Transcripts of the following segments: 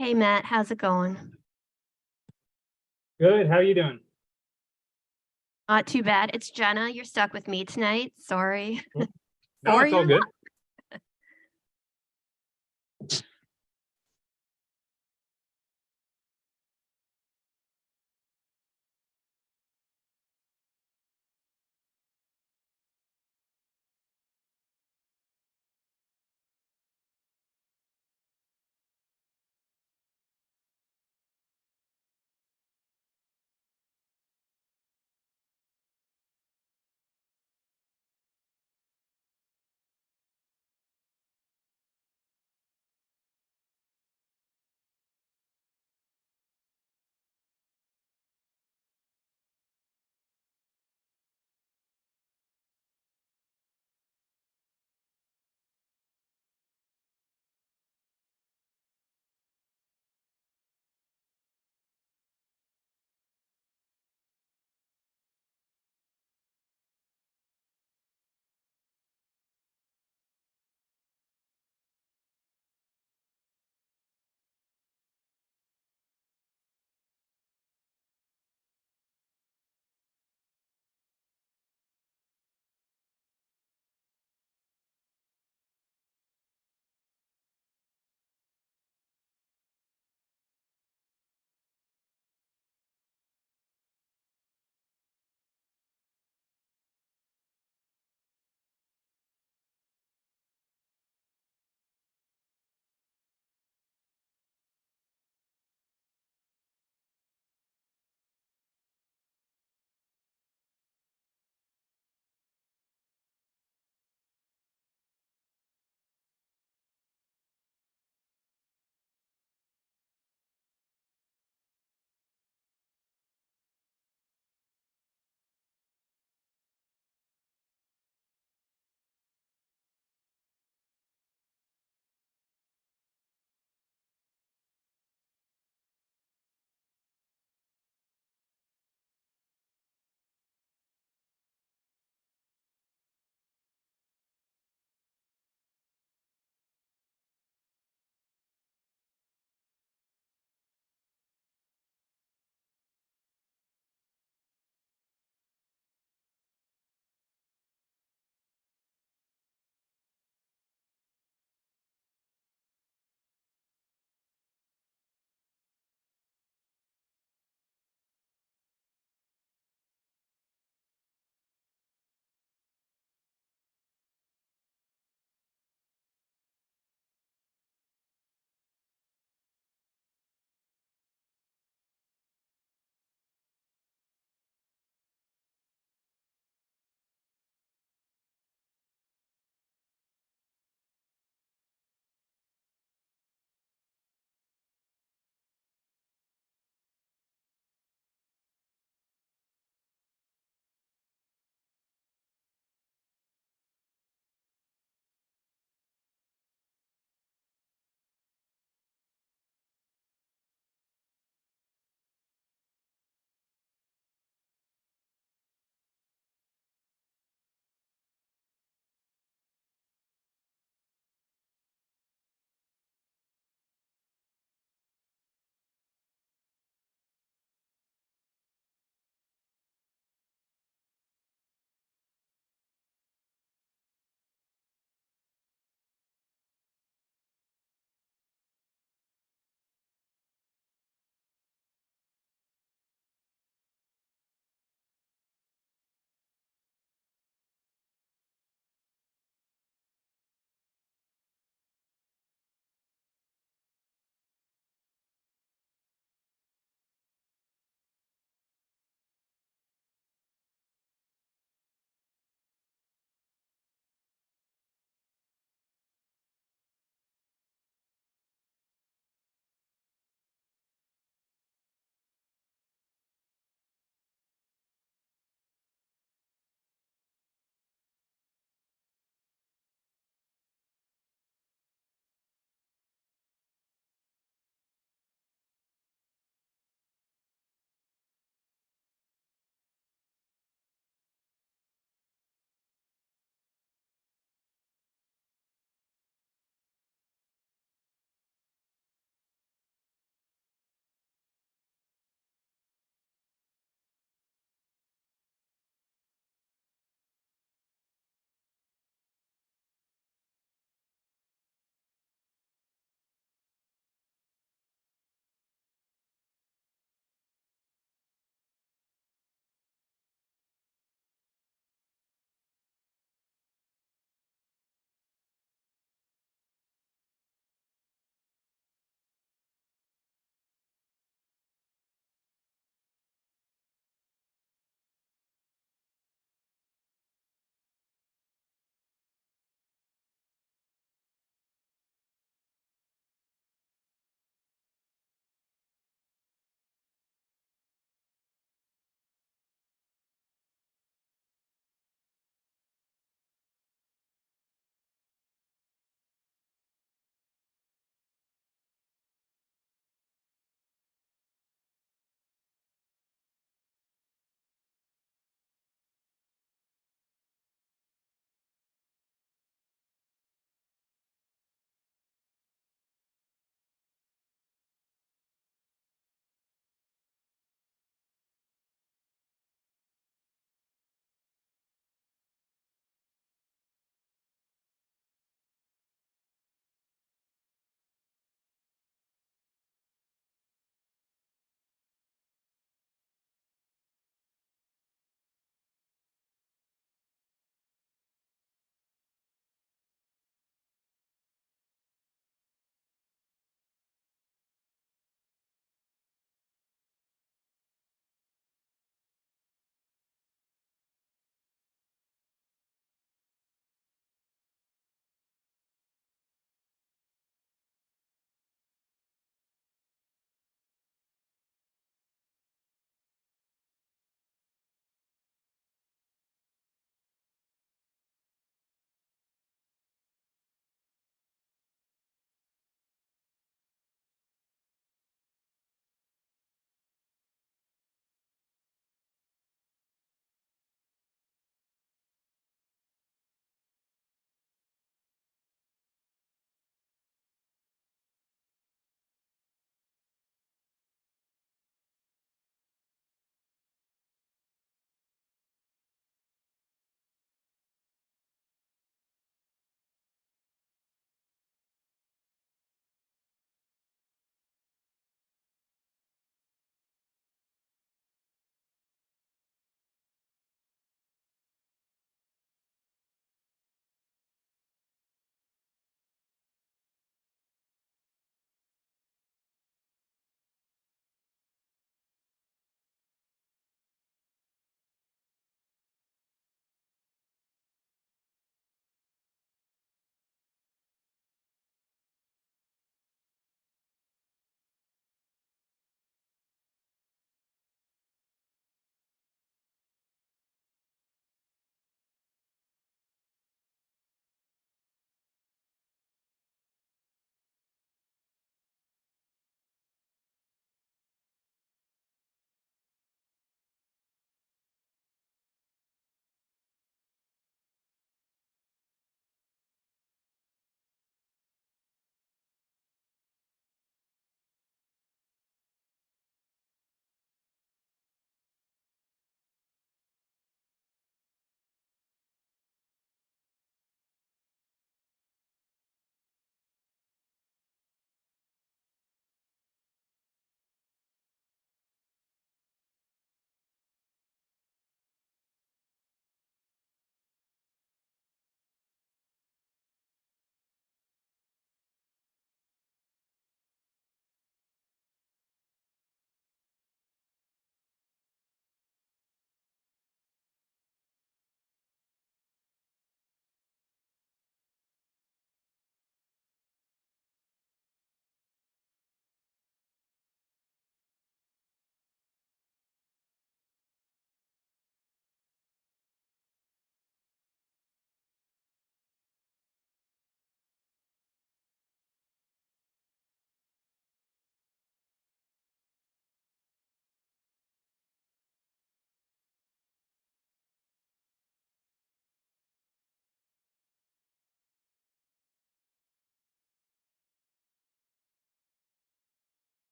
Hey Matt, how's it going? Good. How you doing? Not too bad. It's Jenna. You're stuck with me tonight. Sorry. Cool. No, Or it's all you're good.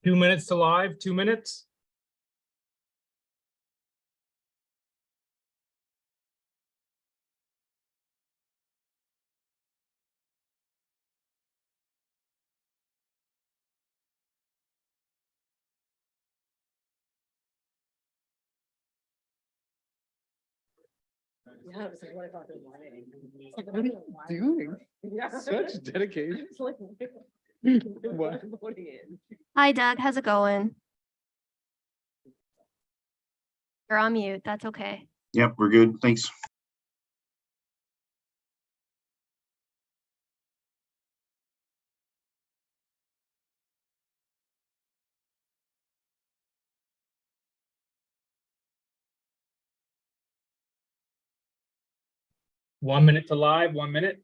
2 minutes to live, 2 minutes. Yeah, it was like 1 o'clock in the morning. It's like, what are you doing? Yeah. Such dedication. It's like, What? voting in. Hi Doug, how's it going? You're on mute, that's okay. Yep, we're good. Thanks. One minute to live, 1 minute.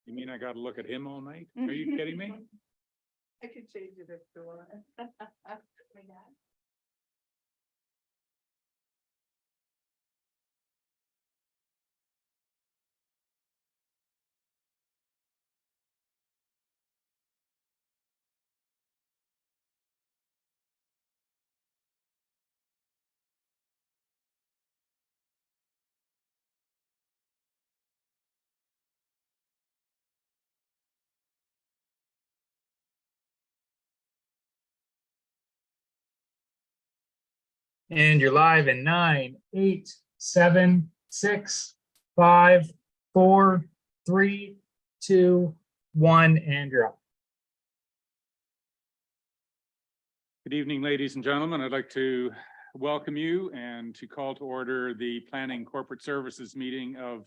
You mean I gotta look at him all night? Are you kidding me? I could change it if you want. And you're live in 9, 8, 7, 6, 5, 4, 3, 2, 1, and you're up. Good evening, ladies and gentlemen. I'd like to welcome you and to call to order the Planning Corporate Services meeting of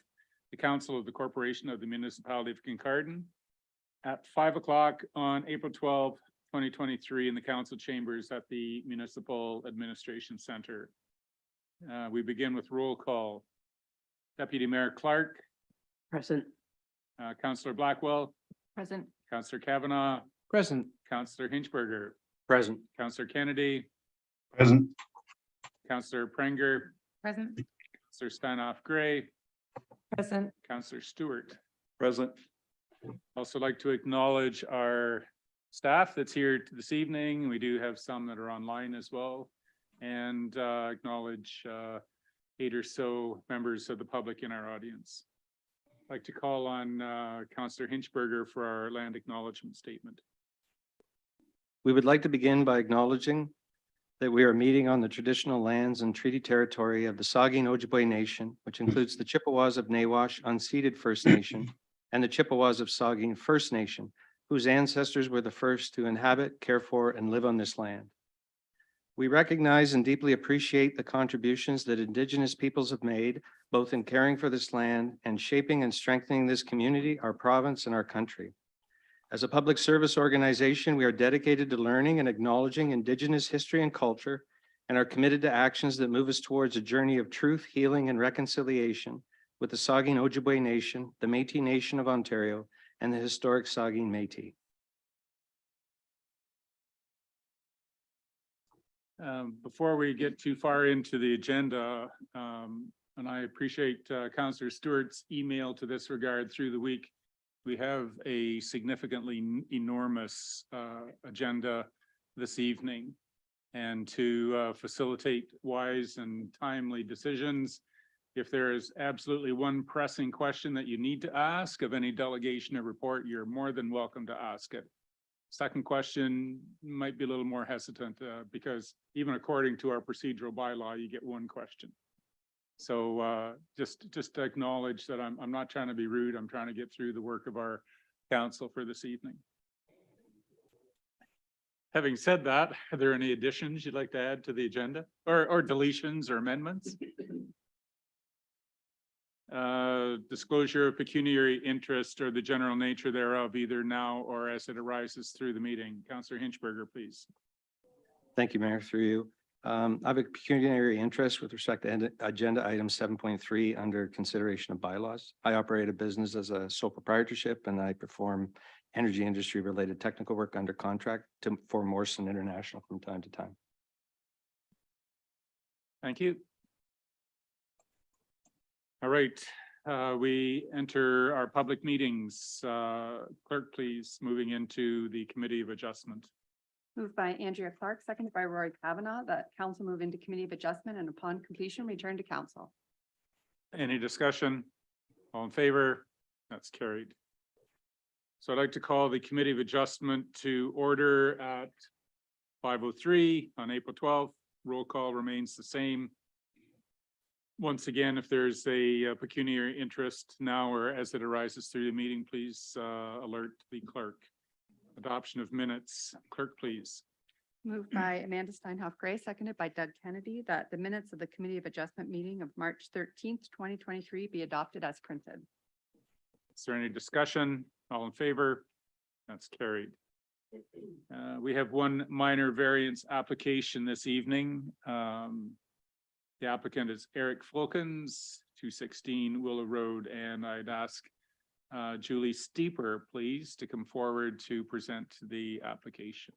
the Council of the Corporation of the Municipality of Kincardine at 5 o'clock on April 12th, 2023 in the council chambers at the Municipal Administration Center. We begin with roll call. Deputy Mayor Clark, Present. Councillor Blackwell, Present. Councillor Kavanaugh, Present. Councillor Hinchberger, Present. Councillor Kennedy, Present. Councillor Prenger, Present. Councillor Stanoff Gray, Present. Councillor Stewart. Present. Also like to acknowledge our staff that's here this evening. We do have some that are online as well. And acknowledge 8 or so members of the public in our audience. I'd like to call on Councillor Hinchberger for our land acknowledgement statement. We would like to begin by acknowledging that we are meeting on the traditional lands and treaty territory of the Saugeen Ojibwe Nation, which includes the Chippewas of Nawash Unceded First Nation and the Chippewas of Saugeen First Nation, whose ancestors were the first to inhabit, care for, and live on this land. We recognize and deeply appreciate the contributions that Indigenous peoples have made, both in caring for this land and shaping and strengthening this community, our province, and our country. As a public service organization, we are dedicated to learning and acknowledging Indigenous history and culture, and are committed to actions that move us towards a journey of truth, healing, and reconciliation with the Saugeen Ojibwe Nation, the Métis Nation of Ontario, and the historic Saugeen Métis. Before we get too far into the agenda, and I appreciate Councillor Stewart's email to this regard through the week, we have a significantly enormous agenda this evening. And to facilitate wise and timely decisions, if there is absolutely one pressing question that you need to ask of any delegation or report, you're more than welcome to ask it. Second question might be a little more hesitant because even according to our procedural bylaw, you get one question. So just to acknowledge that I'm not trying to be rude. I'm trying to get through the work of our council for this evening. Having said that, are there any additions you'd like to add to the agenda or deletions or amendments? Disclosure of pecuniary interest or the general nature thereof, either now or as it arises through the meeting. Councillor Hinchberger, please. Thank you, Mayor, through you. I have a pecuniary interest with respect to agenda item 7.3 under consideration of bylaws. I operate a business as a sole proprietorship, and I perform energy industry related technical work under contract for Morrison International from time to time. Thank you. All right, we enter our public meetings. Clerk, please, moving into the Committee of Adjustment. Moved by Andrea Clark, seconded by Roy Kavanaugh, that council move into Committee of Adjustment and upon completion, return to council. Any discussion? All in favor? That's carried. So I'd like to call the Committee of Adjustment to order at 5:03 on April 12th. Roll call remains the same. Once again, if there's a pecuniary interest now or as it arises through the meeting, please alert the clerk. Adoption of minutes. Clerk, please. Moved by Amanda Steinhoff Gray, seconded by Doug Kennedy, that the minutes of the Committee of Adjustment meeting of March 13th, 2023 be adopted as printed. Is there any discussion? All in favor? That's carried. We have one minor variance application this evening. The applicant is Eric Fulkins, 216 Willow Road, and I'd ask Julie Steeper, please, to come forward to present the application.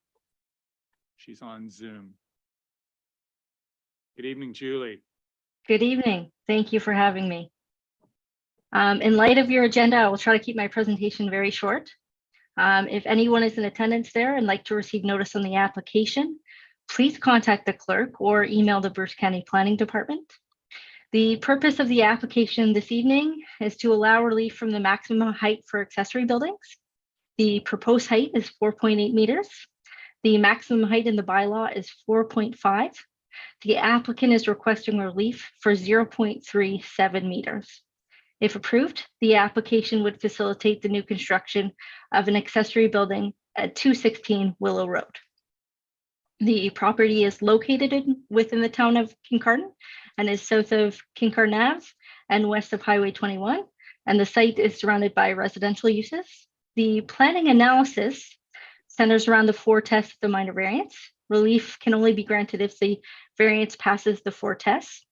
She's on Zoom. Good evening, Julie. Good evening. Thank you for having me. In light of your agenda, I will try to keep my presentation very short. If anyone is in attendance there and like to receive notice on the application, please contact the clerk or email the Bruce County Planning Department. The purpose of the application this evening is to allow relief from the maximum height for accessory buildings. The proposed height is 4.8 meters. The maximum height in the bylaw is 4.5. The applicant is requesting relief for 0.37 meters. If approved, the application would facilitate the new construction of an accessory building at 216 Willow Road. The property is located within the town of Kincardine and is south of Kincardine Ave and west of Highway 21, and the site is surrounded by residential uses. The planning analysis centers around the 4 tests of the minor variance. Relief can only be granted if the variance passes the 4 tests.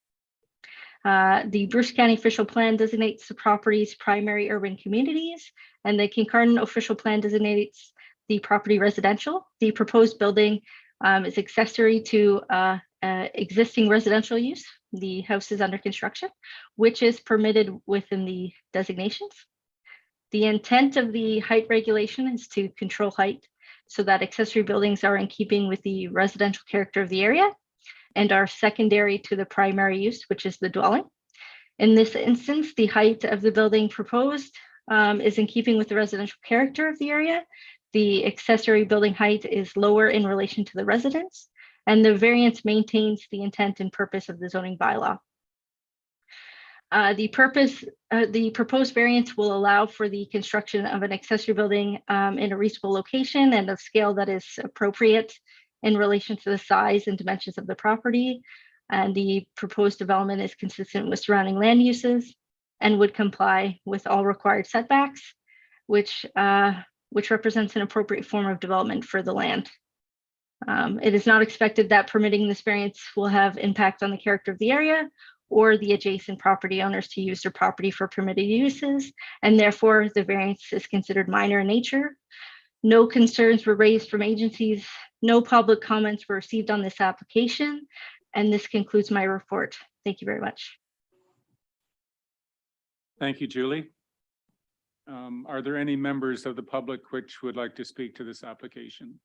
The Bruce County official plan designates the property's primary urban communities, and the Kincardine official plan designates the property residential. The proposed building is accessory to existing residential use. The house is under construction, which is permitted within the designations. The intent of the height regulation is to control height so that accessory buildings are in keeping with the residential character of the area and are secondary to the primary use, which is the dwelling. In this instance, the height of the building proposed is in keeping with the residential character of the area. The accessory building height is lower in relation to the residence, and the variance maintains the intent and purpose of the zoning bylaw. The proposed variance will allow for the construction of an accessory building in a reasonable location and of scale that is appropriate in relation to the size and dimensions of the property. And the proposed development is consistent with surrounding land uses and would comply with all required setbacks, which represents an appropriate form of development for the land. It is not expected that permitting this variance will have impact on the character of the area or the adjacent property owners to use their property for permitted uses, and therefore the variance is considered minor in nature. No concerns were raised from agencies. No public comments were received on this application, and this concludes my report. Thank you very much. Thank you, Julie. Are there any members of the public which would like to speak to this application?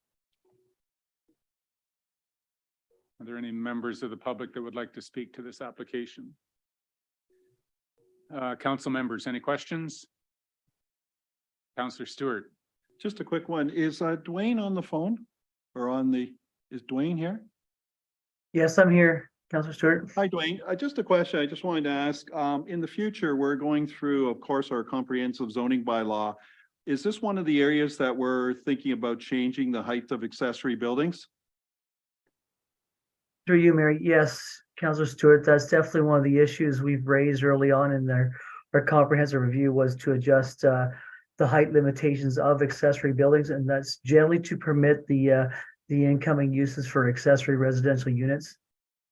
Are there any members of the public that would like to speak to this application? Council members, any questions? Councillor Stewart. Just a quick one. Is Dwayne on the phone or is Dwayne here? Yes, I'm here, Councilor Stewart. Hi, Dwayne. Just a question. I just wanted to ask, in the future, we're going through, of course, our comprehensive zoning bylaw. Is this one of the areas that we're thinking about changing the height of accessory buildings? Through you, Mary. Yes, Councilor Stewart, that's definitely one of the issues we've raised early on in our comprehensive review was to adjust the height limitations of accessory buildings, and that's generally to permit the incoming uses for accessory residential units.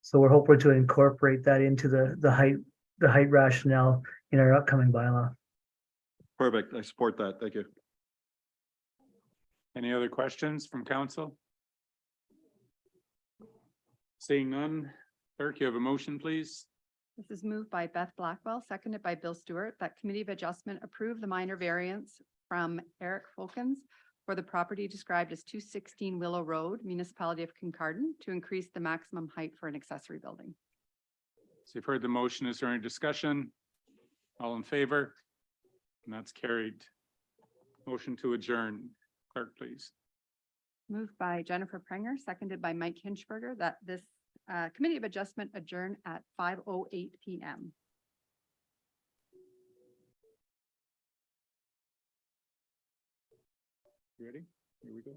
So we're hoping to incorporate that into the height rationale in our upcoming bylaw. Perfect. I support that. Thank you. Any other questions from council? Seeing none, Clerk, you have a motion, please? This is moved by Beth Blackwell, seconded by Bill Stewart, that Committee of Adjustment approve the minor variance from Eric Folkens for the property described as 216 Willow Road, Municipality of Kincardine, to increase the maximum height for an accessory building. So you've heard the motion. Is there any discussion? All in favor? And that's carried. Motion to adjourn. Clerk, please. Moved by Jennifer Prenger, seconded by Mike Hinchberger, that this Committee of Adjustment adjourn at 5:08 PM. You ready? Here we go.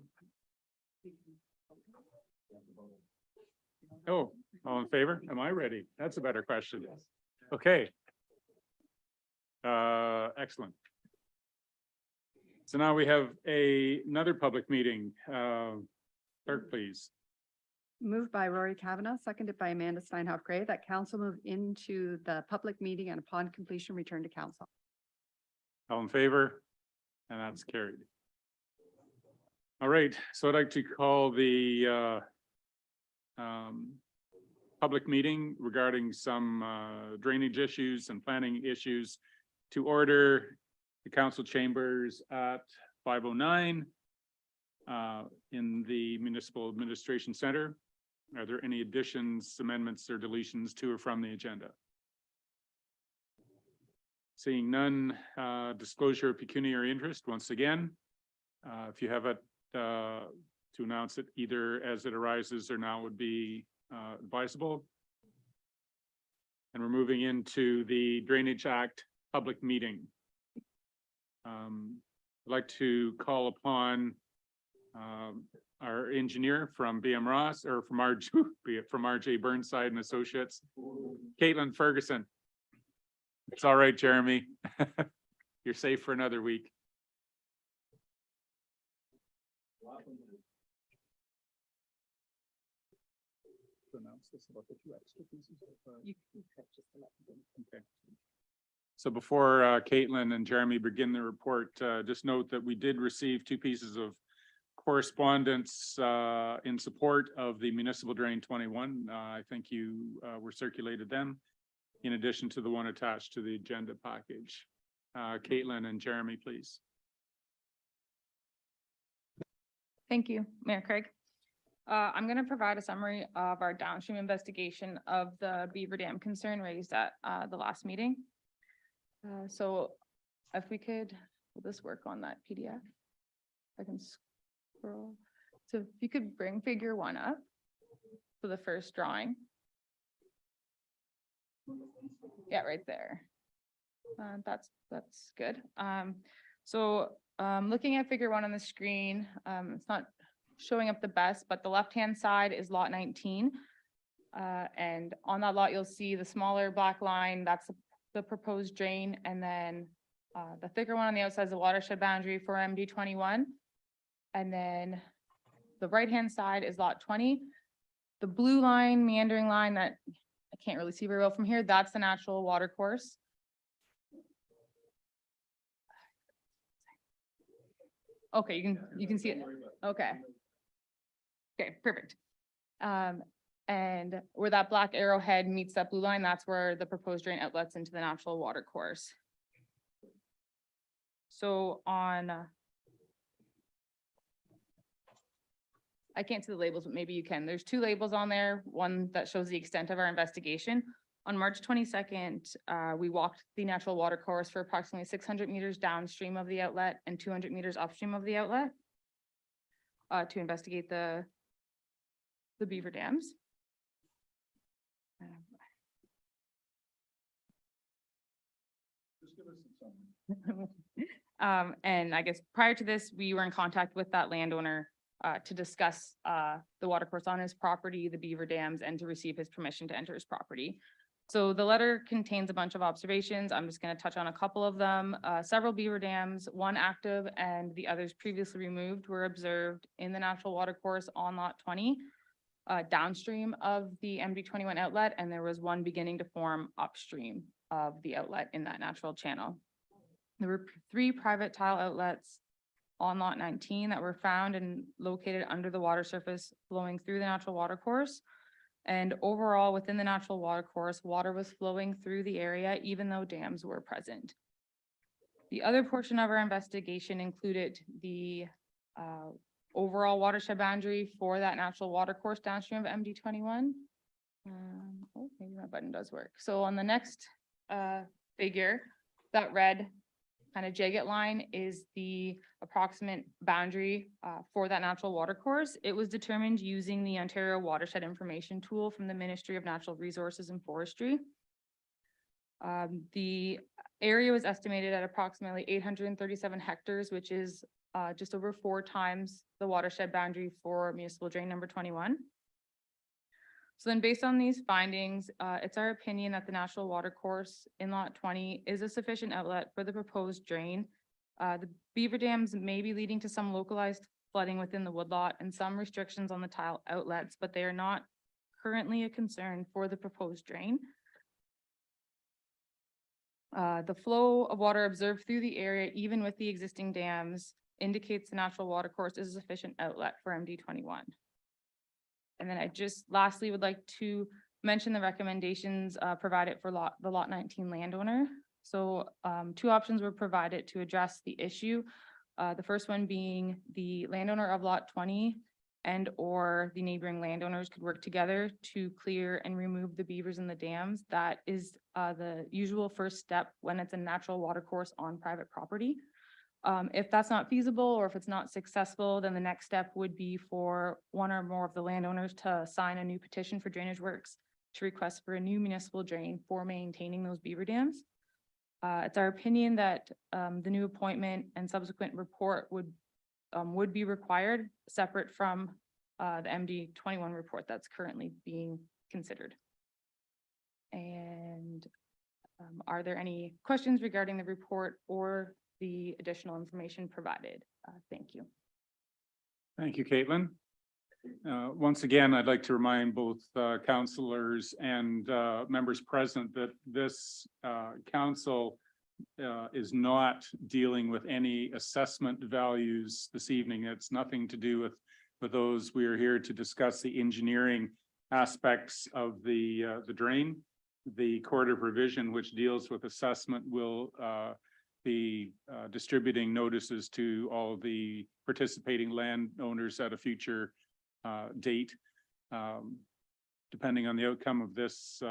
Oh, all in favor? Am I ready? That's a better question. Okay. Excellent. So now we have another public meeting. Clerk, please. Moved by Rory Kavanagh, seconded by Amanda Steinhoff Gray, that council move into the public meeting and upon completion, return to council. All in favor? And that's carried. All right, so I'd like to call the public meeting regarding some drainage issues and planning issues to order the council chambers at 5:09 in the Municipal Administration Center. Are there any additions, amendments, or deletions to or from the agenda? Seeing none, disclosure of pecuniary interest, once again. If you have it to announce it either as it arises or now would be advisable. And we're moving into the Drainage Act public meeting. I'd like to call upon our engineer from BM Ross or from RJ Burnside and Associates, Caitlin Ferguson. It's all right, Jeremy. You're safe for another week. Okay. So before Caitlin and Jeremy begin the report, just note that we did receive two pieces of correspondence in support of the municipal drain 21. I think you were circulated them in addition to the one attached to the agenda package. Caitlin and Jeremy, please. Thank you, Mayor Craig. I'm going to provide a summary of our downstream investigation of the Beaver Dam concern raised at the last meeting. So if we could, will this work on that PDF? I can scroll. So if you could bring figure 1 up for the first drawing. Yeah, right there. That's good. Looking at figure 1 on the screen, it's not showing up the best, but the left-hand side is lot 19. And on that lot, you'll see the smaller black line, that's the proposed drain. And then the thicker one on the outside is the watershed boundary for MD 21. And then the right-hand side is lot 20. The blue line, meandering line that I can't really see very well from here, that's the natural water course. Okay, you can see it. Okay. Okay, perfect. And where that black arrowhead meets that blue line, that's where the proposed drain outlets into the natural water course. So on, I can't see the labels, but maybe you can. There's 2 labels on there, one that shows the extent of our investigation. On March 22nd, we walked the natural water course for approximately 600 meters downstream of the outlet and 200 meters upstream of the outlet to investigate the beaver dams. And I guess prior to this, we were in contact with that landowner to discuss the water course on his property, the beaver dams, and to receive his permission to enter his property. So the letter contains a bunch of observations. I'm just going to touch on a couple of them. Several beaver dams, one active and the others previously removed, were observed in the natural water course on lot 20, downstream of the MD 21 outlet, and there was one beginning to form upstream of the outlet in that natural channel. There were 3 private tile outlets on lot 19 that were found and located under the water surface flowing through the natural water course. And overall, within the natural water course, water was flowing through the area even though dams were present. The other portion of our investigation included the overall watershed boundary for that natural water course downstream of MD 21. Oh, maybe my button does work. So on the next figure, that red kind of jagged line is the approximate boundary for that natural water course. It was determined using the Ontario Watershed Information Tool from the Ministry of Natural Resources and Forestry. The area was estimated at approximately 837 hectares, which is just over 4 times the watershed boundary for municipal drain number 21. So then based on these findings, it's our opinion that the natural water course in lot 20 is a sufficient outlet for the proposed drain. The beaver dams may be leading to some localized flooding within the woodlot and some restrictions on the tile outlets, but they are not currently a concern for the proposed drain. The flow of water observed through the area, even with the existing dams, indicates the natural water course is a sufficient outlet for MD 21. And then I just lastly would like to mention the recommendations provided for the lot 19 landowner. So 2 options were provided to address the issue. The first one being the landowner of lot 20 and or the neighboring landowners could work together to clear and remove the beavers in the dams. That is the usual first step when it's a natural water course on private property. If that's not feasible or if it's not successful, then the next step would be for one or more of the landowners to sign a new petition for drainage works to request for a new municipal drain for maintaining those beaver dams. It's our opinion that the new appointment and subsequent report would be required separate from the MD 21 report that's currently being considered. And are there any questions regarding the report or the additional information provided? Thank you. Thank you, Caitlin. Once again, I'd like to remind both councillors and members present that this council is not dealing with any assessment values this evening. It's nothing to do with those. We are here to discuss the engineering aspects of the drain. The Court of Revision, which deals with assessment, will be distributing notices to all the participating landowners at a future date, depending on the outcome of this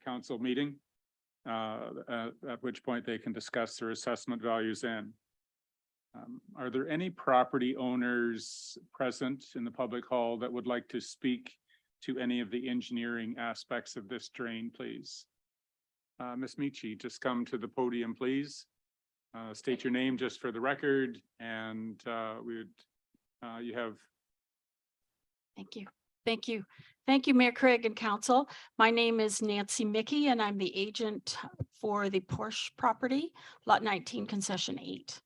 council meeting, at which point they can discuss their assessment values then. Are there any property owners present in the public hall that would like to speak to any of the engineering aspects of this drain, please? Ms. Michi, just come to the podium, please. State your name just for the record, and you have. Thank you. Thank you. Thank you, Mayor Craig and Council. My name is Nancy Mickey, and I'm the agent for the Porsche property, Lot 19, Concession 8.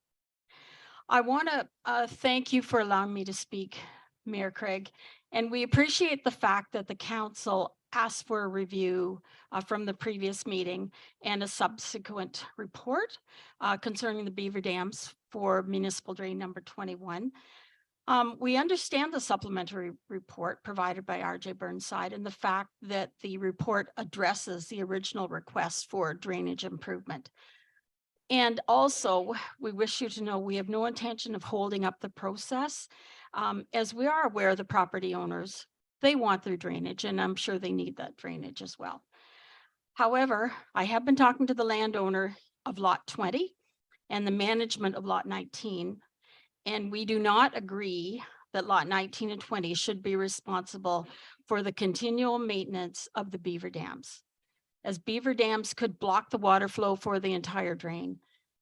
I want to thank you for allowing me to speak, Mayor Craig, and we appreciate the fact that the council asked for a review from the previous meeting and a subsequent report concerning the beaver dams for municipal drain number 21. We understand the supplementary report provided by RJ Burnside and the fact that the report addresses the original request for drainage improvement. And also, we wish you to know we have no intention of holding up the process. As we are aware, the property owners, they want their drainage, and I'm sure they need that drainage as well. However, I have been talking to the landowner of lot 20 and the management of lot 19, and we do not agree that lot 19 and 20 should be responsible for the continual maintenance of the beaver dams, as beaver dams could block the water flow for the entire drain.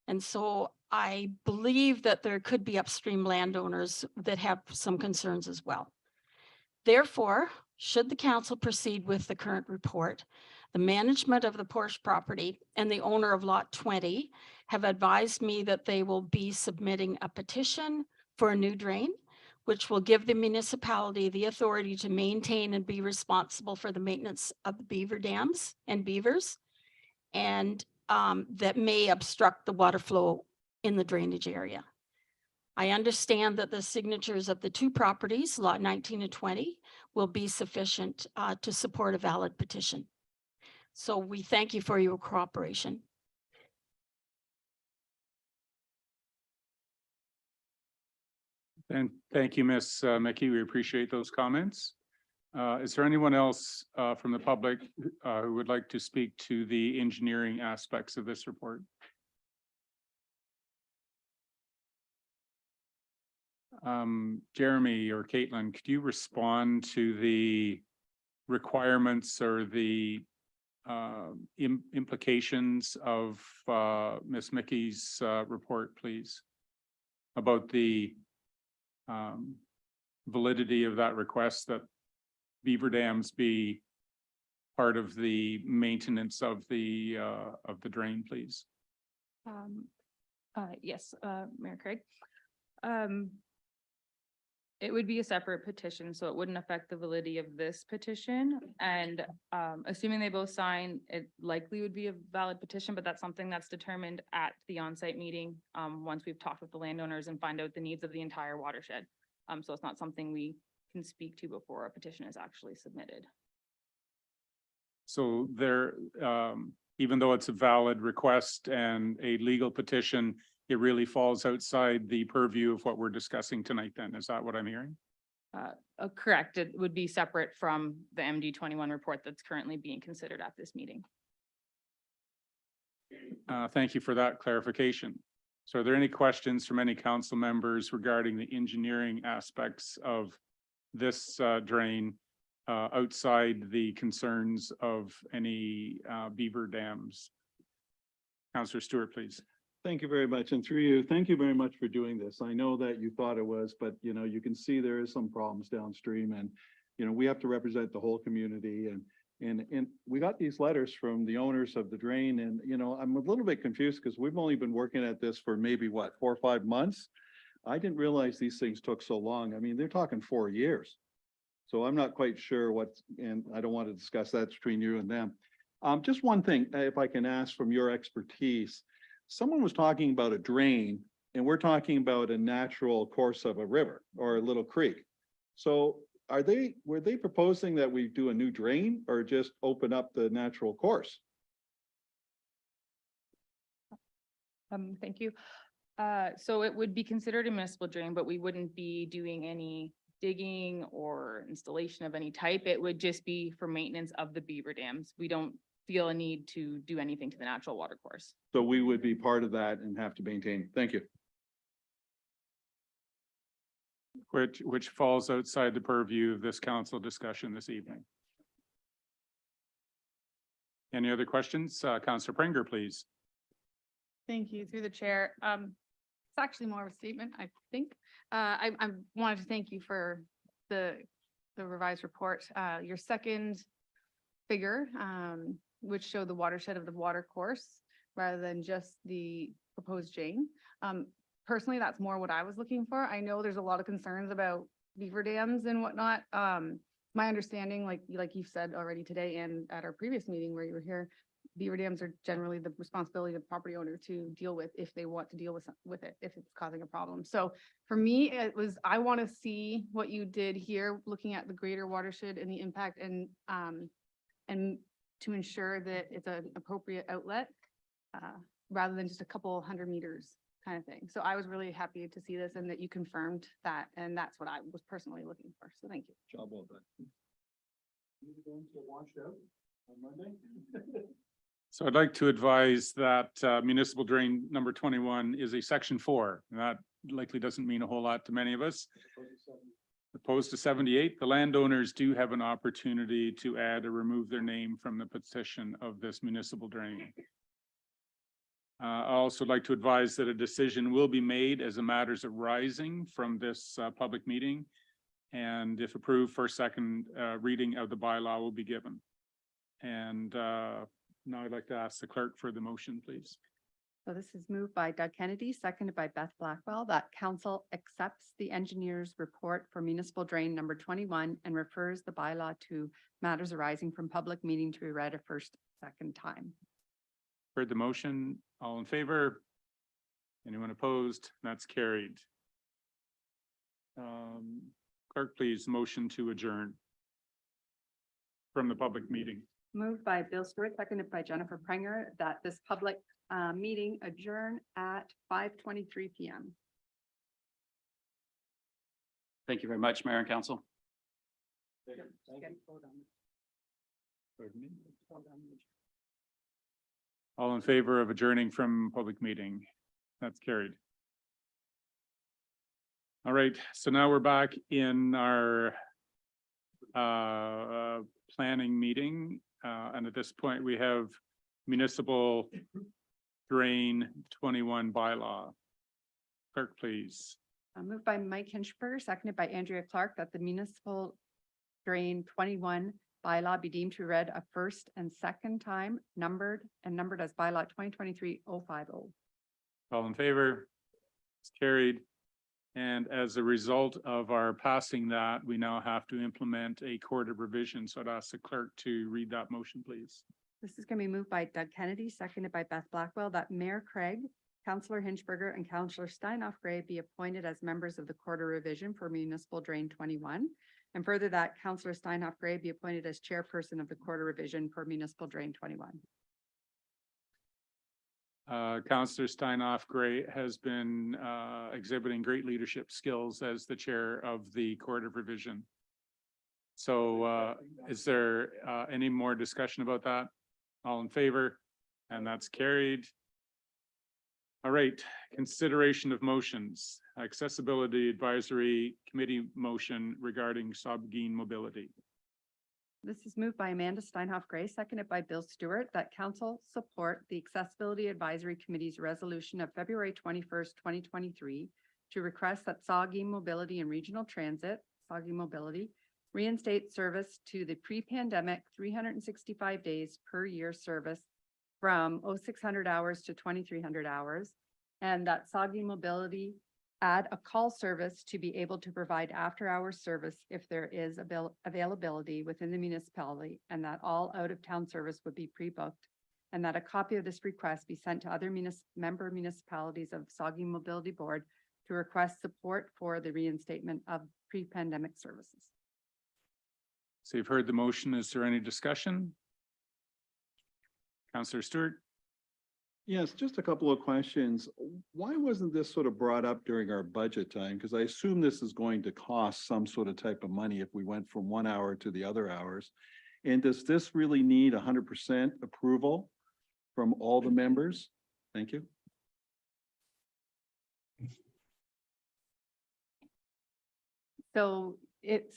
And so I believe that there could be upstream landowners that have some concerns as well. Therefore, should the council proceed with the current report, the management of the Porsche property and the owner of lot 20 have advised me that they will be submitting a petition for a new drain, which will give the municipality the authority to maintain and be responsible for the maintenance of the beaver dams and beavers, and that may obstruct the water flow in the drainage area. I understand that the signatures of the two properties, lot 19 and 20, will be sufficient to support a valid petition. So we thank you for your cooperation. And thank you, Ms. Mickey. We appreciate those comments. Is there anyone else from the public who would like to speak to the engineering aspects of this report? Jeremy or Caitlin, could you respond to the requirements or the implications of Ms. Mickey's report, please? About the validity of that request that beaver dams be part of the maintenance of the drain, please. Yes, Mayor Craig. It would be a separate petition, so it wouldn't affect the validity of this petition. And assuming they both sign, it likely would be a valid petition, but that's something that's determined at the on-site meeting. Once we've talked with the landowners and find out the needs of the entire watershed. So it's not something we can speak to before a petition is actually submitted. So there, even though it's a valid request and a legal petition, it really falls outside the purview of what we're discussing tonight then. Is that what I'm hearing? Correct. It would be separate from the MD 21 report that's currently being considered at this meeting. Thank you for that clarification. So are there any questions from any council members regarding the engineering aspects of this drain outside the concerns of any beaver dams? Councillor Stewart, please. Thank you very much. And through you, thank you very much for doing this. I know that you thought it was, but you know, you can see there is some problems downstream and, you know, we have to represent the whole community and we got these letters from the owners of the drain and, you know, I'm a little bit confused because we've only been working at this for maybe what, 4 or 5 months. I didn't realize these things took so long. I mean, they're talking 4 years. So I'm not quite sure what, and I don't want to discuss that between you and them. Just one thing, if I can ask from your expertise, someone was talking about a drain and we're talking about a natural course of a river or a little creek. So were they proposing that we do a new drain or just open up the natural course? Thank you. So it would be considered a municipal drain, but we wouldn't be doing any digging or installation of any type. It would just be for maintenance of the beaver dams. We don't feel a need to do anything to the natural water course. So we would be part of that and have to maintain. Thank you. Which falls outside the purview of this council discussion this evening. Any other questions? Councillor Prenger, please. Thank you. Through the chair. It's actually more of a statement, I think. I wanted to thank you for the revised report. Your second figure, which showed the watershed of the water course rather than just the proposed drain. Personally, that's more what I was looking for. I know there's a lot of concerns about beaver dams and whatnot. My understanding, like you've said already today and at our previous meeting where you were here, beaver dams are generally the responsibility of the property owner to deal with if they want to deal with it, if it's causing a problem. So for me, I want to see what you did here, looking at the greater watershed and the impact and to ensure that it's an appropriate outlet rather than just a couple 100 meters kind of thing. So I was really happy to see this and that you confirmed that. And that's what I was personally looking for. So thank you. Job well done. Washed out on Monday. So I'd like to advise that municipal drain number 21 is a section 4. And that likely doesn't mean a whole lot to many of us. Opposed to 78, the landowners do have an opportunity to add or remove their name from the petition of this municipal drain. I also like to advise that a decision will be made as the matters arising from this public meeting. And if approved, first, second reading of the bylaw will be given. And now I'd like to ask the clerk for the motion, please. So this is moved by Doug Kennedy, seconded by Beth Blackwell, that council accepts the engineer's report for municipal drain number 21 and refers the bylaw to matters arising from public meeting to be read a second time. Heard the motion. All in favor? Anyone opposed? That's carried. Clerk, please motion to adjourn from the public meeting. Moved by Bill Stewart, seconded by Jennifer Prenger, that this public meeting adjourn at 5:23 PM. Thank you very much, Mayor and Council. All in favor of adjourning from public meeting? That's carried. All right, so now we're back in our planning meeting. And at this point, we have municipal drain 21 bylaw. Clerk, please. Moved by Mike Hinchberger, seconded by Andrea Clark, that the municipal drain 21 bylaw be deemed to be read a first and second time, numbered as bylaw 2023-050. All in favor? It's carried. And as a result of our passing that, we now have to implement a court of revision. So I'd ask the clerk to read that motion, please. This is going to be moved by Doug Kennedy, seconded by Beth Blackwell, that Mayor Craig, Councillor Hinchberger, and Councillor Steinoff Gray be appointed as members of the Court of Revision for Municipal Drain 21. And further, that Councillor Steinoff Gray be appointed as chairperson of the Court of Revision for Municipal Drain 21. Councillor Steinoff Gray has been exhibiting great leadership skills as the chair of the Court of Revision. So is there any more discussion about that? All in favor? And that's carried. All right, consideration of motions, Accessibility Advisory Committee motion regarding Saugeen Mobility. This is moved by Amanda Steinhoff Gray, seconded by Bill Stewart, that council support the Accessibility Advisory Committee's resolution of February 21st, 2023 to request that Saugeen Mobility and Regional Transit, Saugeen Mobility, reinstate service to the pre-pandemic 365 days per year service from 0600 hours to 2300 hours, and that Saugeen Mobility add a call service to be able to provide after-hours service if there is availability within the municipality, and that all out-of-town service would be pre-booked, and that a copy of this request be sent to other member municipalities of Saugeen Mobility Board to request support for the reinstatement of pre-pandemic services. So you've heard the motion. Is there any discussion? Councillor Stewart? Yes, just a couple of questions. Why wasn't this sort of brought up during our budget time? Because I assume this is going to cost some sort of type of money if we went from 1 hour to the other hours. And does this really need 100% approval from all the members? Thank you. So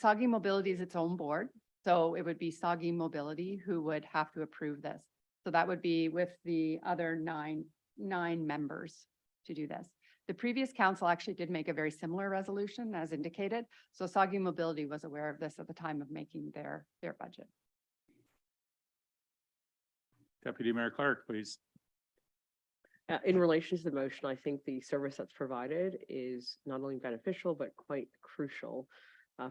Saugeen Mobility is its own board. So it would be Saugeen Mobility who would have to approve this. So that would be with the other nine members to do this. The previous council actually did make a very similar resolution as indicated. So Saugeen Mobility was aware of this at the time of making their budget. Deputy Mayor Clark, please. In relation to the motion, I think the service that's provided is not only beneficial, but quite crucial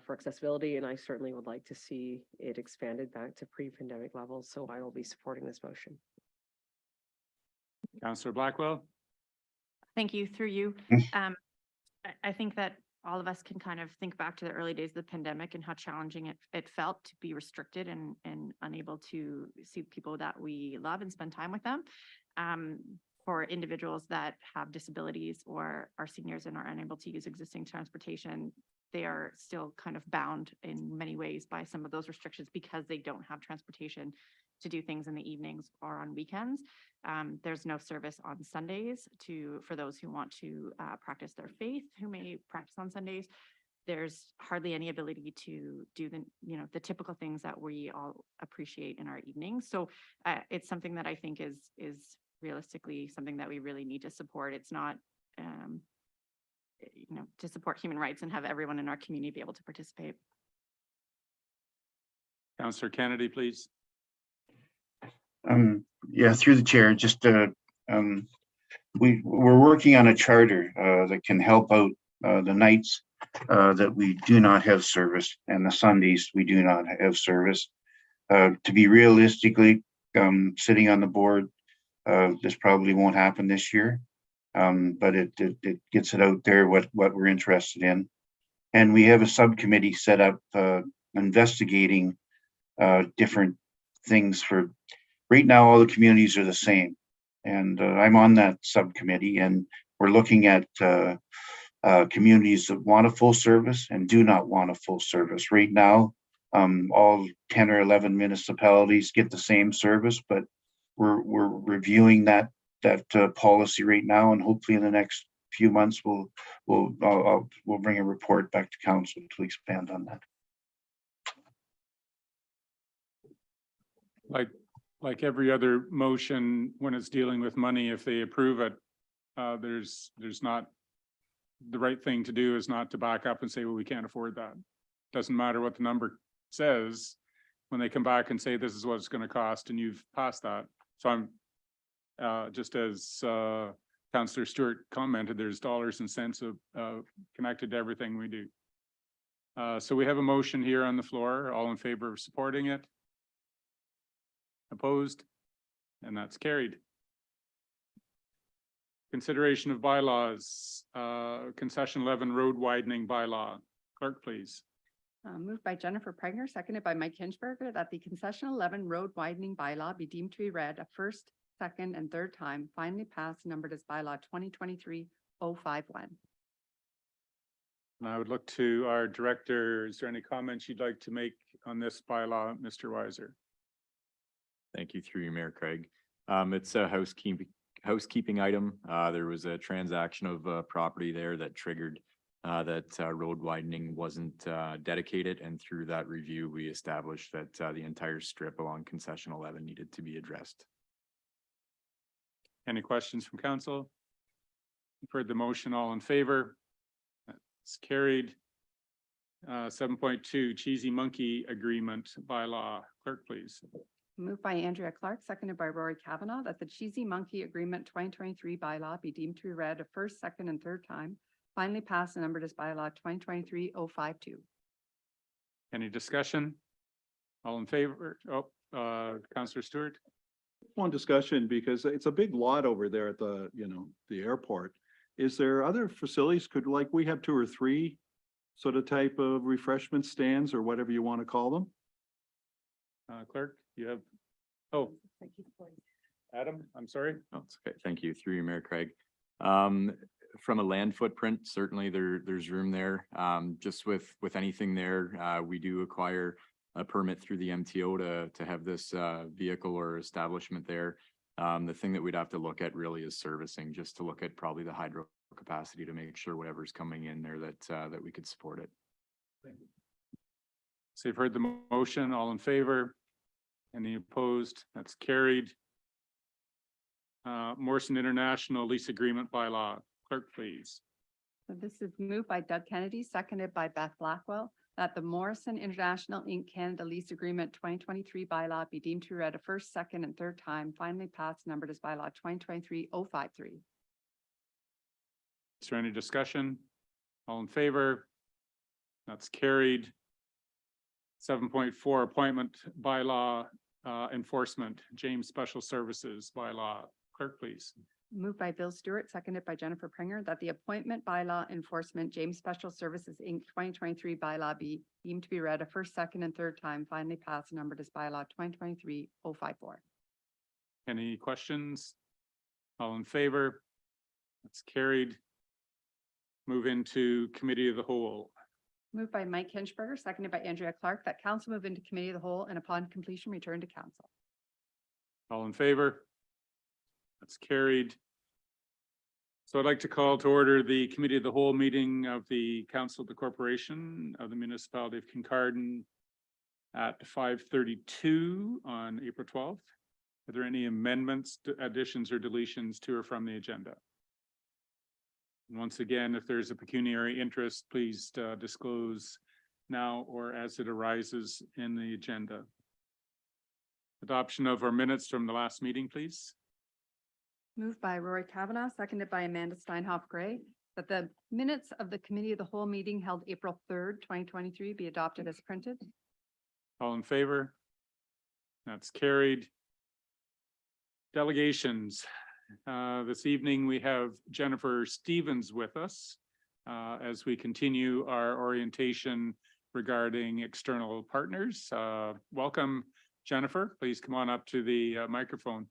for accessibility. And I certainly would like to see it expanded back to pre-pandemic levels. So I will be supporting this motion. Councillor Blackwell? Thank you. Through you. I think that all of us can kind of think back to the early days of the pandemic and how challenging it felt to be restricted and unable to see people that we love and spend time with them. For individuals that have disabilities or are seniors and are unable to use existing transportation, they are still kind of bound in many ways by some of those restrictions because they don't have transportation to do things in the evenings or on weekends. There's no service on Sundays for those who want to practice their faith, who may practice on Sundays. There's hardly any ability to do the typical things that we all appreciate in our evenings. So it's something that I think is realistically something that we really need to support. It's not, to support human rights and have everyone in our community be able to participate. Councillor Kennedy, please. Yeah, through the chair, just we're working on a charter that can help out the nights that we do not have service and the Sundays we do not have service. To be realistically sitting on the board, this probably won't happen this year, but it gets it out there what we're interested in. And we have a subcommittee set up investigating different things for, right now, all the communities are the same. And I'm on that subcommittee, and we're looking at communities that want a full service and do not want a full service. Right now, all 10 or 11 municipalities get the same service, but we're reviewing that policy right now, and hopefully in the next few months we'll bring a report back to council to expand on that. Like every other motion, when it's dealing with money, if they approve it, there's not, the right thing to do is not to back up and say, well, we can't afford that. Doesn't matter what the number says, when they come back and say, this is what it's going to cost, and you've passed that. So I'm just as Councillor Stewart commented, there's dollars and cents of connected to everything we do. So we have a motion here on the floor. All in favor of supporting it? Opposed? And that's carried. Consideration of bylaws, concession 11 road widening bylaw. Clerk, please. Moved by Jennifer Pregner, seconded by Mike Hinchberger, that the concession 11 road widening bylaw be deemed to be read a first, second, and third time, finally passed, numbered as bylaw 2023-051. And I would look to our director. Is there any comments you'd like to make on this bylaw, Mr. Weiser? Thank you, through you, Mayor Craig. It's a housekeeping item. There was a transaction of property there that triggered that road widening wasn't dedicated, and through that review, we established that the entire strip along concession 11 needed to be addressed. Any questions from council? You've heard the motion. All in favor? That's carried. 7.2 Cheesy Monkey Agreement bylaw. Clerk, please. Moved by Andrea Clark, seconded by Rory Kavanaugh, that the Cheesy Monkey Agreement 2023 bylaw be deemed to be read a first, second, and third time, finally passed and numbered as bylaw 2023-052. Any discussion? All in favor? Councillor Stewart. One discussion, because it's a big lot over there at the, the airport. Is there other facilities? Could, like, we have 2 or 3 sort of type of refreshment stands or whatever you want to call them? Clerk, you have, Adam, I'm sorry. Oh, it's okay. Thank you, through you, Mayor Craig. From a land footprint, certainly there's room there. Just with anything there, we do acquire a permit through the MTO to have this vehicle or establishment there. The thing that we'd have to look at really is servicing, just to look at probably the hydro capacity to make sure whatever's coming in there that we could support it. So you've heard the motion. All in favor? Any opposed? That's carried. Morrison International Lease Agreement bylaw. Clerk, please. So this is moved by Doug Kennedy, seconded by Beth Blackwell, that the Morrison International Inc. Canada Lease Agreement 2023 bylaw be deemed to be read a first, second, and third time, finally passed, numbered as bylaw 2023-053. Is there any discussion? All in favor? That's carried. 7.4 appointment bylaw enforcement, James Special Services bylaw. Clerk, please. Moved by Bill Stewart, seconded by Jennifer Pringer, that the appointment bylaw enforcement James Special Services Inc. 2023 bylaw be deemed to be read a first, second, and third time, finally passed, numbered as bylaw 2023-054. Any questions? All in favor? That's carried. Move into Committee of the Whole. Moved by Mike Hinchberger, seconded by Andrea Clark, that council move into committee of the whole and upon completion return to council. All in favor? That's carried. So I'd like to call to order the Committee of the Whole meeting of the Council of the Corporation of the Municipality of Kincardine at 5:32 on April 12th. Are there any amendments, additions, or deletions to or from the agenda? And once again, if there's a pecuniary interest, please disclose now or as it arises in the agenda. Adoption of our minutes from the last meeting, please. Moved by Rory Kavanaugh, seconded by Amanda Steinhoff Gray, that the minutes of the committee of the whole meeting held April 3rd, 2023 be adopted as printed. All in favor? That's carried. Delegations. This evening, we have Jennifer Stevens with us. as we continue our orientation regarding external partners. Welcome, Jennifer. Please come on up to the microphone.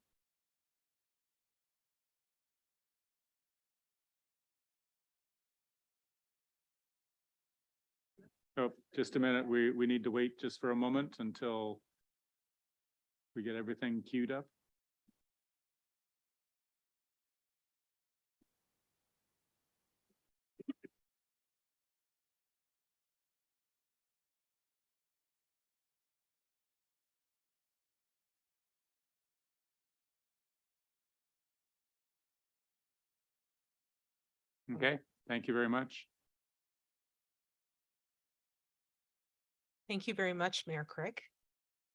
Oh, just a minute. We need to wait just for a moment until we get everything queued up. Okay, thank you very much. Thank you very much, Mayor Craig.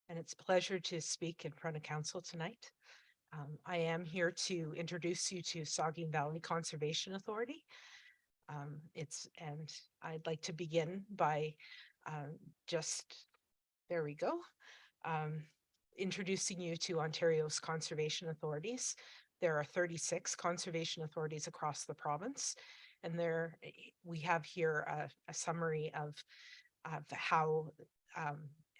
And it's a pleasure to speak in front of council tonight. I am here to introduce you to Saugeen Valley Conservation Authority. And I'd like to begin by there we go, introducing you to Ontario's conservation authorities. There are 36 conservation authorities across the province, and we have here a summary of how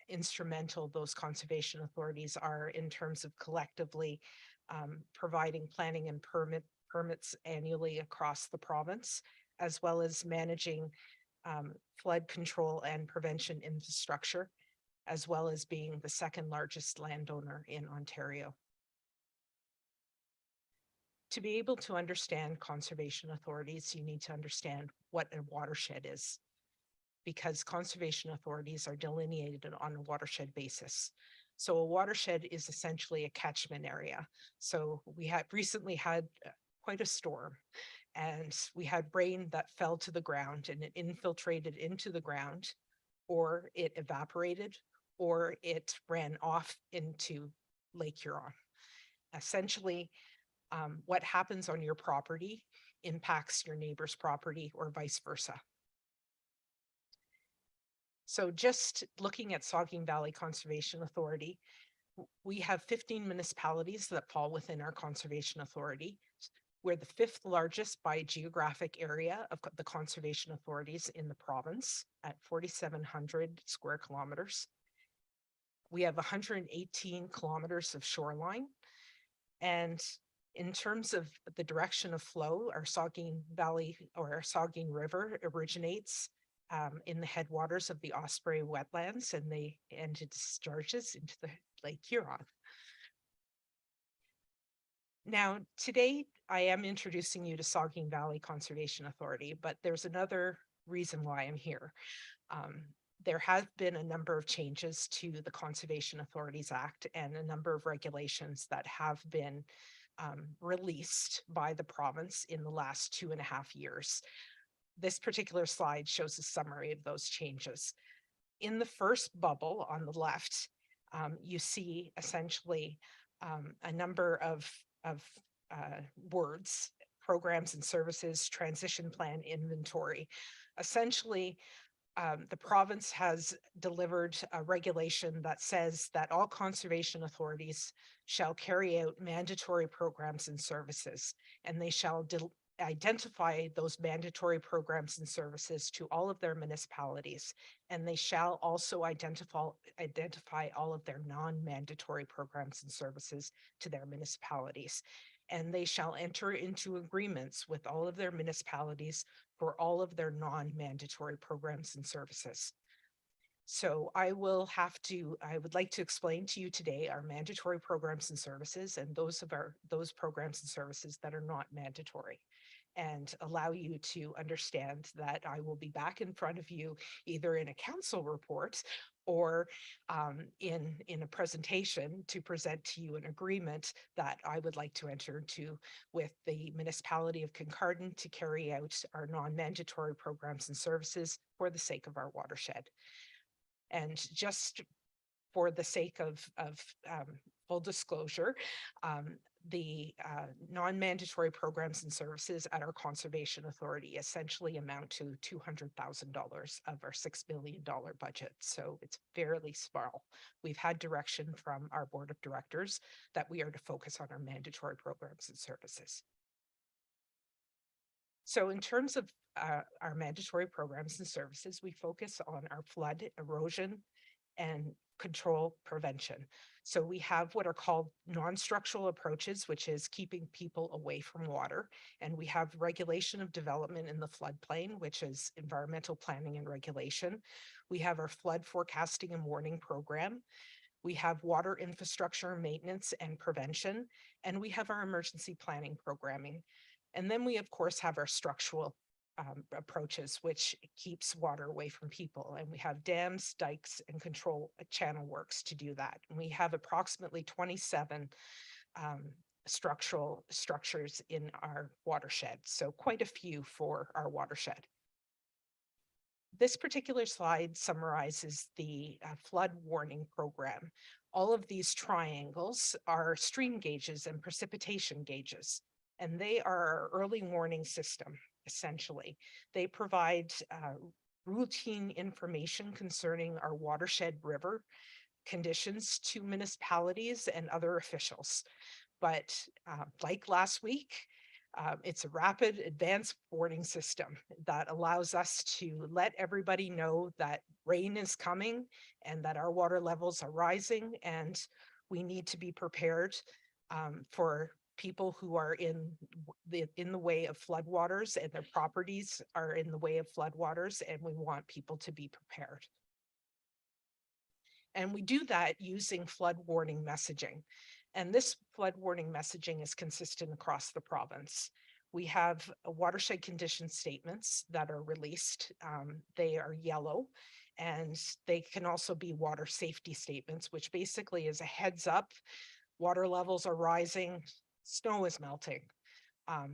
instrumental those conservation authorities are in terms of collectively providing planning and permits annually across the province, as well as managing flood control and prevention infrastructure, as well as being the second largest landowner in Ontario. To be able to understand conservation authorities, you need to understand what a watershed is, because conservation authorities are delineated on a watershed basis. So a watershed is essentially a catchment area. So we have recently had quite a storm, and we had rain that fell to the ground and it infiltrated into the ground, or it evaporated, or it ran off into Lake Huron. Essentially, what happens on your property impacts your neighbor's property or vice versa. So just looking at Saugeen Valley Conservation Authority, we have 15 municipalities that fall within our conservation authority. We're the 5th largest by geographic area of the conservation authorities in the province at 4,700 square kilometers. We have 118 kilometers of shoreline. And in terms of the direction of flow, our Saugeen Valley or our Saugeen River originates in the headwaters of the Osprey wetlands, and it discharges into the Lake Huron. Now, today I am introducing you to Saugeen Valley Conservation Authority, but there's another reason why I'm here. There have been a number of changes to the Conservation Authorities Act and a number of regulations that have been released by the province in the last 2.5 years. This particular slide shows a summary of those changes. In the first bubble on the left, you see essentially a number of words: programs and services, transition plan, inventory. Essentially, the province has delivered a regulation that says that all conservation authorities shall carry out mandatory programs and services, and they shall identify those mandatory programs and services to all of their municipalities, and they shall also identify all of their non-mandatory programs and services to their municipalities. And they shall enter into agreements with all of their municipalities for all of their non-mandatory programs and services. So I would like to explain to you today our mandatory programs and services and those programs and services that are not mandatory, and allow you to understand that I will be back in front of you either in a council report or in a presentation to present to you an agreement that I would like to enter into with the municipality of Kincardine to carry out our non-mandatory programs and services for the sake of our watershed. And just for the sake of full disclosure, the non-mandatory programs and services at our conservation authority essentially amount to $200,000 of our $6 billion budget. So it's fairly small. We've had direction from our board of directors that we are to focus on our mandatory programs and services. So in terms of our mandatory programs and services, we focus on our flood, erosion, and control prevention. So we have what are called non-structural approaches, which is keeping people away from water. And we have regulation of development in the floodplain, which is environmental planning and regulation. We have our flood forecasting and warning program. We have water infrastructure maintenance and prevention, and we have our emergency planning programming. And then we, of course, have our structural approaches, which keeps water away from people. And we have dams, dikes, and control channel works to do that. And we have approximately 27 structural structures in our watershed. So quite a few for our watershed. This particular slide summarizes the flood warning program. All of these triangles are stream gauges and precipitation gauges, and they are our early warning system, essentially. They provide routine information concerning our watershed river conditions to municipalities and other officials. But like last week, it's a rapid advanced warning system that allows us to let everybody know that rain is coming and that our water levels are rising, and we need to be prepared for people who are in the way of floodwaters, and their properties are in the way of floodwaters, and we want people to be prepared. And we do that using flood warning messaging. And this flood warning messaging is consistent across the province. We have watershed condition statements that are released. They are yellow, and they can also be water safety statements, which basically is a heads up. Water levels are rising, snow is melting,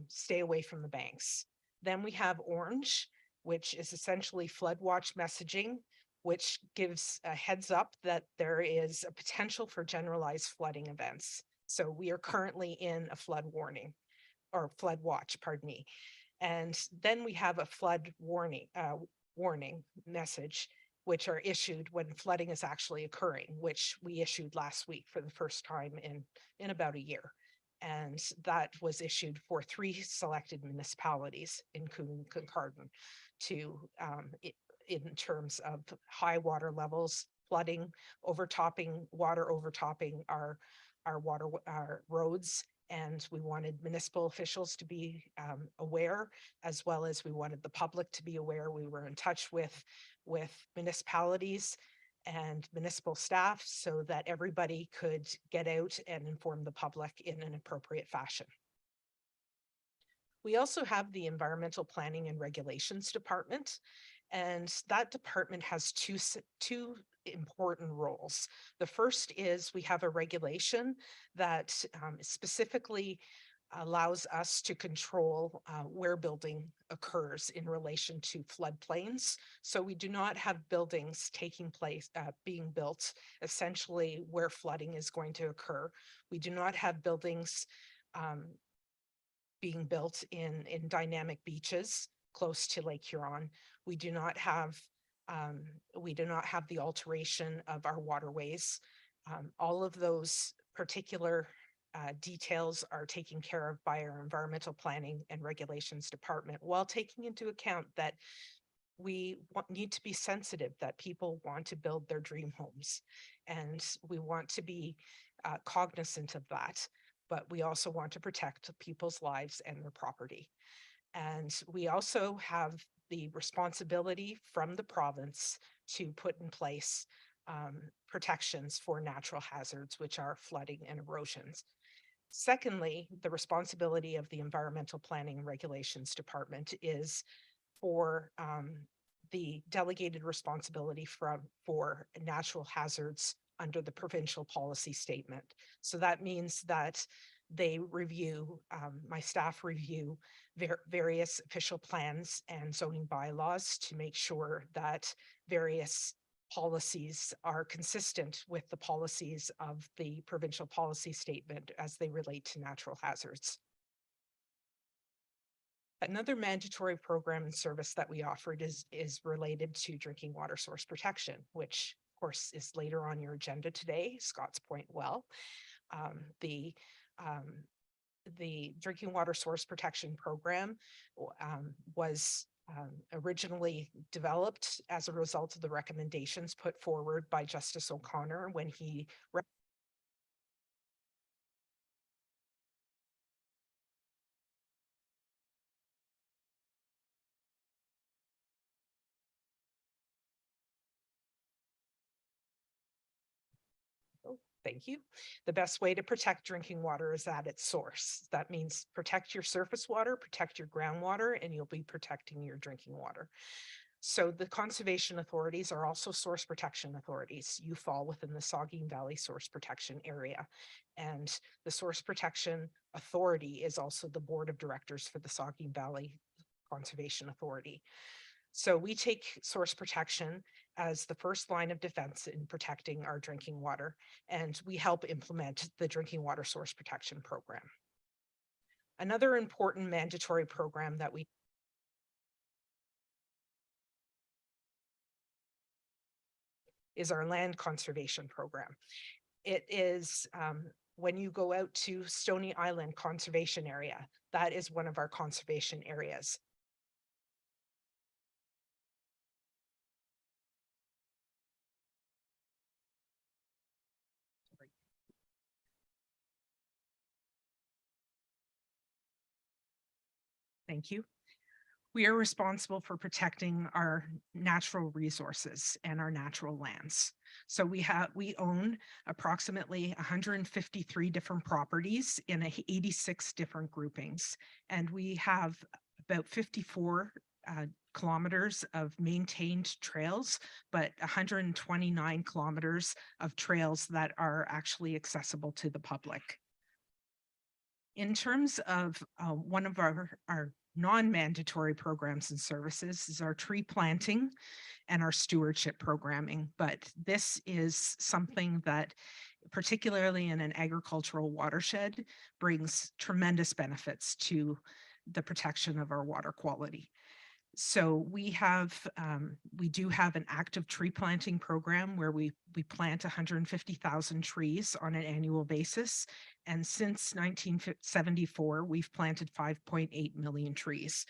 stay away from the banks. Then we have orange, which is essentially flood watch messaging, which gives a heads up that there is a potential for generalized flooding events. So we are currently in a flood warning or flood watch, pardon me. And then we have a flood warning message, which are issued when flooding is actually occurring, which we issued last week for the first time in about a year. And that was issued for 3 selected municipalities in Coon and Carden to in terms of high water levels, flooding, water overtopping our roads. And we wanted municipal officials to be aware, as well as we wanted the public to be aware. We were in touch with municipalities and municipal staff so that everybody could get out and inform the public in an appropriate fashion. We also have the Environmental Planning and Regulations Department, and that department has two important roles. The first is we have a regulation that specifically allows us to control where building occurs in relation to floodplains. So we do not have buildings taking place, being built essentially where flooding is going to occur. We do not have buildings being built in dynamic beaches close to Lake Huron. We do not have the alteration of our waterways. All of those particular details are taken care of by our Environmental Planning and Regulations Department, while taking into account that we need to be sensitive that people want to build their dream homes, and we want to be cognizant of that, but we also want to protect people's lives and their property. And we also have the responsibility from the province to put in place protections for natural hazards, which are flooding and erosions. Secondly, the responsibility of the Environmental Planning and Regulations Department is for the delegated responsibility for natural hazards under the provincial policy statement. So that means that they review, my staff review various official plans and zoning bylaws to make sure that various policies are consistent with the policies of the provincial policy statement as they relate to natural hazards. Another mandatory program and service that we offered is related to drinking water source protection, which of course is later on your agenda today, Scott's Point Well. The the Drinking Water Source Protection Program was originally developed as a result of the recommendations put forward by Justice O'Connor when he Thank you. The best way to protect drinking water is at its source. That means protect your surface water, protect your groundwater, and you'll be protecting your drinking water. So the conservation authorities are also source protection authorities. You fall within the Saugeen Valley Source Protection Area. And the Source Protection Authority is also the board of directors for the Saugeen Valley Conservation Authority. So we take source protection as the first line of defense in protecting our drinking water, and we help implement the Drinking Water Source Protection Program. Another important mandatory program that we is our land conservation program. It is when you go out to Stony Island Conservation Area, that is one of our conservation areas. Thank you. We are responsible for protecting our natural resources and our natural lands. So we own approximately 153 different properties in 86 different groupings. And we have about 54 kilometers of maintained trails, but 129 kilometers of trails that are actually accessible to the public. In terms of one of our non-mandatory programs and services is our tree planting and our stewardship programming. But this is something that, particularly in an agricultural watershed, brings tremendous benefits to the protection of our water quality. So we do have an active tree planting program where we plant 150,000 trees on an annual basis. And since 1974, we've planted 5.8 million trees.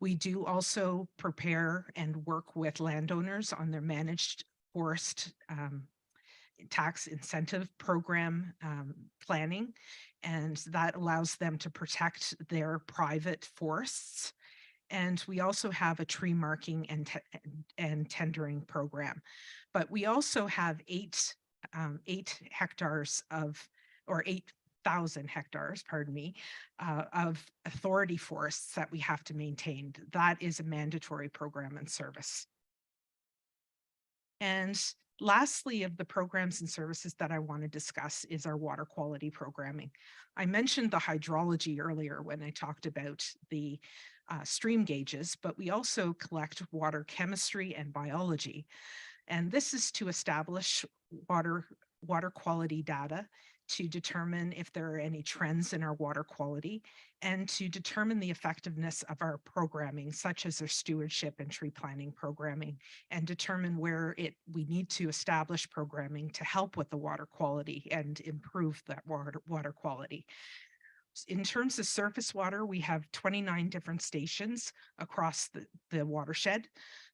We do also prepare and work with landowners on their managed forest tax incentive program planning, and that allows them to protect their private forests. And we also have a tree marking and tendering program. But we also have 8,000 hectares of authority forests that we have to maintain. That is a mandatory program and service. And lastly, of the programs and services that I want to discuss is our water quality programming. I mentioned the hydrology earlier when I talked about the stream gauges, but we also collect water chemistry and biology. And this is to establish water quality data, to determine if there are any trends in our water quality, and to determine the effectiveness of our programming, such as our stewardship and tree planting programming, and determine where we need to establish programming to help with the water quality and improve that water quality. In terms of surface water, we have 29 different stations across the watershed.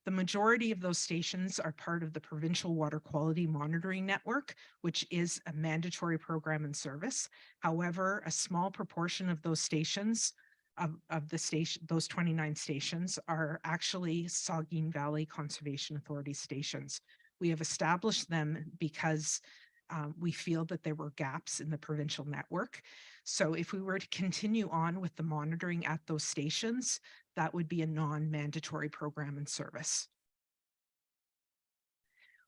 The majority of those stations are part of the Provincial Water Quality Monitoring Network, which is a mandatory program and service. However, a small proportion of those stations, those 29 stations, are actually Saugeen Valley Conservation Authority stations. We have established them because we feel that there were gaps in the provincial network. So if we were to continue on with the monitoring at those stations, that would be a non-mandatory program and service.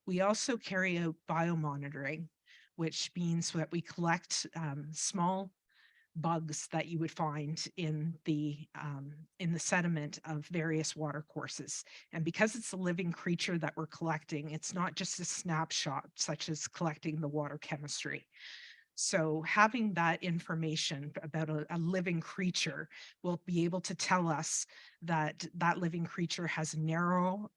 We also carry out biomonitoring, which means that we collect small bugs that you would find in the sediment of various water courses. And because it's a living creature that we're collecting, it's not just a snapshot, such as collecting the water chemistry. So having that information about a living creature will be able to tell us that that living creature has narrow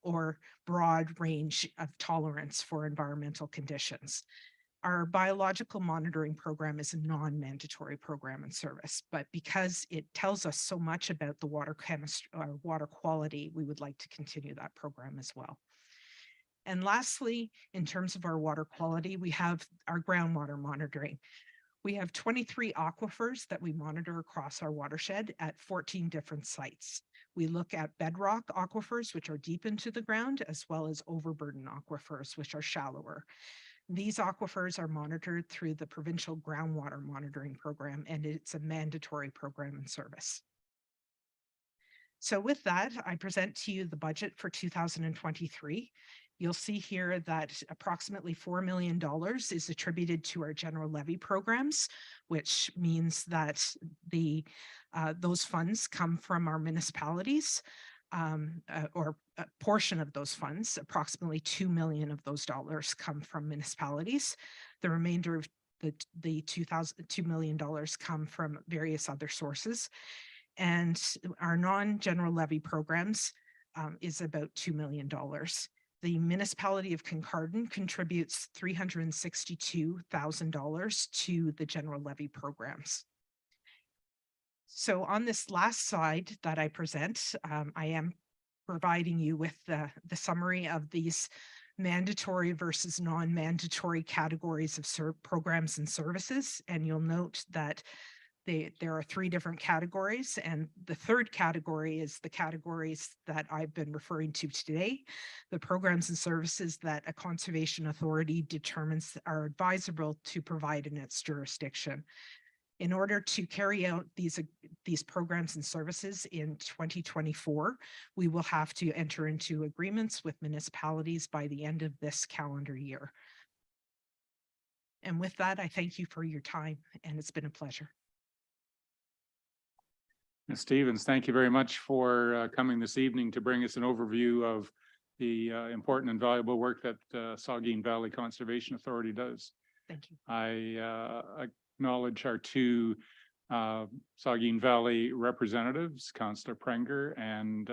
or broad range of tolerance for environmental conditions. Our biological monitoring program is a non-mandatory program and service, but because it tells us so much about the water chemistry or water quality, we would like to continue that program as well. And lastly, in terms of our water quality, we have our groundwater monitoring. We have 23 aquifers that we monitor across our watershed at 14 different sites. We look at bedrock aquifers, which are deep into the ground, as well as overburden aquifers, which are shallower. These aquifers are monitored through the provincial groundwater monitoring program, and it's a mandatory program and service. So with that, I present to you the budget for 2023. You'll see here that approximately $4 million is attributed to our general levy programs, which means that those funds come from our municipalities, or a portion of those funds, approximately $2 million of those dollars come from municipalities. The remainder of the $2 million come from various other sources. And our non-general levy programs is about $2 million. The municipality of Kincardine contributes $362,000 to the general levy programs. So on this last slide that I present, I am providing you with the summary of these mandatory versus non-mandatory categories of programs and services. And you'll note that there are 3 different categories, and the third category is the categories that I've been referring to today, the programs and services that a conservation authority determines are advisable to provide in its jurisdiction. In order to carry out these programs and services in 2024, we will have to enter into agreements with municipalities by the end of this calendar year. And with that, I thank you for your time, and it's been a pleasure. Ms. Stevens, thank you very much for coming this evening to bring us an overview of the important and valuable work that Saugeen Valley Conservation Authority does. Thank you. I acknowledge our 2 Saugeen Valley representatives, Councillor Prenger and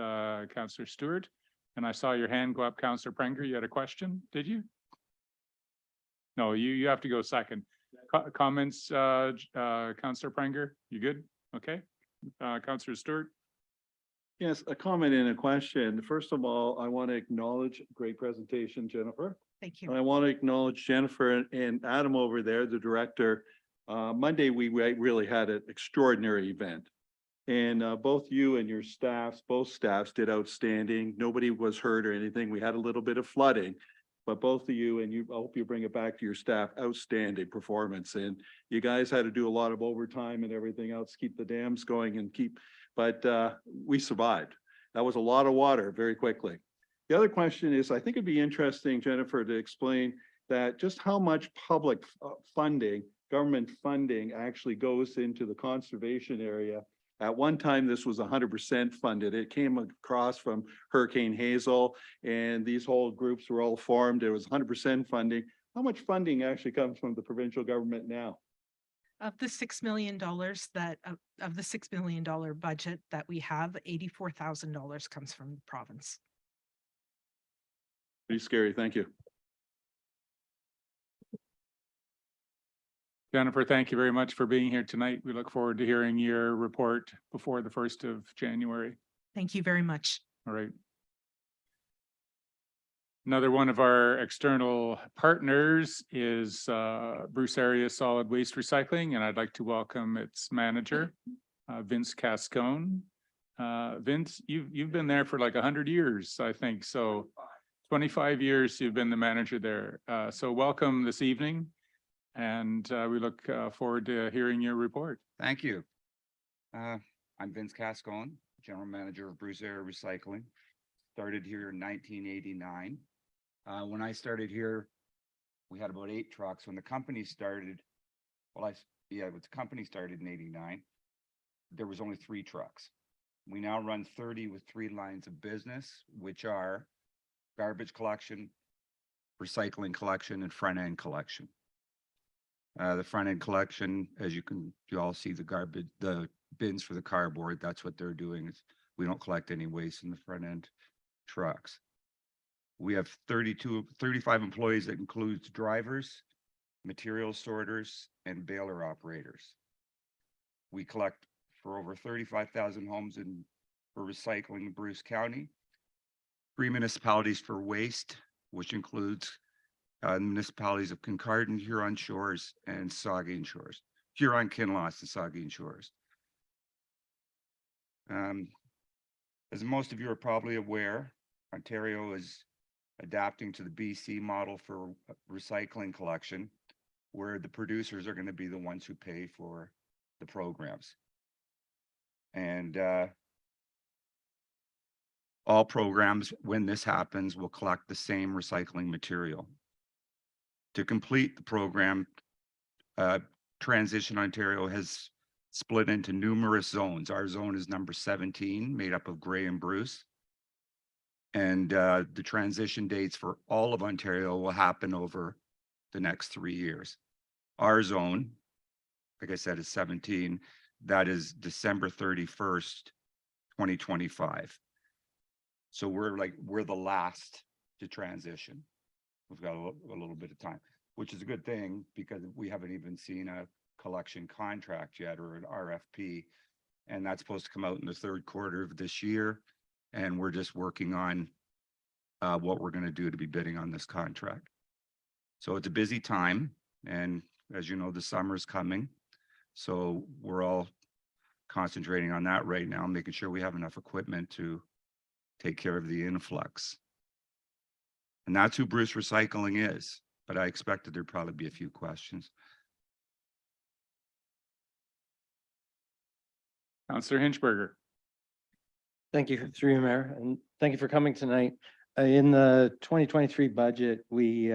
Councillor Stewart. And I saw your hand go up, Councillor Prenger. You had a question, did you? No, you have to go second. Comments, Councillor Prenger? You good? Okay. Councillor Stewart. Yes, a comment and a question. First of all, I want to acknowledge great presentation, Jennifer. Thank you. And I want to acknowledge Jennifer and Adam over there, the director. Monday, we really had an extraordinary event. And both you and your staffs, both staffs did outstanding. Nobody was hurt or anything. We had a little bit of flooding, but both of you, and I hope you bring it back to your staff, outstanding performance. And you guys had to do a lot of overtime and everything else, keep the dams going and but we survived. That was a lot of water very quickly. The other question is, I think it'd be interesting, Jennifer, to explain that just how much public funding, government funding actually goes into the conservation area. At one time, this was 100% funded. It came across from Hurricane Hazel, and these whole groups were all formed. It was 100% funding. How much funding actually comes from the provincial government now? Of the $6 million of the $6 million budget that we have, $84,000 comes from the province. Pretty scary. Thank you. Jennifer, thank you very much for being here tonight. We look forward to hearing your report before the 1st of January. Thank you very much. All right. Another one of our external partners is Bruce Area Solid Waste Recycling, and I'd like to welcome its manager, Vince Cascone. Vince, you've been there for like 100 years, I think. So 25 years you've been the manager there. So welcome this evening. And we look forward to hearing your report. Thank you. I'm Vince Cascone, General Manager of Bruce Area Recycling. Started here in 1989. When I started here, we had about 8 trucks. When the company started, the company started in 89, there was only 3 trucks. We now run 30 with 3 lines of business, which are garbage collection, recycling collection, and front-end collection. The front end collection, as you all see the bins for the cardboard, that's what they're doing. We don't collect any waste in the front end trucks. We have 35 employees. That includes drivers, material sorters, and baler operators. We collect for over 35,000 homes for recycling in Bruce County, 3 municipalities for waste, which includes municipalities of Kincardine, Huron Shores, and Saugeen Shores, Huron, Kinloss, and Saugeen Shores. As most of you are probably aware, Ontario is adapting to the BC model for recycling collection, where the producers are going to be the ones who pay for the programs. And all programs, when this happens, will collect the same recycling material. To complete the program, Transition Ontario has split into numerous zones. Our zone is number 17, made up of Gray and Bruce. And the transition dates for all of Ontario will happen over the next 3 years. Our zone, like I said, is 17. That is December 31st, 2025. So we're the last to transition. We've got a little bit of time, which is a good thing because we haven't even seen a collection contract yet or an RFP. And that's supposed to come out in the 3rd quarter of this year. And we're just working on what we're going to do to be bidding on this contract. So it's a busy time. And as you know, the summer's coming. So we're all concentrating on that right now, making sure we have enough equipment to take care of the influx. And that's who Bruce Recycling is. But I expected there'd probably be a few questions. Councillor Hinchberger. Thank you, through you, Mayor, and thank you for coming tonight. In the 2023 budget, we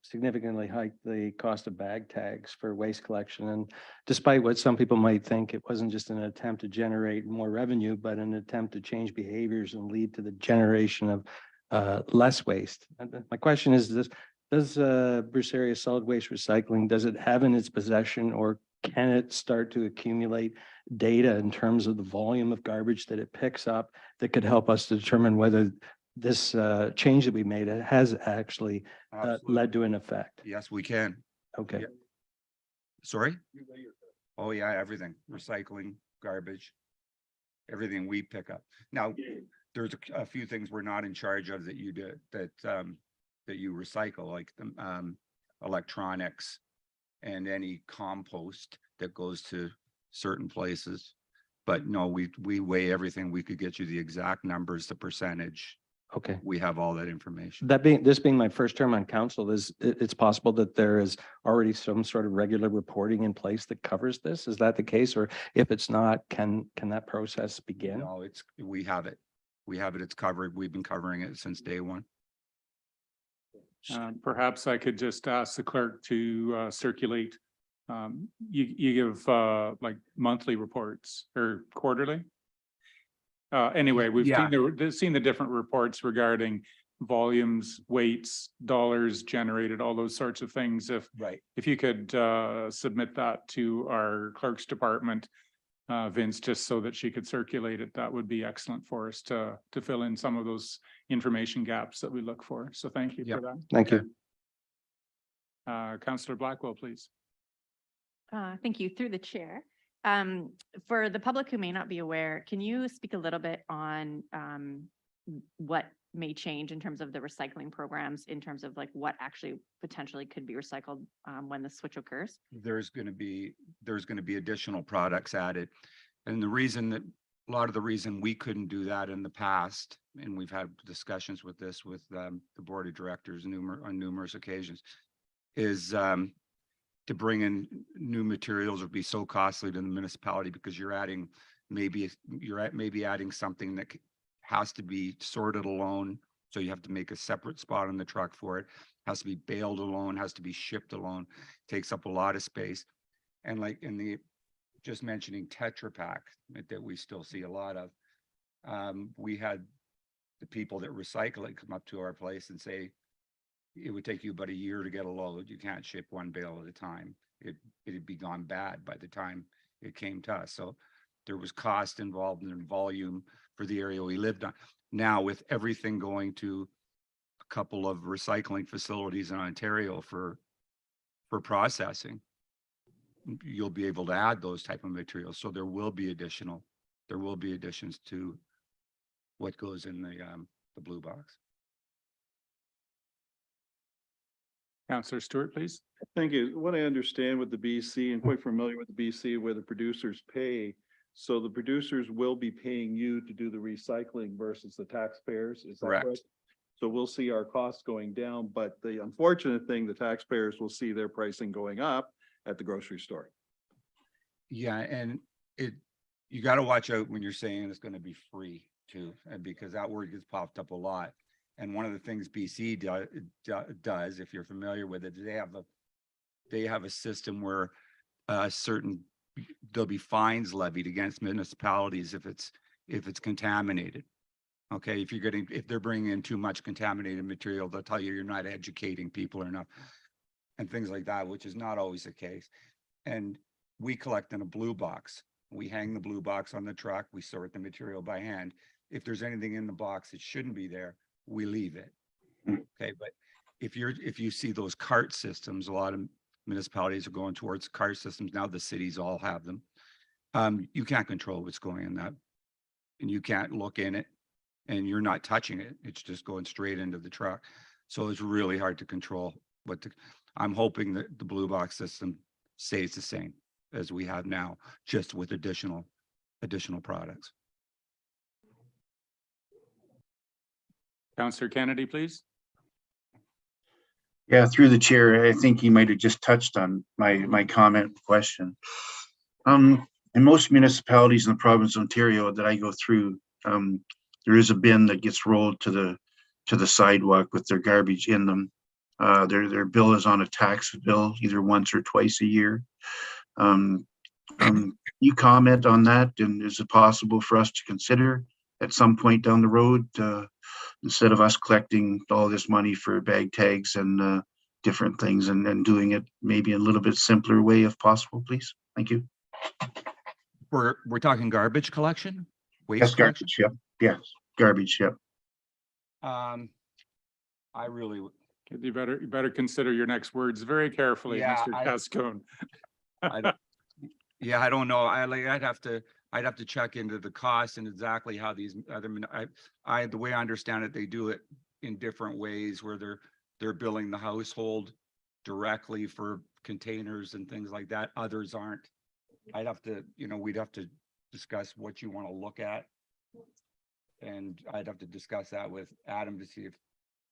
significantly hiked the cost of bag tags for waste collection. And despite what some people might think, it wasn't just an attempt to generate more revenue, but an attempt to change behaviors and lead to the generation of less waste. And my question is this: does Bruce Area Solid Waste Recycling, does it have in its possession, or can it start to accumulate data in terms of the volume of garbage that it picks up that could help us to determine whether this change that we made has actually led to an effect? Yes, we can. Okay. Yeah. Sorry? Oh, yeah, everything. Recycling, garbage, everything we pick up. Now, there's a few things we're not in charge of that you did, that you recycle, like the electronics and any compost that goes to certain places. But no, we weigh everything. We could get you the exact numbers, the percentage. Okay. We have all that information. This being my first term on council, it's possible that there is already some sort of regular reporting in place that covers this. Is that the case? Or if it's not, can that process begin? No, we have it. We have it. It's covered. We've been covering it since day one. Perhaps I could just ask the clerk to circulate. You give like monthly reports or quarterly? Anyway, we've seen the different reports regarding volumes, weights, dollars generated, all those sorts of things. If you could submit that to our clerk's department, Vince, just so that she could circulate it, that would be excellent for us to fill in some of those information gaps that we look for. So thank you for that. Thank you. Councillor Blackwell, please. Thank you, through the chair. For the public who may not be aware, can you speak a little bit on what may change in terms of the recycling programs, in terms of like what actually potentially could be recycled when the switch occurs? There's going to be additional products added. And a lot of the reason we couldn't do that in the past, and we've had discussions with this with the board of directors on numerous occasions, is to bring in new materials would be so costly to the municipality, because you're maybe adding something that has to be sorted alone. So you have to make a separate spot on the truck for it. Has to be baled alone, has to be shipped alone, takes up a lot of space. And like just mentioning Tetra Pak that we still see a lot of, we had the people that recycle it come up to our place and say, it would take you about a year to get a load. You can't ship one bale at a time. It'd be gone bad by the time it came to us. So there was cost involved in volume for the area we lived on. Now with everything going to a couple of recycling facilities in Ontario for for processing, you'll be able to add those type of materials. So there will be additions to what goes in the blue box. Counselor Stewart, please. Thank you. What I understand with the BC and quite familiar with the BC where the producers pay. So the producers will be paying you to do the recycling versus the taxpayers. Is that Correct. correct? So we'll see our costs going down, but the unfortunate thing, the taxpayers will see their pricing going up at the grocery store. Yeah, and you got to watch out when you're saying it's going to be free too, and because that word gets popped up a lot. And one of the things BC does, if you're familiar with it, they have a system where there'll be fines levied against municipalities if it's contaminated. Okay, if they're bringing in too much contaminated material, they'll tell you're not educating people enough and things like that, which is not always the case. And we collect in a blue box. We hang the blue box on the truck. We sort the material by hand. If there's anything in the box that shouldn't be there, we leave it. Okay, but if you see those cart systems, a lot of municipalities are going towards cart systems. Now the cities all have them. You can't control what's going in that, and you can't look in it, and you're not touching it. It's just going straight into the truck. So it's really hard to control I'm hoping that the blue box system stays the same as we have now, just with additional products. Counselor Kennedy, please. Yeah, through the chair, I think you might have just touched on my comment question. In most municipalities in the province of Ontario that I go through, there is a bin that gets rolled to the sidewalk with their garbage in them. Their bill is on a tax bill, either once or twice a year. You comment on that, and is it possible for us to consider at some point down the road, instead of us collecting all this money for bag tags and different things, and doing it maybe in a little bit simpler way if possible, please? Thank you. We're talking garbage collection? Yes, Waste collection? garbage, yep. Yes, garbage, yep. I really, You better consider your next words very carefully, Yeah, Mr. Cascone. yeah, I don't know. I'd have to check into the cost and exactly how these other, the way I understand it, they do it in different ways where they're billing the household directly for containers and things like that. Others aren't. I'd have to, we'd have to discuss what you want to look at. And I'd have to discuss that with Adam to see if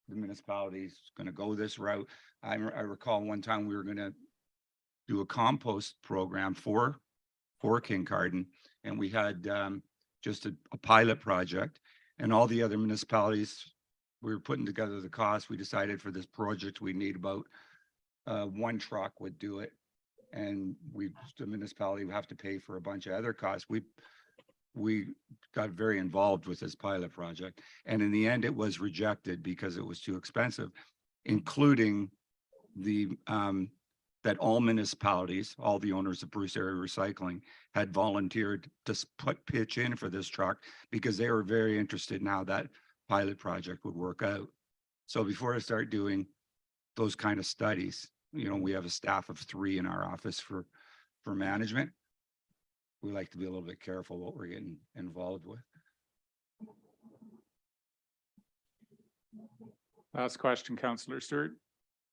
the municipality is going to go this route. I recall one time we were going to do a compost program for Kincardine, and we had just a pilot project, and all the other municipalities, we were putting together the cost. We decided for this project we need about one truck would do it, and the municipality would have to pay for a bunch of other costs. We got very involved with this pilot project, and in the end it was rejected because it was too expensive, including that all municipalities, all the owners of Bruce Area Recycling had volunteered to pitch in for this truck because they were very interested in how that pilot project would work out. So before I start doing those kind of studies, we have a staff of 3 in our office for management. We like to be a little bit careful what we're getting involved with. Last question, Counselor Stewart.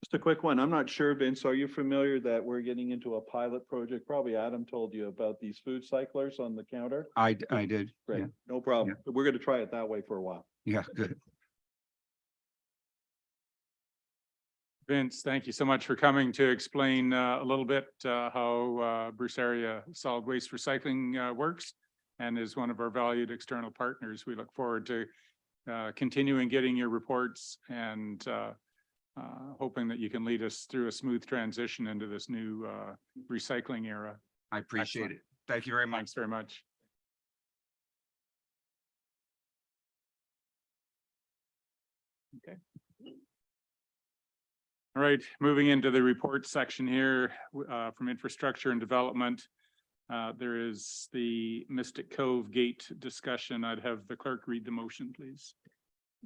Just a quick one. I'm not sure, Vince, are you familiar that we're getting into a pilot project? Probably Adam told you about these food cyclers on the counter. I did. Great, Yeah. no problem. We're going to try it that way for a while. Yeah, good. Vince, thank you so much for coming to explain a little bit how Bruce Area Solid Waste Recycling works and is one of our valued external partners. We look forward to continuing getting your reports and hoping that you can lead us through a smooth transition into this new recycling era. I appreciate Excellent. it. Thank you very much. Thanks very much. Okay. All right, moving into the report section here from Infrastructure and Development. There is the Mystic Cove Gate discussion. I'd have the clerk read the motion, please.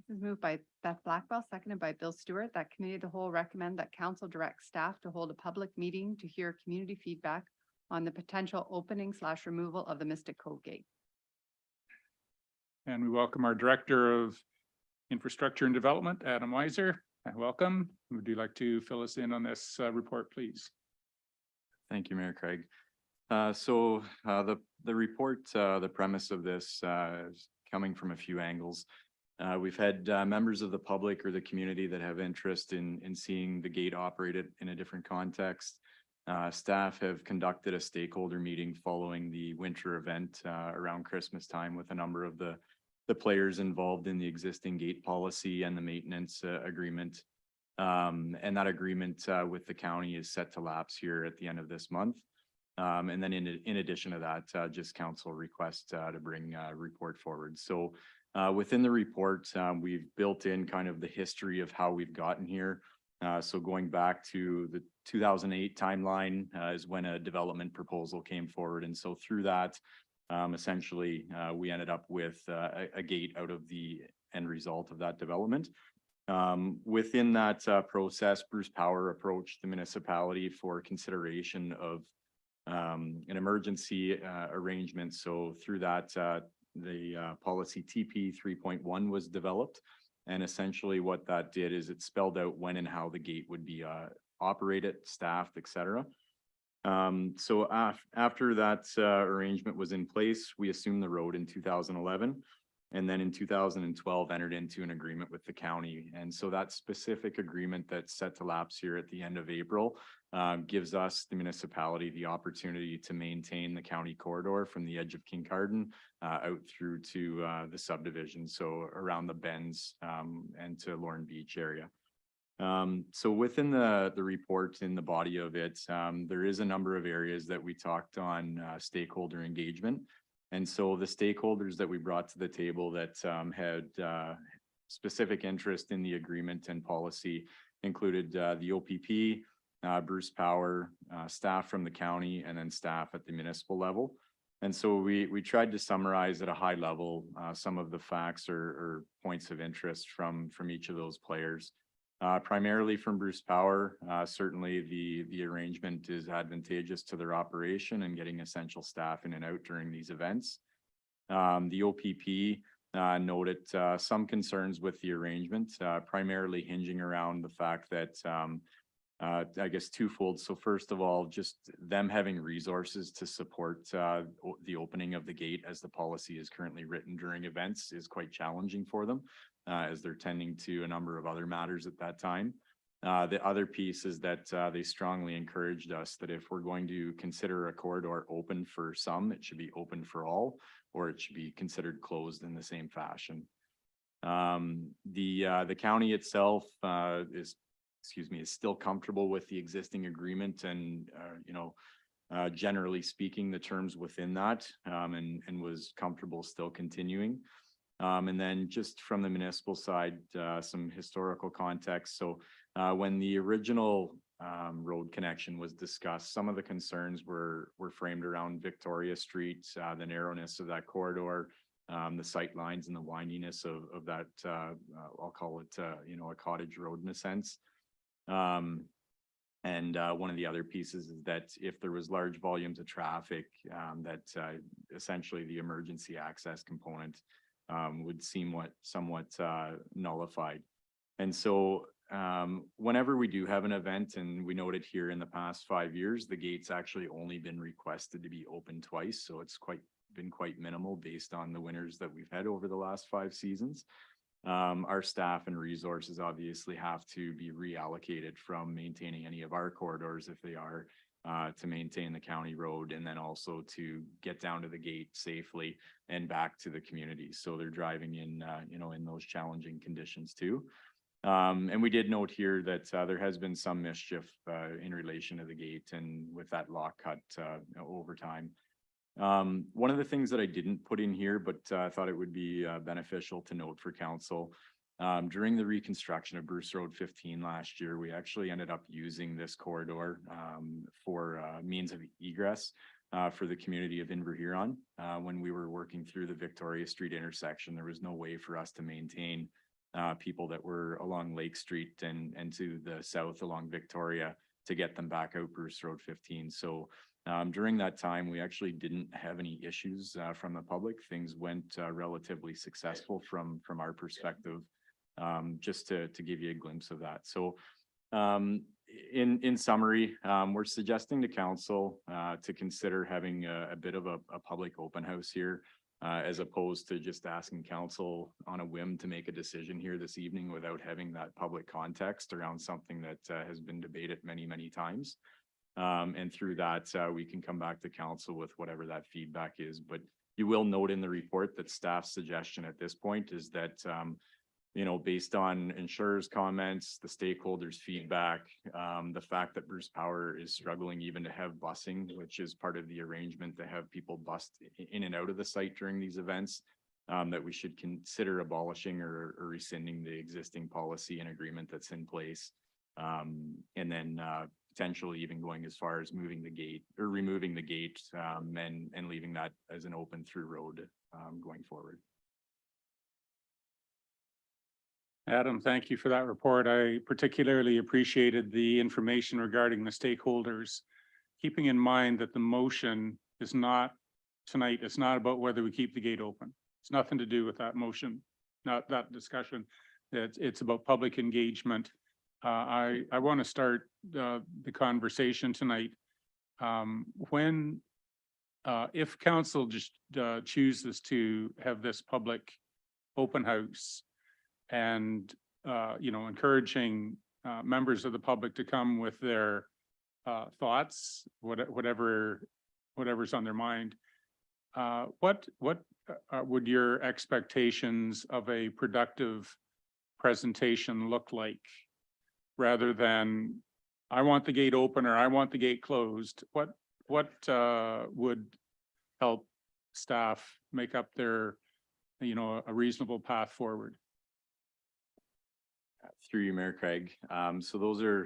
This is moved by Beth Blackwell, seconded by Bill Stewart, that committee of the whole recommend that council direct staff to hold a public meeting to hear community feedback on the potential opening / removal of the Mystic Cove Gate. And we welcome our Director of Infrastructure and Development, Adam Weiser. Welcome. Would you like to fill us in on this report, please? Thank you, Mayor Craig. The report, the premise of this is coming from a few angles. We've had members of the public or the community that have interest in seeing the gate operated in a different context. Staff have conducted a stakeholder meeting following the winter event around Christmas time with a number of the players involved in the existing gate policy and the maintenance agreement. And that agreement with the county is set to lapse here at the end of this month. And then in addition to that, just council request to bring a report forward. So within the report, we've built in kind of the history of how we've gotten here. So going back to the 2008 timeline is when a development proposal came forward. And so through that, essentially, we ended up with a gate out of the end result of that development. Within that process, Bruce Power approached the municipality for consideration of an emergency arrangement. So through that, the policy TP 3.1 was developed. And essentially what that did is it spelled out when and how the gate would be operated, staffed, et cetera. So after that arrangement was in place, we assumed the road in 2011. And then in 2012 entered into an agreement with the county. And so that specific agreement that's set to lapse here at the end of April gives us, the municipality, the opportunity to maintain the county corridor from the edge of Kincardine out through to the subdivision, so around the bends and to Lorne Beach area. So within the report, in the body of it, there is a number of areas that we talked on stakeholder engagement. And so the stakeholders that we brought to the table that had specific interest in the agreement and policy included the OPP, Bruce Power, staff from the county, and then staff at the municipal level. And so we tried to summarize at a high level some of the facts or points of interest from each of those players. Primarily from Bruce Power, certainly the arrangement is advantageous to their operation and getting essential staff in and out during these events. The OPP noted some concerns with the arrangement, primarily hinging around the fact that I guess twofold. So first of all, just them having resources to support the opening of the gate as the policy is currently written during events is quite challenging for them. As they're tending to a number of other matters at that time. The other piece is that they strongly encouraged us that if we're going to consider a corridor open for some, it should be open for all, or it should be considered closed in the same fashion. The county itself is still comfortable with the existing agreement and, generally speaking, the terms within that, and was comfortable still continuing. And then just from the municipal side, some historical context. So when the original road connection was discussed, some of the concerns were framed around Victoria Street, the narrowness of that corridor, the sight lines and the windiness of that, I'll call it, a cottage road in a sense. And one of the other pieces is that if there was large volumes of traffic, that essentially the emergency access component would seem somewhat nullified. And so whenever we do have an event, and we noted here in the past 5 years, the gate's actually only been requested to be open twice. So it's been quite minimal based on the winters that we've had over the last 5 seasons. Our staff and resources obviously have to be reallocated from maintaining any of our corridors if they are to maintain the county road, and then also to get down to the gate safely and back to the community. So they're driving in, in those challenging conditions too. And we did note here that there has been some mischief in relation to the gate and with that lock cut over time. One of the things that I didn't put in here, but I thought it would be beneficial to note for council, during the reconstruction of Bruce Road 15 last year, we actually ended up using this corridor for means of egress for the community of Inverhuron. When we were working through the Victoria Street intersection, there was no way for us to maintain people that were along Lake Street and to the south along Victoria to get them back out Bruce Road 15. So during that time, we actually didn't have any issues from the public. Things went relatively successful from our perspective, just to give you a glimpse of that. So in summary, we're suggesting to council to consider having a bit of a public open house here, as opposed to just asking council on a whim to make a decision here this evening without having that public context around something that has been debated many, many times. And through that, we can come back to council with whatever that feedback is. But you will note in the report that staff's suggestion at this point is that, you know, based on insurers' comments, the stakeholders' feedback, the fact that Bruce Power is struggling even to have busing, which is part of the arrangement to have people bust in and out of the site during these events, that we should consider abolishing or rescinding the existing policy and agreement that's in place. And then potentially even going as far as moving the gate or removing the gate and leaving that as an open through road going forward. Adam, thank you for that report. I particularly appreciated the information regarding the stakeholders, keeping in mind that the motion is not tonight. It's not about whether we keep the gate open. It's nothing to do with that motion, not that discussion. It's about public engagement. I want to start the conversation tonight. If council just chooses to have this public open house and you know, encouraging members of the public to come with their thoughts, whatever's on their mind, what would your expectations of a productive presentation look like? Rather than, I want the gate open or I want the gate closed, what would help staff make up their, you know, a reasonable path forward? Through you, Mayor Craig. So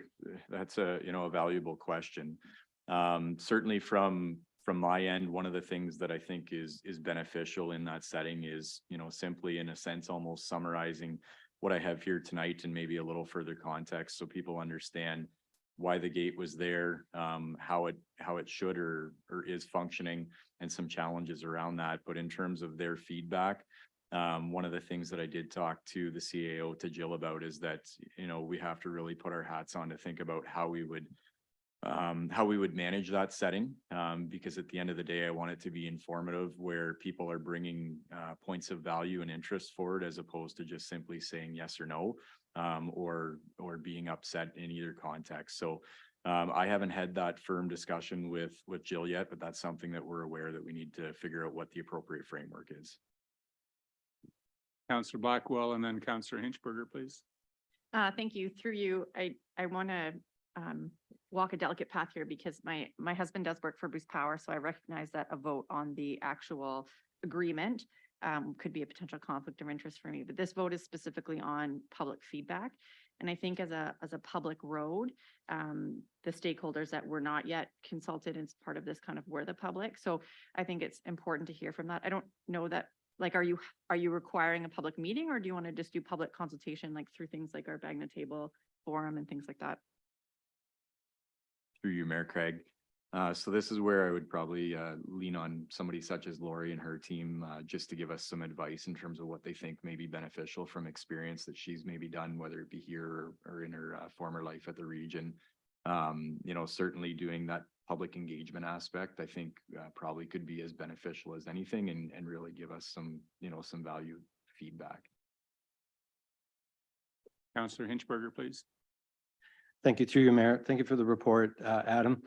that's a, you know, a valuable question. Certainly from my end, one of the things that I think is beneficial in that setting is, you know, simply in a sense, almost summarizing what I have here tonight and maybe a little further context so people understand why the gate was there, how it should or is functioning, and some challenges around that. But in terms of their feedback, one of the things that I did talk to the CAO, to Jill, about is that, you know, we have to really put our hats on to think about how we would manage that setting, because at the end of the day, I want it to be informative where people are bringing points of value and interest forward, as opposed to just simply saying yes or no, or being upset in either context. So I haven't had that firm discussion with Jill yet, but that's something that we're aware that we need to figure out what the appropriate framework is. Councillor Blackwell and then Councillor Hinchberger, please. Thank you. Through you, I want to walk a delicate path here because my husband does work for Bruce Power, so I recognize that a vote on the actual agreement could be a potential conflict of interest for me. But this vote is specifically on public feedback, and I think as a public road, the stakeholders that were not yet consulted as part of this kind of were the public. So I think it's important to hear from that. I don't know that. Like, are you requiring a public meeting, or do you want to just do public consultation, like through things like our Bagna Table forum and things like that? Through you, Mayor Craig. So this is where I would probably lean on somebody such as Lori and her team, just to give us some advice in terms of what they think may be beneficial from experience that she's maybe done, whether it be here or in her former life at the region. You know, certainly doing that public engagement aspect, I think probably could be as beneficial as anything, and really give us some, you know, some value feedback. Councillor Hinchberger, please. Thank you, through you, Mayor. Thank you for the report, Adam.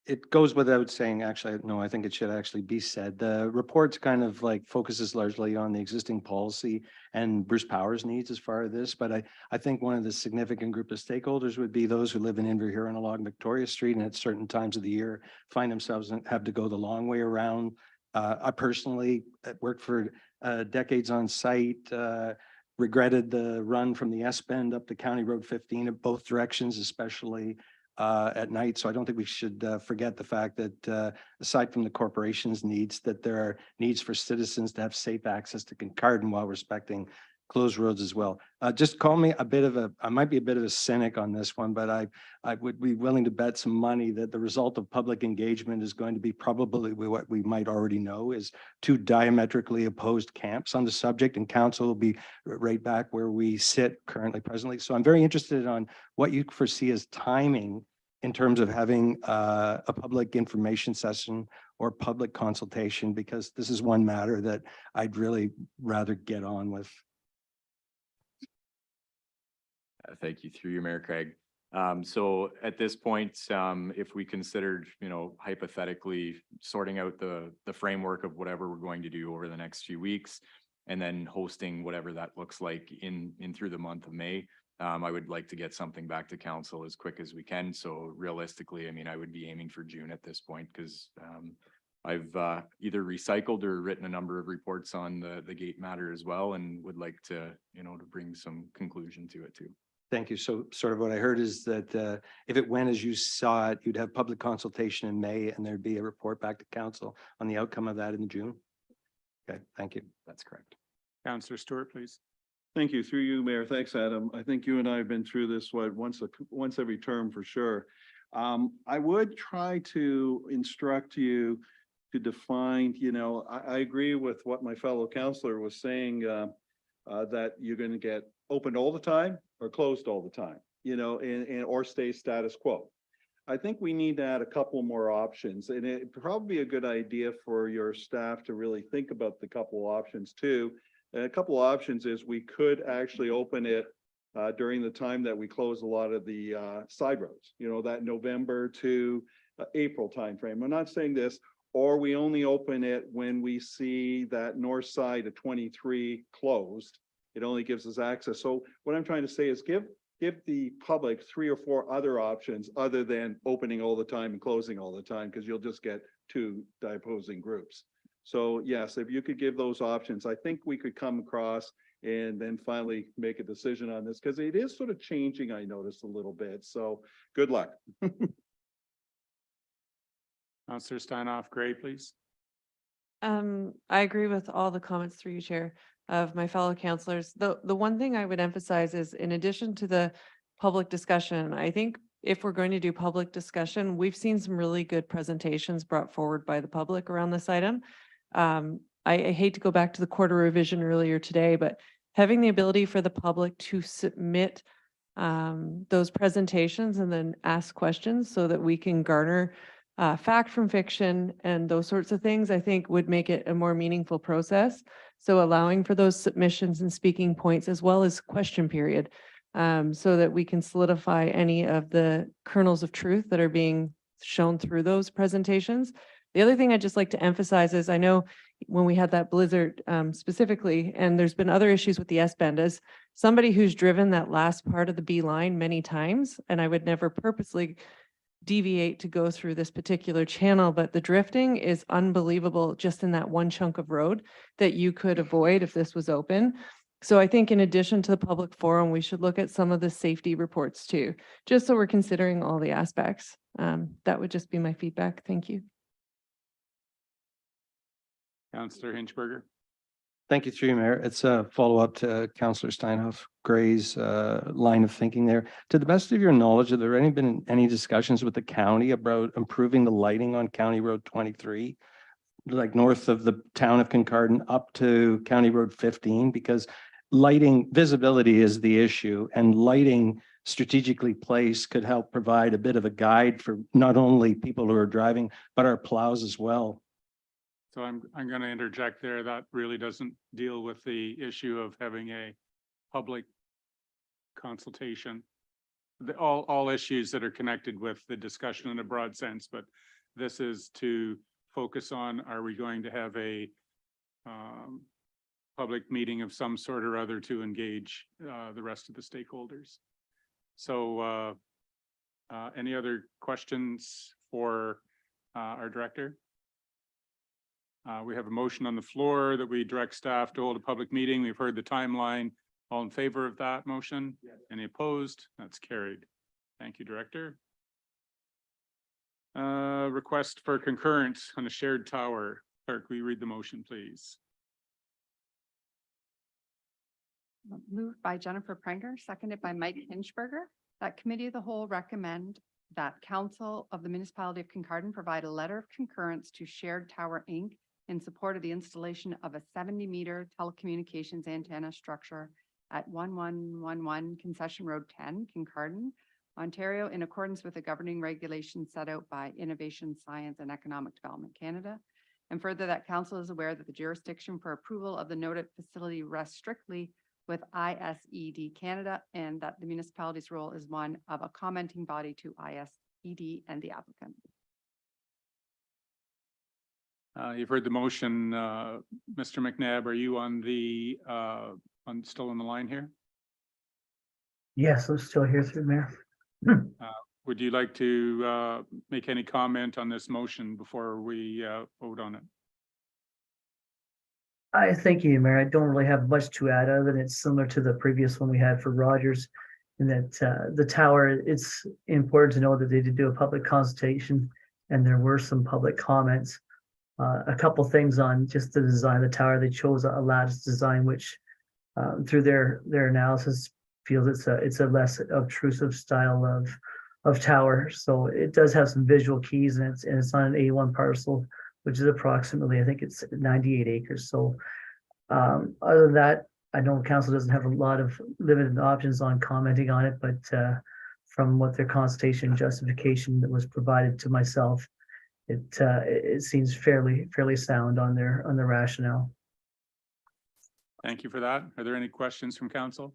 It goes without saying, actually, no, I think it should actually be said. The report's kind of like focuses largely on the existing policy and Bruce Power's needs as far as this, but I think one of the significant group of stakeholders would be those who live in Inverhuron along Victoria Street and at certain times of the year find themselves and have to go the long way around. I personally worked for decades on site, regretted the run from the S-Bend up to County Road 15 in both directions, especially at night. So I don't think we should forget the fact that aside from the corporation's needs, that there are needs for citizens to have safe access to Kincardine while respecting closed roads as well. Just call me I might be a bit of a cynic on this one, but I would be willing to bet some money that the result of public engagement is going to be probably what we might already know is two diametrically opposed camps on the subject, and council will be right back where we sit presently. So I'm very interested on what you foresee as timing in terms of having a public information session or public consultation, because this is one matter that I'd really rather get on with. Thank you through you, Mayor Craig. So at this point, if we considered, hypothetically sorting out the framework of whatever we're going to do over the next few weeks, and then hosting whatever that looks like in through the month of May, I would like to get something back to council as quick as we can. So realistically, I would be aiming for June at this point, because I've either recycled or written a number of reports on the gate matter as well, and would like to, to bring some conclusion to it too. Thank you. So sort of what I heard is that if it went as you saw it, you'd have public consultation in May and there'd be a report back to council on the outcome of that in June. Okay, thank you. That's correct. Councillor Stewart, please. Thank you. Through you, Mayor. Thanks, Adam. I think you and I have been through this once every term for sure. I would try to instruct you to define, I agree with what my fellow councillor was saying, that you're going to get opened all the time or closed all the time, or stay status quo. I think we need to add a couple more options, and it'd probably be a good idea for your staff to really think about the couple options too. And a couple options is we could actually open it during the time that we close a lot of the side roads, that November to April timeframe. I'm not saying this, or we only open it when we see that north side of 23 closed. It only gives us access. So what I'm trying to say is give the public 3 or 4 other options other than opening all the time and closing all the time, because you'll just get 2 opposing groups. So yes, if you could give those options, I think we could come across and then finally make a decision on this, because it is sort of changing, I noticed a little bit. So good luck. Councillor Steinhoff Gray, please. I agree with all the comments through you, Chair, of my fellow councillors. The one thing I would emphasize is, in addition to the public discussion, I think if we're going to do public discussion, we've seen some really good presentations brought forward by the public around this item. I hate to go back to the quarter revision earlier today, but having the ability for the public to submit those presentations and then ask questions so that we can garner fact from fiction and those sorts of things, I think would make it a more meaningful process. So allowing for those submissions and speaking points, as well as question period, so that we can solidify any of the kernels of truth that are being shown through those presentations. The other thing I'd just like to emphasize is, I know when we had that blizzard specifically, and there's been other issues with the S-bend, as somebody who's driven that last part of the B line many times, and I would never purposely deviate to go through this particular channel, but the drifting is unbelievable just in that one chunk of road that you could avoid if this was open. So I think in addition to the public forum, we should look at some of the safety reports too, just so we're considering all the aspects. That would just be my feedback. Thank you. Councillor Hinchberger. Thank you, through you, Mayor. It's a follow-up to Councillor Steinhoff Gray's line of thinking there. To the best of your knowledge, have there been any discussions with the county about improving the lighting on County Road 23, like north of the town of Kincardine up to County Road 15? Because lighting, visibility is the issue, and lighting strategically placed could help provide a bit of a guide for not only people who are driving, but our plows as well. So I'm going to interject there. That really doesn't deal with the issue of having a public consultation. All issues that are connected with the discussion in a broad sense, but this is to focus on, are we going to have a public meeting of some sort or other to engage the rest of the stakeholders? So any other questions for our director? We have a motion on the floor that we direct staff to hold a public meeting. We've heard the timeline. All in favor of that motion? Yes. Any opposed? That's carried. Thank you, Director. Request for concurrence on a shared tower. Clerk, will you read the motion, please? Moved by Jennifer Prenger, seconded by Mike Hinchberger, that Committee of the Whole recommend that Council of the Municipality of Kincardine provide a letter of concurrence to Shared Tower, Inc. in support of the installation of a 70-meter telecommunications antenna structure at 1111 Concession Road 10, Kincardine, Ontario, in accordance with the governing regulations set out by Innovation, Science and Economic Development Canada. And further, that council is aware that the jurisdiction for approval of the noted facility rests strictly with ISED Canada, and that the municipality's role is one of a commenting body to ISED and the applicant. You've heard the motion. Mr. McNabb, are you on the, still on the line here? Yes, I'm still here through Mayor. Would you like to make any comment on this motion before we vote on it? Thank you, Mayor. I don't really have much to add other than it's similar to the previous one we had for Rogers. In that the tower, it's important to know that they did do a public consultation and there were some public comments. A couple things on just the design of the tower. They chose a lattice design, which through their analysis feels it's a less obtrusive style of tower. So it does have some visual keys, and it's on an A1 parcel, which is approximately, I think it's 98 acres. So other than that, I know council doesn't have a lot of limited options on commenting on it, but from what their consultation justification that was provided to myself, it seems fairly sound on their rationale. Thank you for that. Are there any questions from council?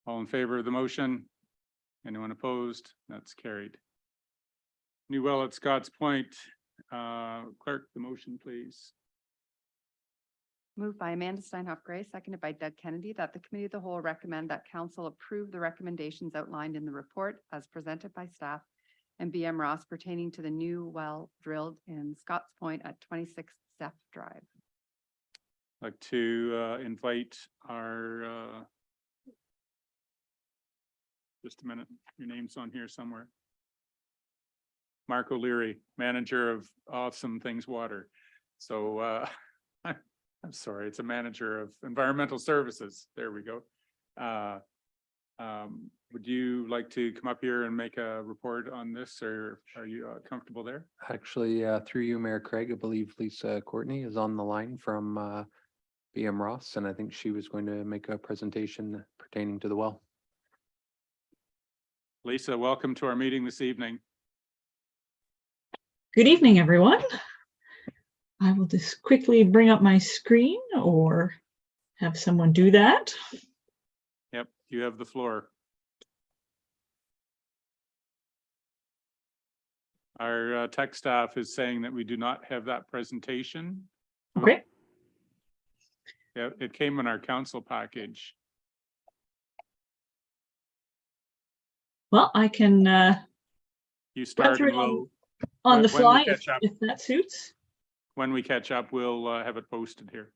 All in favor of the motion? Anyone opposed? That's carried. New well at Scotts Point. Clerk, the motion, please. Moved by Amanda Steinhoff Gray, seconded by Doug Kennedy, that the Committee of the Whole recommend that council approve the recommendations outlined in the report as presented by staff and BM Ross pertaining to the new well drilled in Scotts Point at 26 Zeph Drive. I'd like to invite our just a minute, your name's on here somewhere. Mark O'Leary, manager of Awesome Things Water. So I'm sorry, it's a manager of environmental services. There we go. Would you like to come up here and make a report on this, or are you comfortable there? Actually, through you, Mayor Craig, I believe Lisa Courtney is on the line from BM Ross, and I think she was going to make a presentation pertaining to the well. Lisa, welcome to our meeting this evening. Good evening, everyone. I will just quickly bring up my screen or have someone do that. Yep, you have the floor. Our tech staff is saying that we do not have that presentation. Okay. Yeah, it came in our council package. Well, I can You start through and it we'll, on the when we fly catch up. if that suits. When we catch up, we'll have it posted here.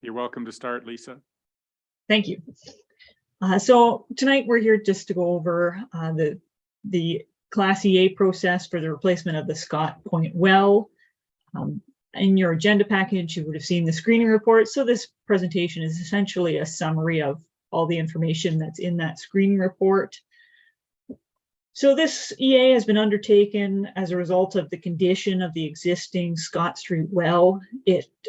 You're welcome to start, Lisa. Thank you. So tonight we're here just to go over the Class EA process for the replacement of the Scott Point well. In your agenda package, you would have seen the screening report. So this presentation is essentially a summary of all the information that's in that screening report. So this EA has been undertaken as a result of the condition of the existing Scott Street well,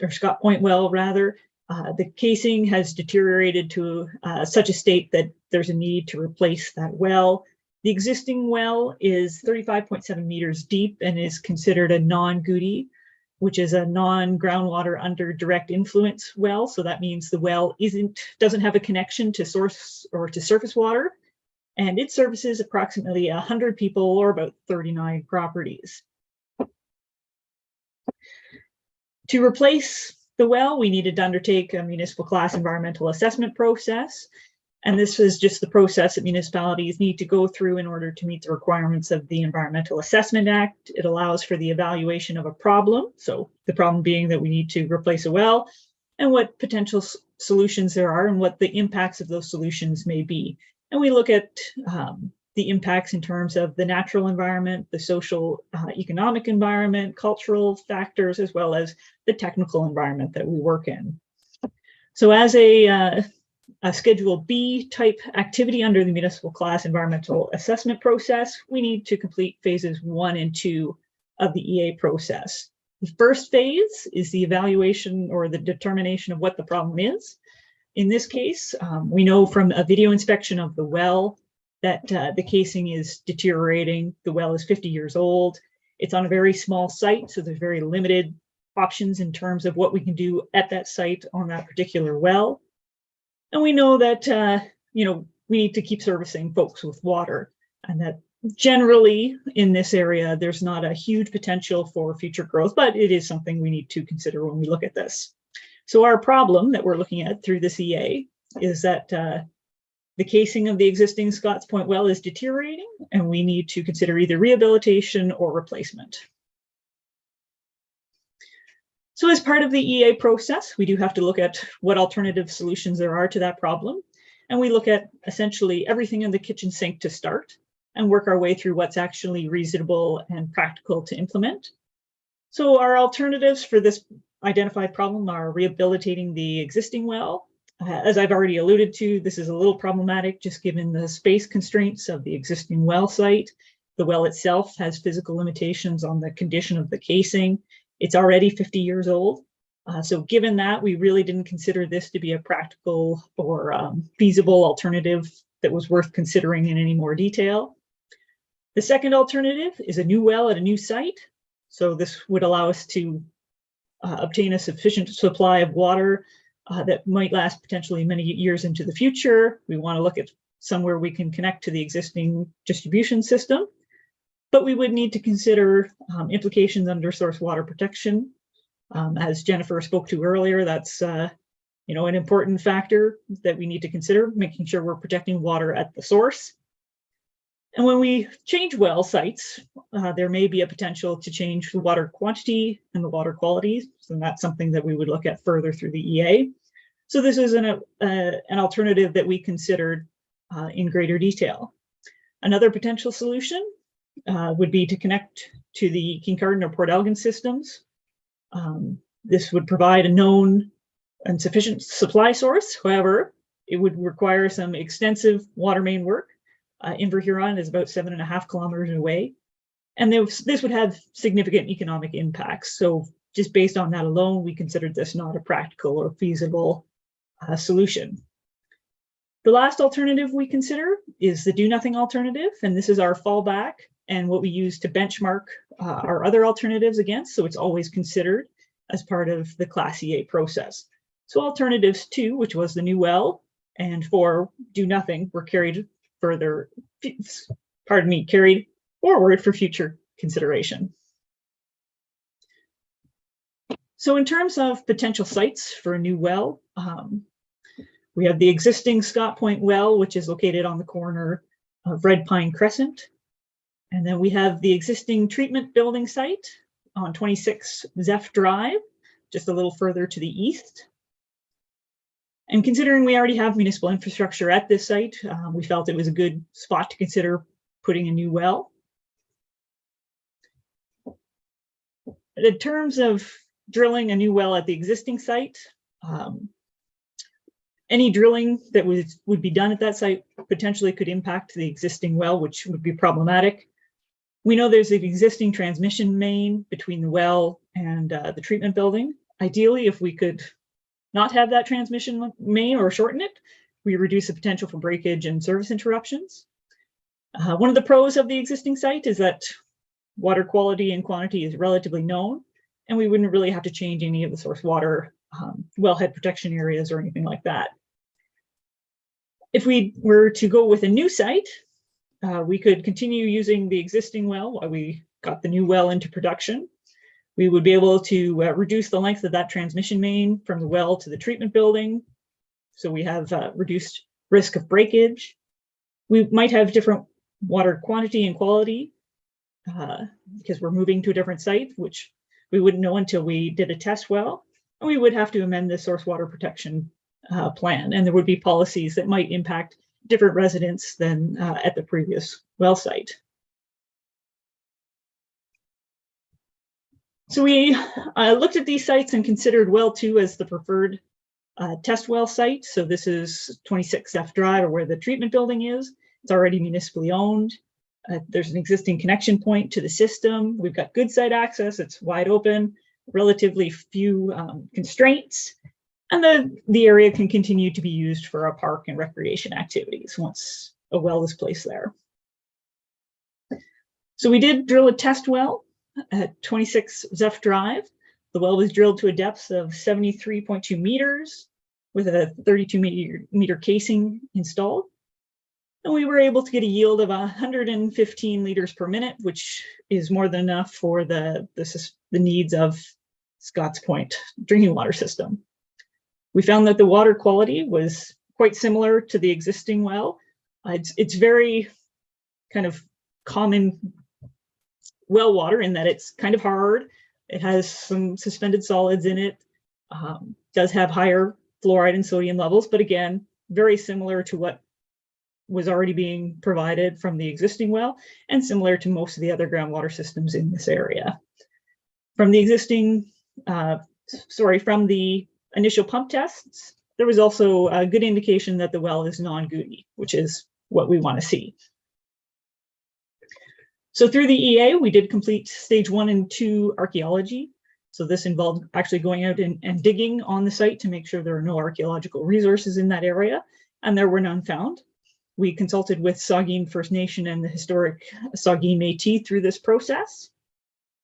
or Scott Point well rather. The casing has deteriorated to such a state that there's a need to replace that well. The existing well is 35.7 meters deep and is considered a non-Goody, which is a non-groundwater under direct influence well. So that means the well doesn't have a connection to source or to surface water, and it services approximately 100 people or about 39 properties. To replace the well, we needed to undertake a municipal class environmental assessment process. And this is just the process that municipalities need to go through in order to meet the requirements of the Environmental Assessment Act. It allows for the evaluation of a problem. So the problem being that we need to replace a well, and what potential solutions there are and what the impacts of those solutions may be. And we look at the impacts in terms of the natural environment, the social, economic environment, cultural factors, as well as the technical environment that we work in. So as a Schedule B type activity under the municipal class environmental assessment process, we need to complete phases 1 and 2 of the EA process. The first phase is the evaluation or the determination of what the problem is. In this case, we know from a video inspection of the well that the casing is deteriorating. The well is 50 years old. It's on a very small site, so there's very limited options in terms of what we can do at that site on that particular well. And we know that, we need to keep servicing folks with water, and that generally in this area, there's not a huge potential for future growth, but it is something we need to consider when we look at this. So our problem that we're looking at through this EA is that the casing of the existing Scotts Point well is deteriorating, and we need to consider either rehabilitation or replacement. So as part of the EA process, we do have to look at what alternative solutions there are to that problem. And we look at essentially everything in the kitchen sink to start and work our way through what's actually reasonable and practical to implement. So our alternatives for this identified problem are rehabilitating the existing well. As I've already alluded to, this is a little problematic just given the space constraints of the existing well site. The well itself has physical limitations on the condition of the casing. It's already 50 years old. So given that, we really didn't consider this to be a practical or feasible alternative that was worth considering in any more detail. The second alternative is a new well at a new site. So this would allow us to obtain a sufficient supply of water that might last potentially many years into the future. We want to look at somewhere we can connect to the existing distribution system. But we would need to consider implications under source water protection. As Jennifer spoke to earlier, that's an important factor that we need to consider, making sure we're protecting water at the source. And when we change well sites, there may be a potential to change the water quantity and the water quality. So that's something that we would look at further through the EA. So this is an alternative that we considered in greater detail. Another potential solution would be to connect to the Kincardine or Port Elgin systems. This would provide a known and sufficient supply source. However, it would require some extensive water main work. Inverhuron is about 7.5 kilometers away. And this would have significant economic impacts. So just based on that alone, we considered this not a practical or feasible solution. The last alternative we consider is the do nothing alternative. And this is our fallback and what we use to benchmark our other alternatives against. So it's always considered as part of the Class EA process. So alternatives 2, which was the new well, and 4, do nothing, were carried forward for future consideration. So in terms of potential sites for a new well, we have the existing Scott Point well, which is located on the corner of Red Pine Crescent. And then we have the existing treatment building site on 26 Zeph Drive, just a little further to the east. And considering we already have municipal infrastructure at this site, we felt it was a good spot to consider putting a new well. In terms of drilling a new well at the existing site, any drilling that would be done at that site potentially could impact the existing well, which would be problematic. We know there's an existing transmission main between the well and the treatment building. Ideally, if we could not have that transmission main or shorten it, we reduce the potential for breakage and service interruptions. One of the pros of the existing site is that water quality and quantity is relatively known, and we wouldn't really have to change any of the source water wellhead protection areas or anything like that. If we were to go with a new site, we could continue using the existing well while we got the new well into production. We would be able to reduce the length of that transmission main from the well to the treatment building. So we have reduced risk of breakage. We might have different water quantity and quality because we're moving to a different site, which we wouldn't know until we did a test well. And we would have to amend the source water protection plan. And there would be policies that might impact different residents than at the previous well site. So we looked at these sites and considered well 2 as the preferred test well site. So this is 26 F Drive, or where the treatment building is. It's already municipally owned. There's an existing connection point to the system. We've got good site access. It's wide open, relatively few constraints, and the area can continue to be used for a park and recreation activities once a well is placed there. So we did drill a test well at 26 Zeph Drive. The well was drilled to a depth of 73.2 meters with a 32 meter casing installed. And we were able to get a yield of 115 liters per minute, which is more than enough for the needs of Scotts Point drinking water system. We found that the water quality was quite similar to the existing well. It's very kind of common well water in that it's kind of hard. It has some suspended solids in it, does have higher fluoride and sodium levels, but again, very similar to what was already being provided from the existing well and similar to most of the other groundwater systems in this area. From the from the initial pump tests, there was also a good indication that the well is non-goody, which is what we want to see. So through the EA, we did complete stage 1 and 2 archaeology. So this involved actually going out and digging on the site to make sure there are no archaeological resources in that area, and there were none found. We consulted with Saugeen First Nation and the historic Saugeen Métis through this process.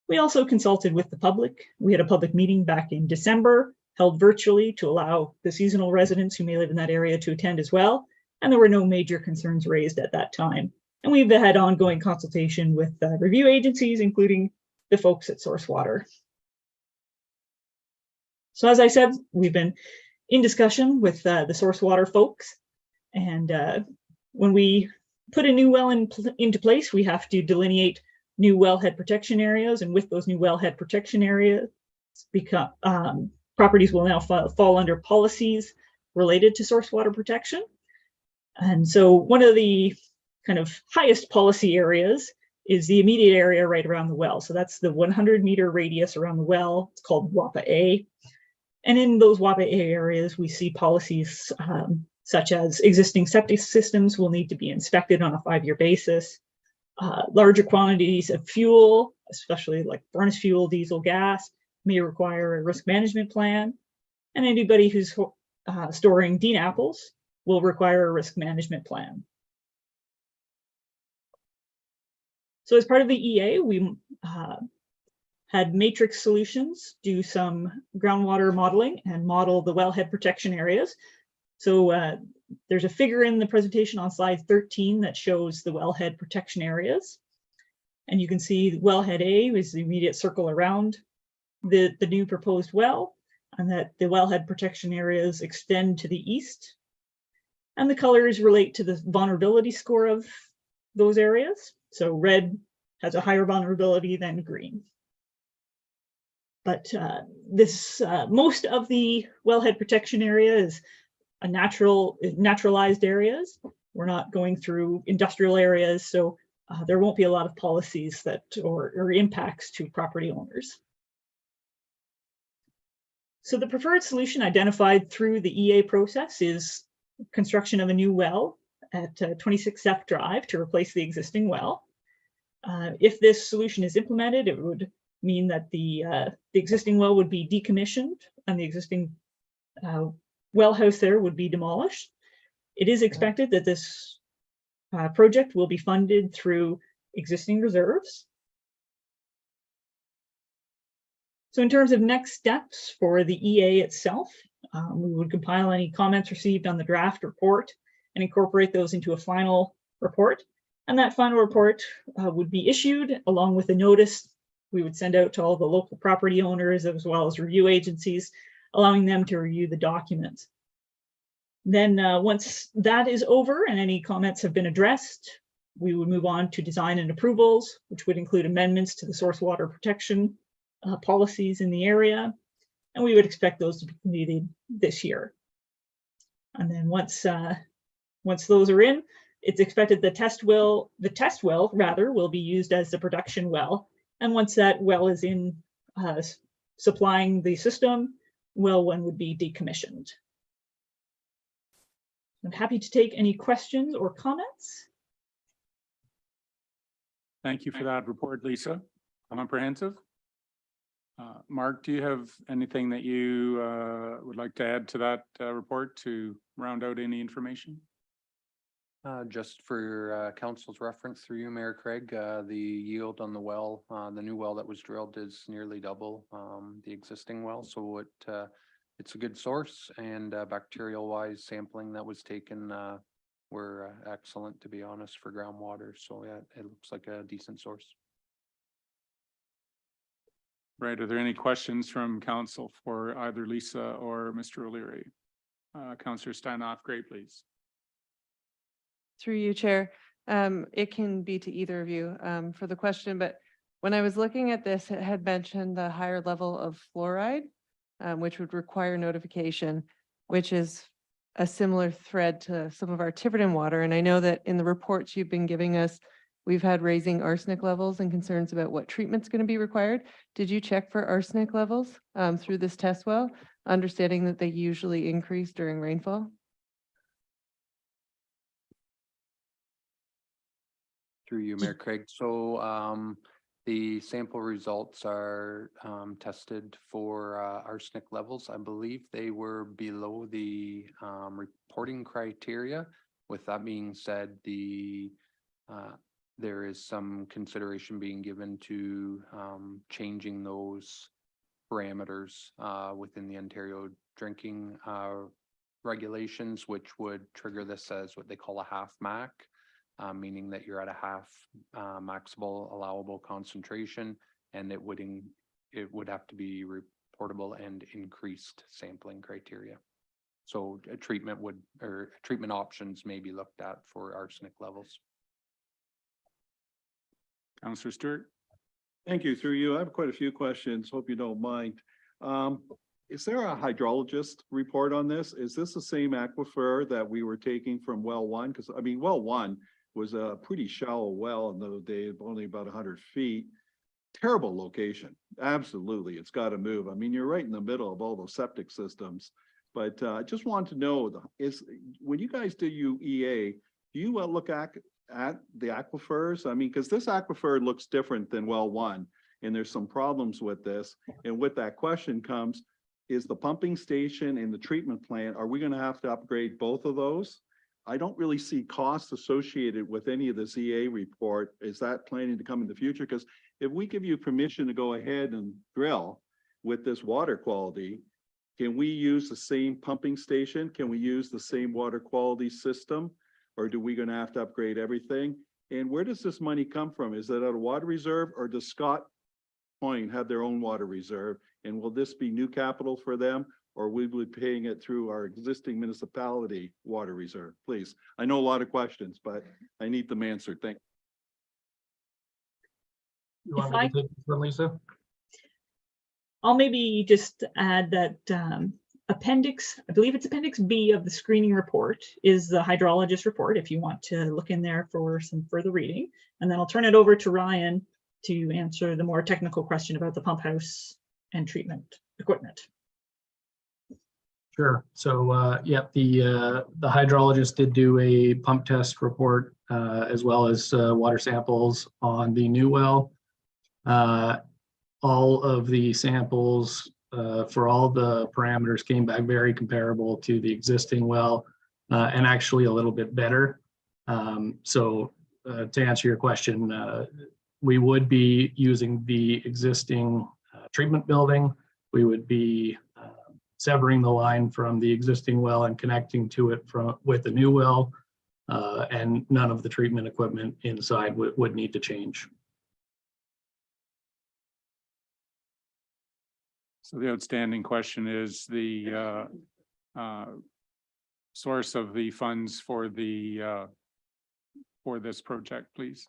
We also consulted with the public. We had a public meeting back in December, held virtually to allow the seasonal residents who may live in that area to attend as well, and there were no major concerns raised at that time. And we've had ongoing consultation with review agencies, including the folks at Source Water. So as I said, we've been in discussion with the Source Water folks, and when we put a new well into place, we have to delineate new wellhead protection areas, and with those new wellhead protection areas, properties will now fall under policies related to source water protection. And so one of the kind of highest policy areas is the immediate area right around the well. So that's the 100-meter radius around the well. It's called WAPA A. And in those WAPA A areas, we see policies such as existing septic systems will need to be inspected on a 5-year basis. Larger quantities of fuel, especially like furnace fuel, diesel, gas, may require a risk management plan. And anybody who's storing Dean apples will require a risk management plan. So as part of the EA, we had Matrix Solutions do some groundwater modeling and model the wellhead protection areas. So there's a figure in the presentation on slide 13 that shows the wellhead protection areas. And you can see wellhead A is the immediate circle around the new proposed well, and that the wellhead protection areas extend to the east. And the colors relate to the vulnerability score of those areas. So red has a higher vulnerability than green. But most of the wellhead protection area is a naturalized areas. We're not going through industrial areas, so there won't be a lot of policies that or impacts to property owners. So the preferred solution identified through the EA process is construction of a new well at 26 F Drive to replace the existing well. If this solution is implemented, it would mean that the existing well would be decommissioned and the existing well house there would be demolished. It is expected that this project will be funded through existing reserves. So in terms of next steps for the EA itself, we would compile any comments received on the draft report and incorporate those into a final report. And that final report would be issued along with a notice we would send out to all the local property owners as well as review agencies, allowing them to review the documents. Then once that is over and any comments have been addressed, we would move on to design and approvals, which would include amendments to the source water protection policies in the area. And we would expect those to be completed this year. And then once Once those are in, it's expected the test well rather will be used as the production well. And once that well is in supplying the system, well one would be decommissioned. I'm happy to take any questions or comments. Thank you for that report, Lisa. Comprehensive. Mark, do you have anything that you would like to add to that report to round out any information? Just for council's reference through you, Mayor Craig, the yield on the well, the new well that was drilled is nearly double the existing well. So it's a good source, and bacterial wise sampling that was taken were excellent, to be honest, for groundwater. So yeah, it looks like a decent source. Right. Are there any questions from council for either Lisa or Mr. O'Leary? Councillor Stanoff, great, please. Through you, Chair. It can be to either of you for the question, but when I was looking at this, it had mentioned the higher level of fluoride, which would require notification, which is a similar thread to some of our Tiverton water. And I know that in the reports you've been giving us, we've had raising arsenic levels and concerns about what treatment's going to be required. Did you check for arsenic levels through this test well, understanding that they usually increase during rainfall? Through you, Mayor Craig. So the sample results are tested for arsenic levels. I believe they were below the reporting criteria. With that being said, there is some consideration being given to changing those parameters within the Ontario drinking regulations, which would trigger this as what they call a half MAC. Meaning that you're at a half maximal allowable concentration, and it would have to be reportable and increased sampling criteria. So a treatment options may be looked at for arsenic levels. Councillor Stewart. Thank you. Through you, I have quite a few questions. Hope you don't mind. Is there a hydrologist report on this? Is this the same aquifer that we were taking from well one? Because I mean, well one was a pretty shallow well in those days, only about 100 feet. Terrible location. Absolutely. It's got to move. I mean, you're right in the middle of all those septic systems. But I just want to know, when you guys do EA, do you look at the aquifers? I mean, because this aquifer looks different than well one, and there's some problems with this. And with that question comes, is the pumping station and the treatment plant, are we going to have to upgrade both of those? I don't really see costs associated with any of this EA report. Is that planning to come in the future? Because if we give you permission to go ahead and drill with this water quality, can we use the same pumping station? Can we use the same water quality system? Or do we going to have to upgrade everything? And where does this money come from? Is it out of water reserve, or does Scott Point have their own water reserve? And will this be new capital for them? Or we will be paying it through our existing municipality water reserve? Please. I know a lot of questions, but I need them answered. Thank You want me to take this one, Lisa? I'll maybe just add that I believe it's appendix B of the screening report is the hydrologist report, if you want to look in there for some further reading. And then I'll turn it over to Ryan to answer the more technical question about the pump house and treatment equipment. Sure. So, yep, the hydrologist did do a pump test report as well as water samples on the new well. All of the samples for all the parameters came back very comparable to the existing well, and actually a little bit better. So to answer your question, we would be using the existing treatment building. We would be severing the line from the existing well and connecting to it with the new well, and none of the treatment equipment inside would need to change. So the outstanding question is the source of the funds for this project, please.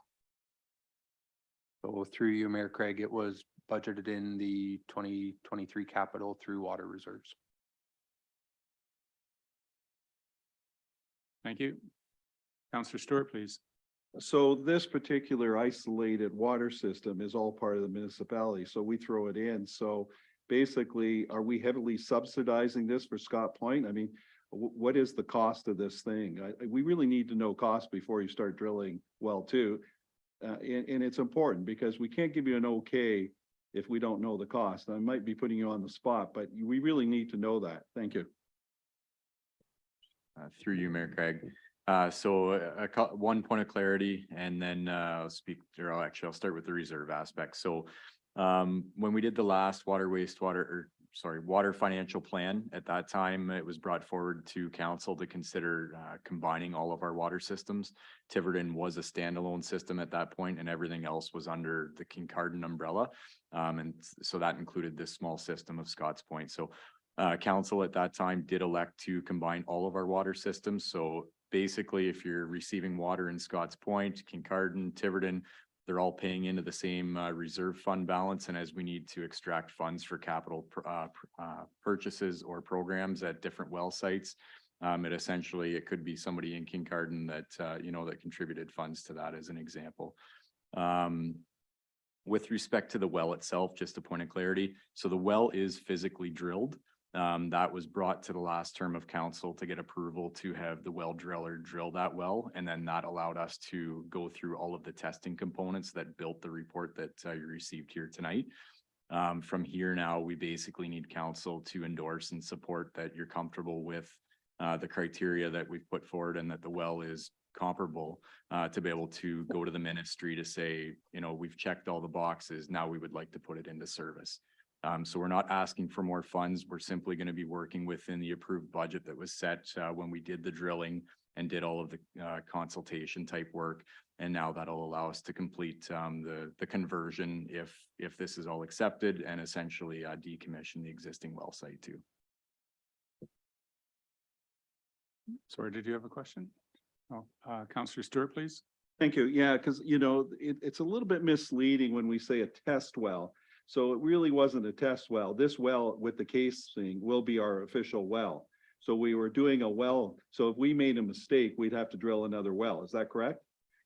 So through you, Mayor Craig, it was budgeted in the 2023 capital through water reserves. Thank you. Counselor Stewart, please. So this particular isolated water system is all part of the municipality, so we throw it in. So basically, are we heavily subsidizing this for Scott Point? I mean, what is the cost of this thing? We really need to know cost before you start drilling well too. And it's important because we can't give you an okay if we don't know the cost. I might be putting you on the spot, but we really need to know that. Thank you. Through you, Mayor Craig. So one point of clarity, and then I'll speak, or I'll start with the reserve aspect. So when we did the last water financial plan, at that time, it was brought forward to council to consider combining all of our water systems. Tiverton was a standalone system at that point, and everything else was under the Kincardine umbrella. And so that included this small system of Scotts Point. So council at that time did elect to combine all of our water systems. So basically, if you're receiving water in Scotts Point, Kincardine, Tiverton, they're all paying into the same reserve fund balance. And as we need to extract funds for capital purchases or programs at different well sites, it could be somebody in Kincardine that, that contributed funds to that as an example. With respect to the well itself, just a point of clarity. So the well is physically drilled. That was brought to the last term of council to get approval to have the well driller drill that well. And then that allowed us to go through all of the testing components that built the report that you received here tonight. From here now, we basically need council to endorse and support that you're comfortable with the criteria that we've put forward and that the well is comparable to be able to go to the ministry to say, we've checked all the boxes. Now we would like to put it into service. So we're not asking for more funds. We're simply going to be working within the approved budget that was set when we did the drilling and did all of the consultation type work. And now that'll allow us to complete the conversion if this is all accepted, and essentially decommission the existing well site too. Sorry, did you have a question? Oh, Counselor Stewart, please. Thank you. Yeah, because it's a little bit misleading when we say a test well. So it really wasn't a test well. This well with the casing will be our official well. So we were doing a well. So if we made a mistake, we'd have to drill another well. Is that correct?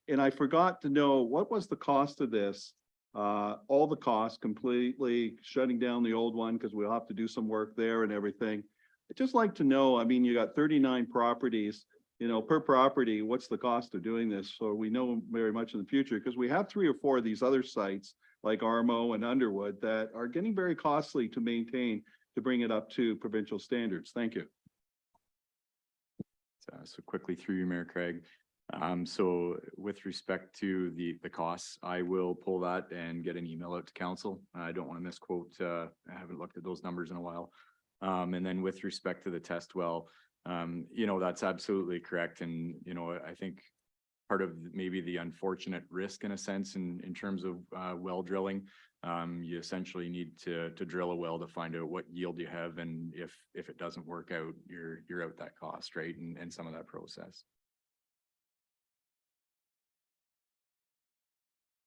And I forgot to know, what was the cost of this? All the costs, completely shutting down the old one because we'll have to do some work there and everything. I'd just like to know, I mean, you got 39 properties, per property, what's the cost of doing this? So we know very much in the future, because we have 3 or 4 of these other sites like Armo and Underwood that are getting very costly to maintain, to bring it up to provincial standards. Thank you. So quickly through you, Mayor Craig. So with respect to the costs, I will pull that and get an email out to council. I don't want to misquote. I haven't looked at those numbers in a while. And then with respect to the test well, that's absolutely correct. And, I think part of maybe the unfortunate risk in a sense in terms of well drilling, you essentially need to drill a well to find out what yield you have, and if it doesn't work out, you're out that cost, right, and some of that process.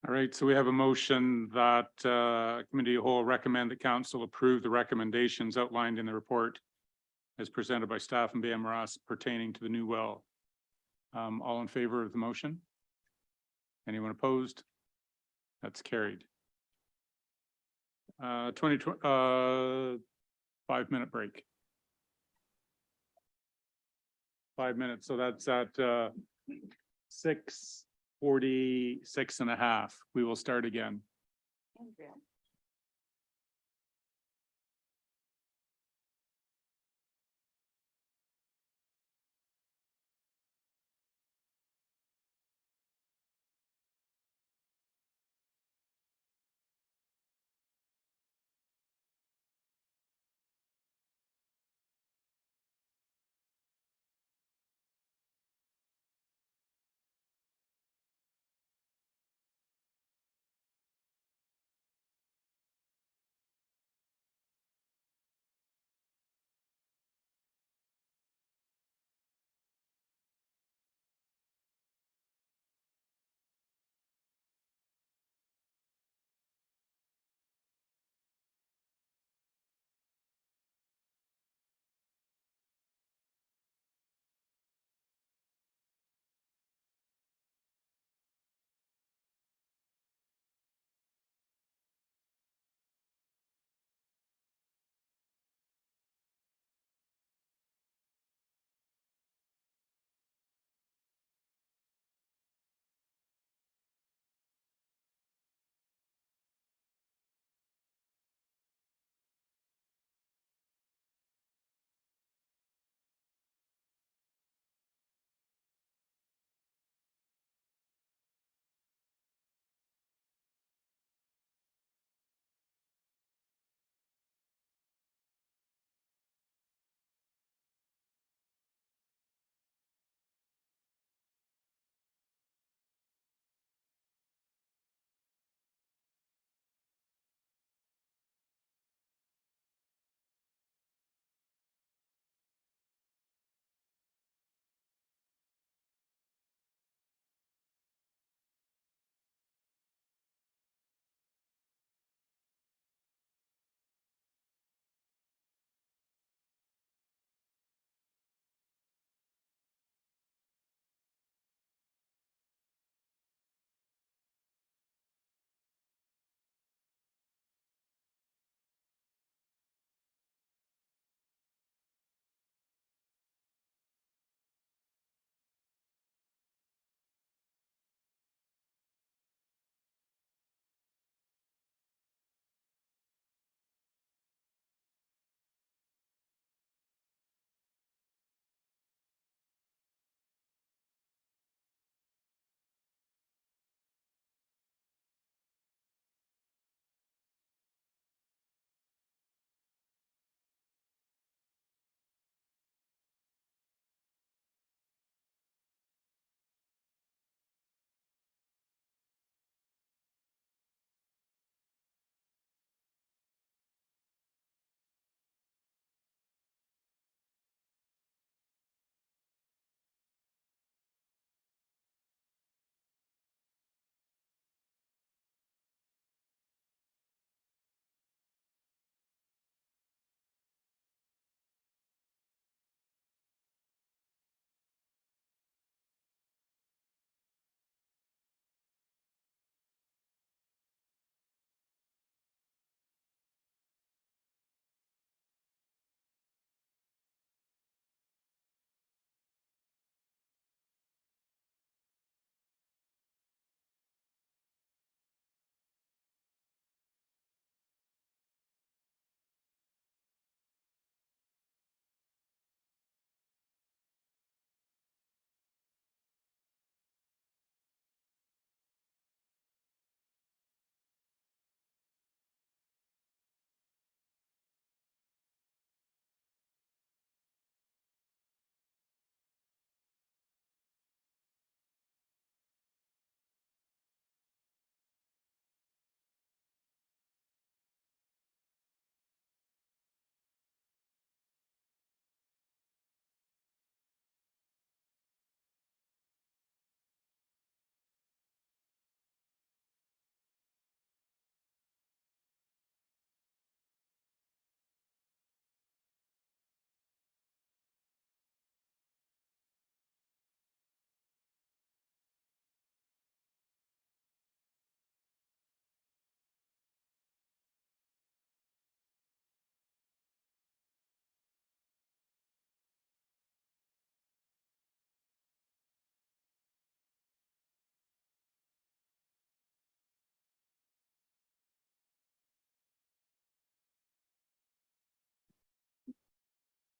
All right, so we have a motion that committee of the whole recommend that council approve the recommendations outlined in the report as presented by staff and BM Ross pertaining to the new well. All in favor of the motion? Anyone opposed? That's carried. 5-minute break. 5 minutes. So that's at 6:46.5. We will start again.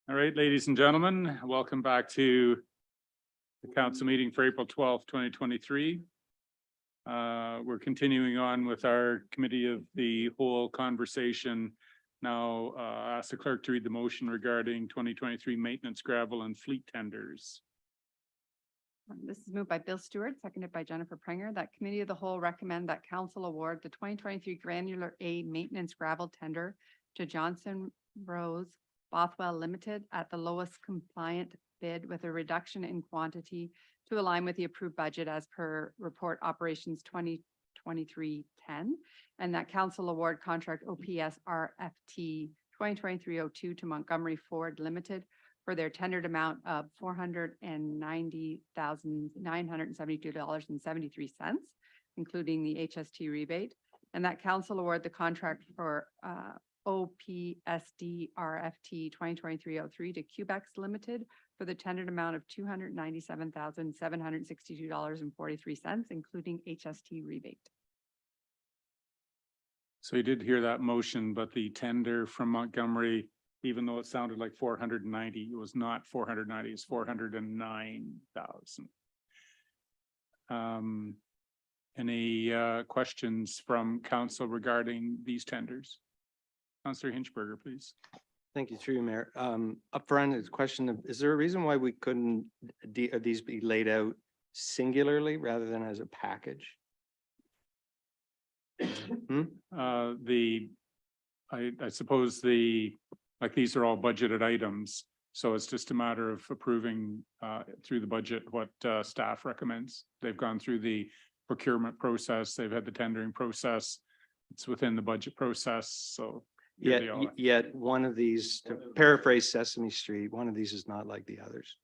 All right, ladies and gentlemen, welcome back to the council meeting for April 12th, 2023. We're continuing on with our committee of the whole conversation. Now, ask the clerk to read the motion regarding 2023 maintenance gravel and fleet tenders. This is moved by Bill Stewart, seconded by Jennifer Prenger, that committee of the whole recommend that council award the 2023 granular A maintenance gravel tender to Johnson Rose Bothwell Limited at the lowest compliant bid with a reduction in quantity to align with the approved budget as per report operations 2023-10, and that council award contract OPS RFT 2023-02 to Montgomery Ford Limited for their tendered amount of $490,972.73, including the HST rebate, and that council award the contract for OPSD RFT 2023-03 to Cubex Limited for the tendered amount of $297,762.43, including HST rebate. So you did hear that motion, but the tender from Montgomery, even though it sounded like 490, it was not 490, it's 409,000. Any questions from council regarding these tenders? Councillor Hinchberger, please. Thank you, through you, Mayor. Up front is a question of, is there a reason why we couldn't these be laid out singularly rather than as a package? I suppose like these are all budgeted items, so it's just a matter of approving through the budget what staff recommends. They've gone through the procurement process, they've had the tendering process, it's within the budget process, so. here they are. Yet one of these, to paraphrase Sesame Street, one of these is not like the others.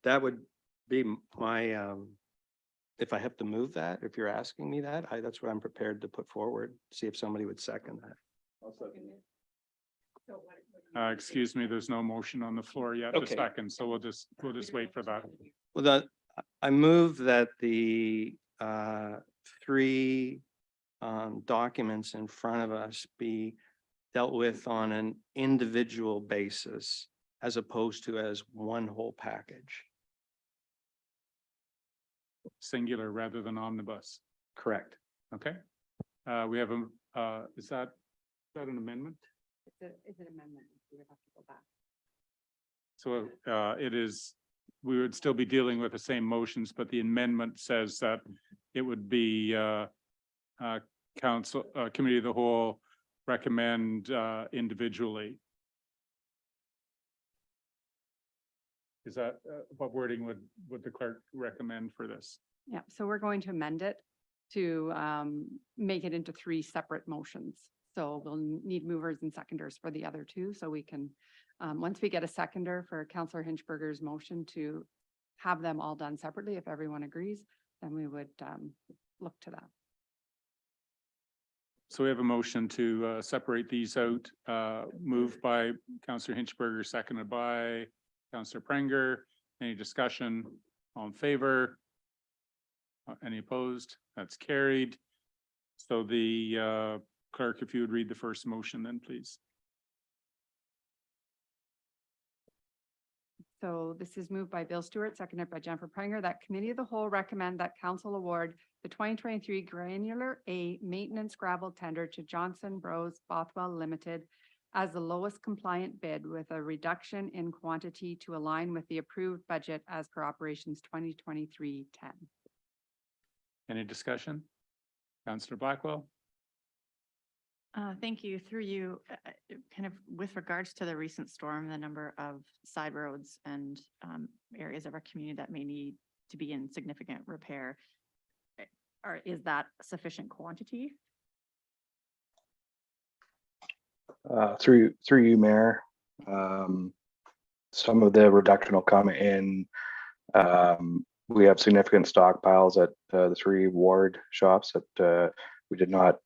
That would be my, if I have to move that, if you're asking me that, that's what I'm prepared to put forward, see if somebody would second that. Excuse me, there's no motion on the floor yet, Okay. a second, so we'll just wait for that. Well, I move that the three documents in front of us be dealt with on an individual basis as opposed to as one whole package. Singular rather than omnibus. Correct. Okay. We have is that an amendment? It's an amendment. We would have to go back. So it is, we would still be dealing with the same motions, but the amendment says that it would be council, committee of the whole recommend individually. Is that what wording would the clerk recommend for this? Yeah, so we're going to amend it to make it into three separate motions. So we'll need movers and seconders for the other two, so we can, once we get a seconder for Councillor Hinchberger's motion to have them all done separately, if everyone agrees, then we would look to that. So we have a motion to separate these out, moved by Councillor Hinchberger, seconded by Councillor Prenger. Any discussion? All in favor? Any opposed? That's carried. So the clerk, if you would read the first motion then, please. So this is moved by Bill Stewart, seconded by Jennifer Prenger, that committee of the whole recommend that council award the 2023 granular A maintenance gravel tender to Johnson Bros Bothwell Limited as the lowest compliant bid with a reduction in quantity to align with the approved budget as per operations 2023-10. Any discussion? Councillor Blackwell? Thank you. Through you, kind of with regards to the recent storm, the number of side roads and areas of our community that may need to be in significant repair, is that sufficient quantity? Through you, Mayor. Some of the reduction will come in. We have significant stockpiles at the three ward shops that we did not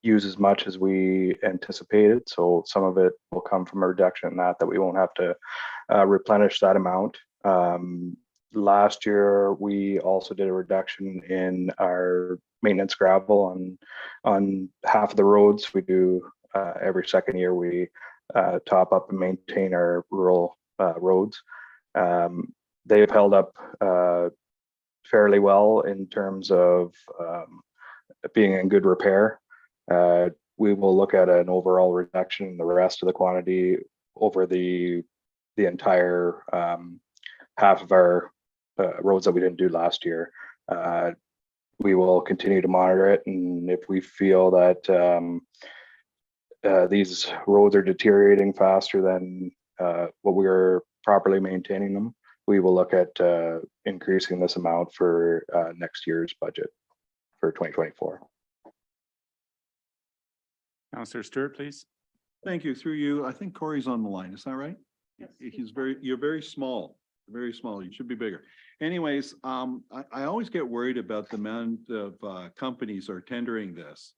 use as much as we anticipated. So some of it will come from a reduction in that we won't have to replenish that amount. Last year, we also did a reduction in our maintenance gravel on half of the roads. We do every second year we top up and maintain our rural roads. They've held up fairly well in terms of being in good repair. We will look at an overall reduction in the rest of the quantity over the entire half of our roads that we didn't do last year. We will continue to monitor it, and if we feel that these roads are deteriorating faster than what we are properly maintaining them, we will look at increasing this amount for next year's budget for 2024. Councillor Stewart, please. Thank you. Through you, I think Corey's on the line. Is that right? Yes. You're very small, very small. You should be bigger. Anyways, I always get worried about the amount of companies are tendering this.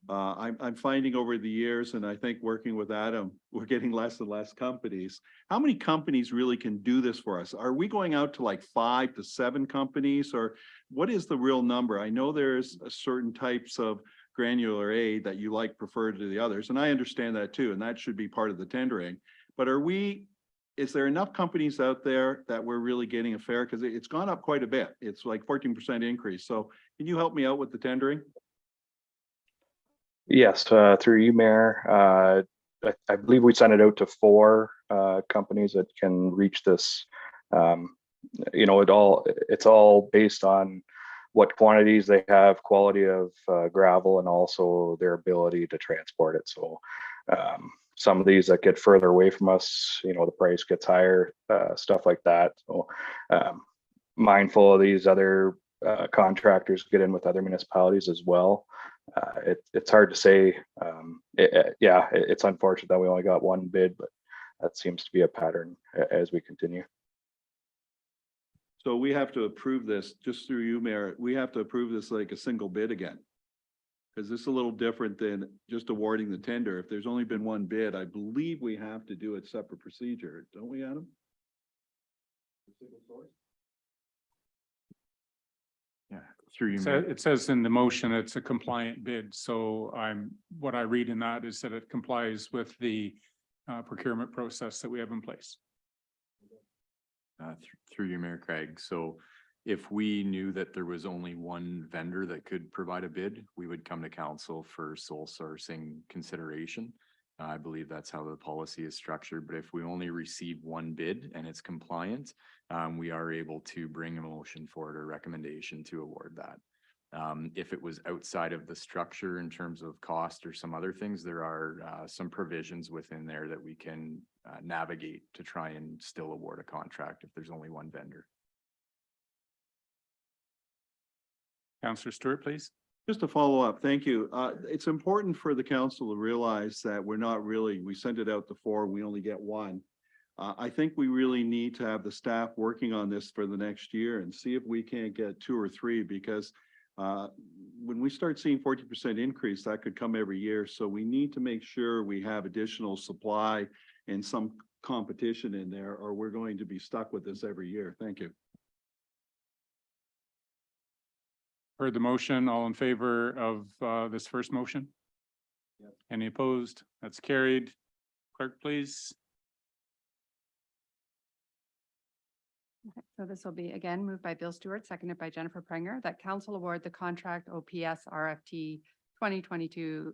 I'm finding over the years, and I think working with Adam, we're getting less and less companies. How many companies really can do this for us? Are we going out to like 5 to 7 companies, or what is the real number? I know there's a certain types of granular aid that you like preferred to the others, and I understand that too, and that should be part of the tendering. But is there enough companies out there that we're really getting a fair, because it's gone up quite a bit. It's like 14% increase. So can you help me out with the tendering? Yes, through you, Mayor. I believe we sent it out to 4 companies that can reach this. It's all based on what quantities they have, quality of gravel, and also their ability to transport it. So some of these that get further away from us, the price gets higher, stuff like that. So mindful of these other contractors get in with other municipalities as well. It's hard to say. It's unfortunate that we only got 1 bid, but that seems to be a pattern as we continue. So we have to approve this, just through you, Mayor, we have to approve this like a single bid again. Because this is a little different than just awarding the tender. If there's only been 1 bid, I believe we have to do a separate procedure, don't we, Adam? Yeah, through you, So Mayor. it says in the motion, it's a compliant bid. So what I read in that is that it complies with the procurement process that we have in place. Through you, Mayor Craig. So if we knew that there was only 1 vendor that could provide a bid, we would come to council for sole sourcing consideration. I believe that's how the policy is structured, but if we only receive 1 bid and it's compliant, we are able to bring a motion forward or recommendation to award that. If it was outside of the structure in terms of cost or some other things, there are some provisions within there that we can navigate to try and still award a contract if there's only 1 vendor. Councillor Stewart, please. Just to follow up, thank you. It's important for the council to realize that we sent it out to 4, we only get 1. I think we really need to have the staff working on this for the next year and see if we can't get 2 or 3, because when we start seeing 40% increase, that could come every year. So we need to make sure we have additional supply and some competition in there, or we're going to be stuck with this every year. Thank you. Heard the motion. All in favor of this first motion? Yep. Any opposed? That's carried. Clerk, please. Okay, so this will be again moved by Bill Stewart, seconded by Jennifer Prenger, that council award the contract OPS RFT 2023-02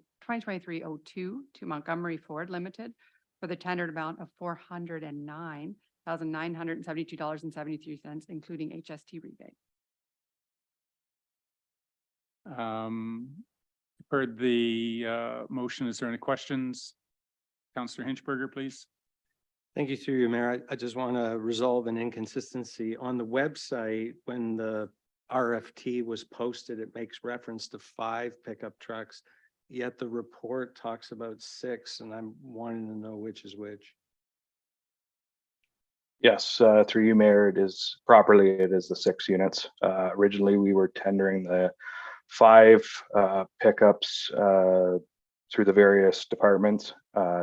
to Montgomery Ford Limited for the tendered amount of $409,972.73, including HST rebate. Heard the motion. Is there any questions? Councillor Hinchberger, please. Thank you, through you, Mayor. I just want to resolve an inconsistency on the website. When the RFT was posted, it makes reference to 5 pickup trucks, yet the report talks about 6, and I'm wanting to know which is which. Yes, through you, Mayor, it is the 6 units. Originally, we were tendering the 5 pickups through the various departments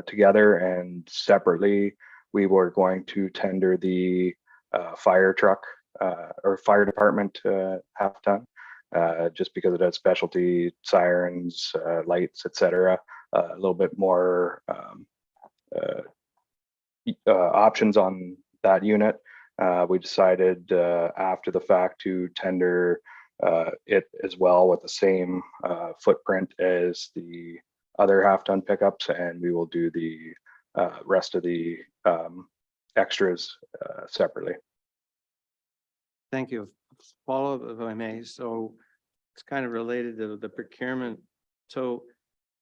together, and separately we were going to tender the fire truck or fire department half ton, just because it had specialty sirens, lights, etc. a little bit more options on that unit. We decided after the fact to tender it as well with the same footprint as the other half-ton pickups, and we will do the rest of the extras separately. Thank you. Follow-up, if I may. So it's kind of related to the procurement. So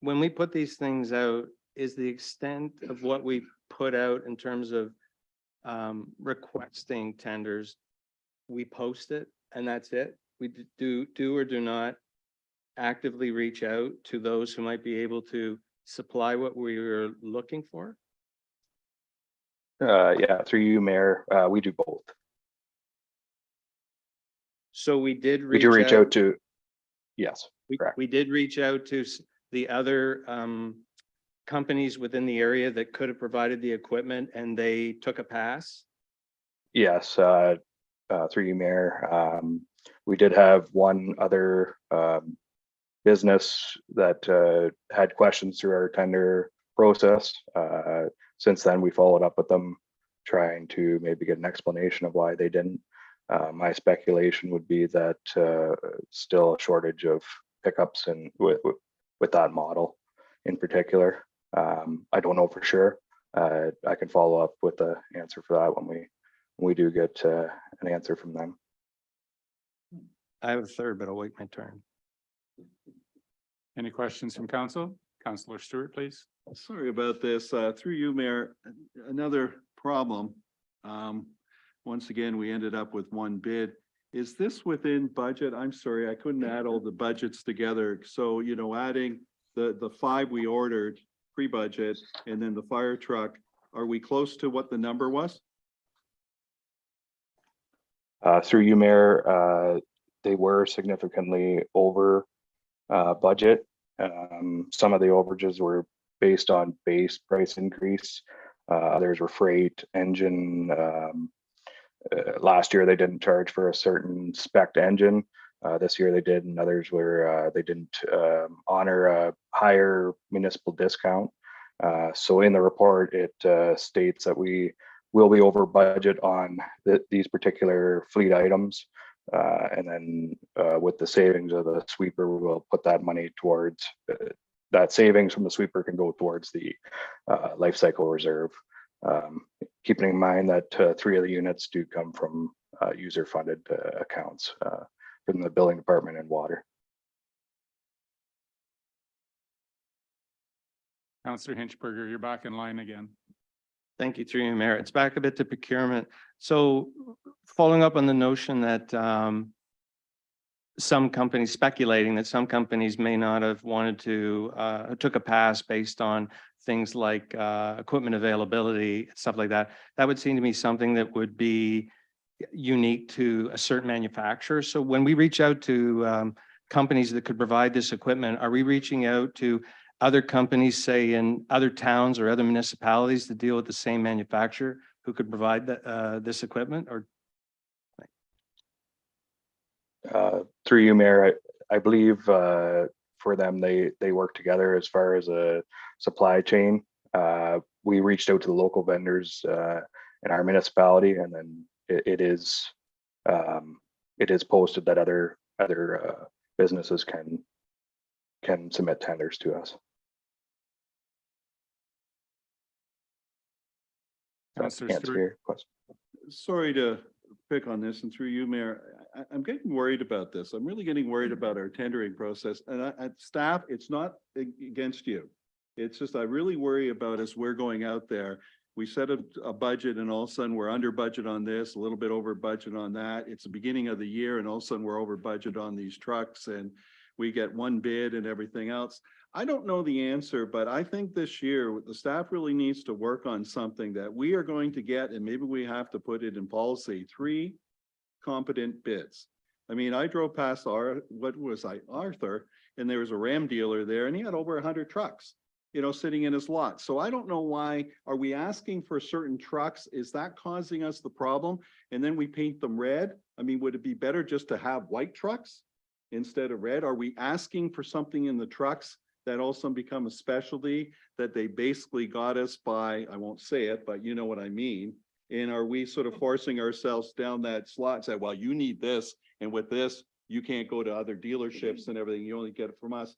when we put these things out, is the extent of what we put out in terms of requesting tenders, we post it and that's it? We do or do not actively reach out to those who might be able to supply what we were looking for? Yeah, through you, Mayor, we do both. So we did We do reach out to, yes, correct. we did reach out to the other companies within the area that could have provided the equipment and they took a pass? Yes, through you, Mayor. We did have one other business that had questions through our tender process. Since then, we followed up with them, trying to maybe get an explanation of why they didn't. My speculation would be that still a shortage of pickups and with that model in particular. I don't know for sure. I can follow up with the answer for that when we do get an answer from them. I have a third, but I'll wait my turn. Any questions from council? Councillor Stewart, please. Sorry about this. Through you, Mayor, another problem. Once again, we ended up with one bid. Is this within budget? I'm sorry, I couldn't add all the budgets together. So, you know, adding the 5 we ordered pre-budget and then the fire truck, are we close to what the number was? Through you, Mayor, they were significantly over budget. Some of the overages were based on base price increase. Others were freight, engine. Last year they didn't charge for a certain spec engine. This year they did, and others were they didn't honor a higher municipal discount. So in the report, it states that we will be over budget on these particular fleet items. And then with the savings of the sweeper, we will put that money towards that savings from the sweeper can go towards the life cycle reserve. Keeping in mind that 3 of the units do come from user funded accounts from the building department and water. Councillor Hinchberger, you're back in line again. Thank you, through you, Mayor. It's back a bit to procurement. So following up on the notion that some companies speculating that some companies may not have wanted to took a pass based on things like equipment availability, stuff like that. That would seem to me something that would be unique to a certain manufacturer. So when we reach out to companies that could provide this equipment, are we reaching out to other companies, say in other towns or other municipalities to deal with the same manufacturer who could provide this equipment? Or through you, Mayor, I believe for them, they work together as far as a supply chain. We reached out to the local vendors in our municipality, and then it is posted that other businesses can submit tenders to us. Councillor Answer Stewart. your question. Sorry to pick on this, and through you, Mayor, I'm getting worried about this. I'm really getting worried about our tendering process. And staff, it's not against you. It's just I really worry about as we're going out there. We set a budget and all of a sudden we're under budget on this, a little bit over budget on that. It's the beginning of the year and all of a sudden we're over budget on these trucks and we get one bid and everything else. I don't know the answer, but I think this year the staff really needs to work on something that we are going to get, and maybe we have to put it in policy, 3 competent bids. I mean, I drove past Arthur, and there was a Ram dealer there and he had over 100 trucks, you know, sitting in his lot. So I don't know why, are we asking for certain trucks? Is that causing us the problem? And then we paint them red? I mean, would it be better just to have white trucks instead of red? Are we asking for something in the trucks that all of a sudden become a specialty, that they basically got us by, I won't say it, but you know what I mean? And are we sort of forcing ourselves down that slot and say, well, you need this, and with this, you can't go to other dealerships and everything, you only get it from us.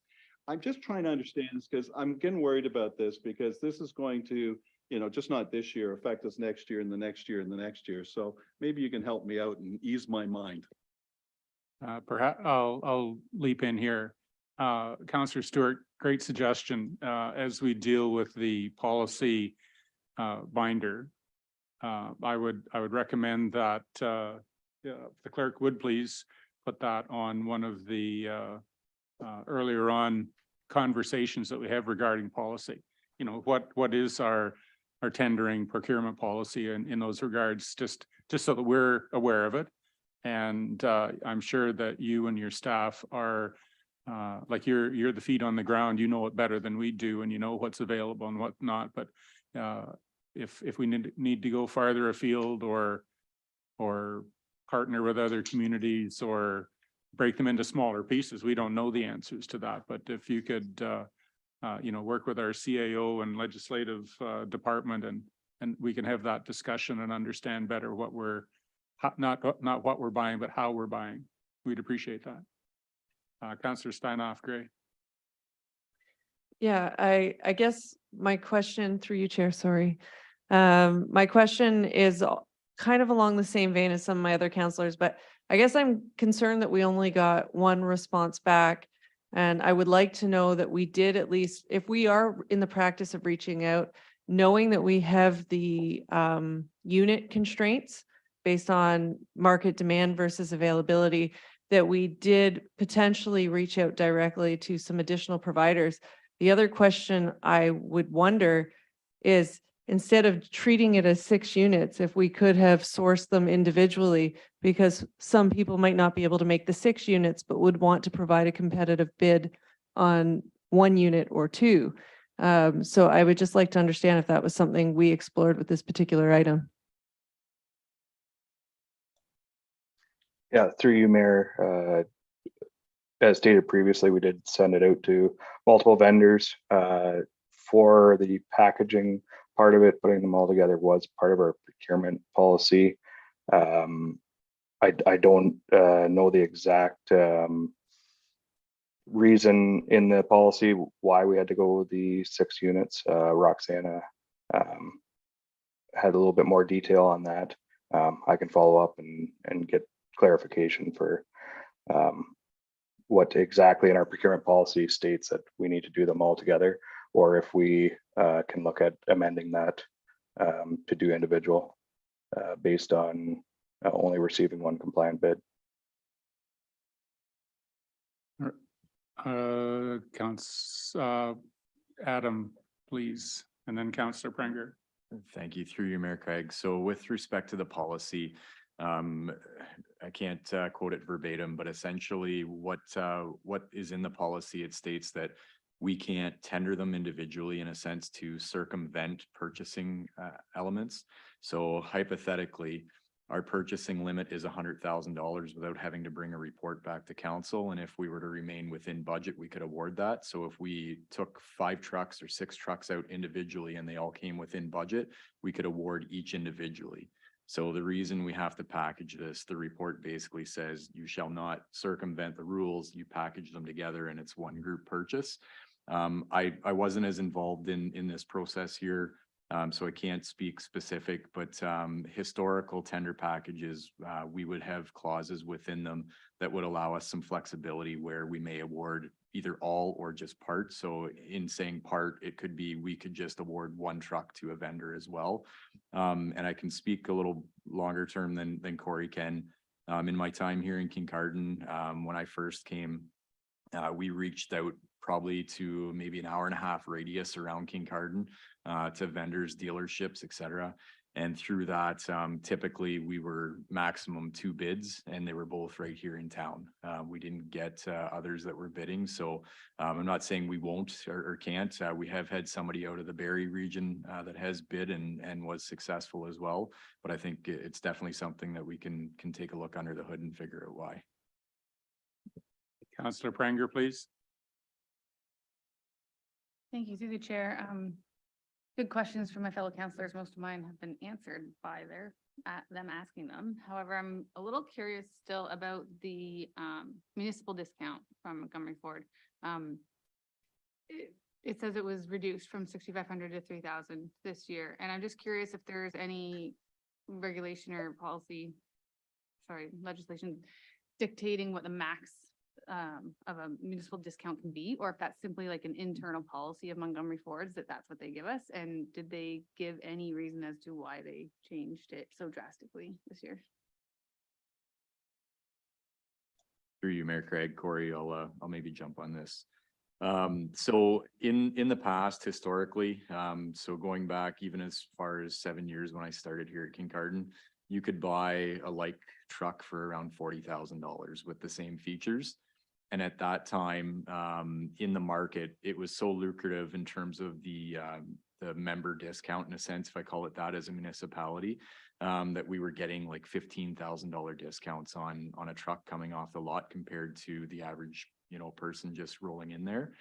I'm just trying to understand this because I'm getting worried about this because this is going to, you know, just not this year, affect us next year and the next year and the next year. So maybe you can help me out and ease my mind. Perhaps I'll leap in here. Counselor Stewart, great suggestion. As we deal with the policy binder, I would recommend that the clerk would please put that on one of the earlier on conversations that we have regarding policy. You know, what is our tendering procurement policy in those regards, just so that we're aware of it. And I'm sure that you and your staff are like you're the feet on the ground, you know it better than we do, and you know what's available and what not. But if we need to go farther afield or partner with other communities or break them into smaller pieces, we don't know the answers to that. But if you could you know, work with our CAO and legislative department and we can have that discussion and understand better what we're not what we're buying, but how we're buying. We'd appreciate that. Councillor Steinoff Gray. Yeah, I guess my question through you, Chair, sorry. My question is kind of along the same vein as some of my other councillors, but I guess I'm concerned that we only got one response back. And I would like to know that we did at least, if we are in the practice of reaching out, knowing that we have the unit constraints based on market demand versus availability, that we did potentially reach out directly to some additional providers. The other question I would wonder is, instead of treating it as 6 units, if we could have sourced them individually, because some people might not be able to make the 6 units, but would want to provide a competitive bid on 1 unit or 2. So I would just like to understand if that was something we explored with this particular item. Yeah, through you, Mayor. As stated previously, we did send it out to multiple vendors for the packaging part of it. Putting them all together was part of our procurement policy. I don't know the exact reason in the policy why we had to go with the 6 units. Roxana had a little bit more detail on that. I can follow up and get clarification for what exactly in our procurement policy states that we need to do them all together, or if we can look at amending that to do individual based on only receiving 1 compliant bid. Adam, please, and then Councillor Prenger. Thank you, through you, Mayor Craig. So with respect to the policy, I can't quote it verbatim, but essentially what is in the policy, it states that we can't tender them individually in a sense to circumvent purchasing elements. So hypothetically, our purchasing limit is $100,000 without having to bring a report back to council. And if we were to remain within budget, we could award that. So if we took 5 trucks or 6 trucks out individually and they all came within budget, we could award each individually. So the reason we have to package this, the report basically says you shall not circumvent the rules, you package them together and it's 1 group purchase. I wasn't as involved in this process here, so I can't speak specific, but historical tender packages, we would have clauses within them that would allow us some flexibility where we may award either all or just part. So in saying part, it could be we could just award 1 truck to a vendor as well. And I can speak a little longer term than Corey can. In my time here in Kincardine, when I first came, we reached out probably to maybe an 1.5-hour radius around Kincardine to vendors, dealerships, etc. And through that, typically we were maximum 2 bids and they were both right here in town. We didn't get others that were bidding. So I'm not saying we won't or can't. We have had somebody out of the Barrie region that has bid and was successful as well. But I think it's definitely something that we can take a look under the hood and figure out why. Councillor Prenger, please. Thank you through the chair. Good questions from my fellow counselors. Most of mine have been answered by them asking them. However, I'm a little curious still about the municipal discount from Montgomery Ford. It says it was reduced from 6,500 to 3,000 this year, and I'm just curious if there's any regulation or legislation dictating what the max of a municipal discount can be, or if that's simply like an internal policy of Montgomery Ford's that's what they give us. And did they give any reason as to why they changed it so drastically this year? Through you, Mayor Craig, Corey, I'll maybe jump on this. So in the past, historically, so going back even as far as 7 years when I started here at Kincardine, you could buy a like truck for around $40,000 with the same features. And at that time, in the market, it was so lucrative in terms of the member discount, in a sense, if I call it that, as a municipality, that we were getting like $15,000 discounts on a truck coming off the lot compared to the average, person just rolling in there.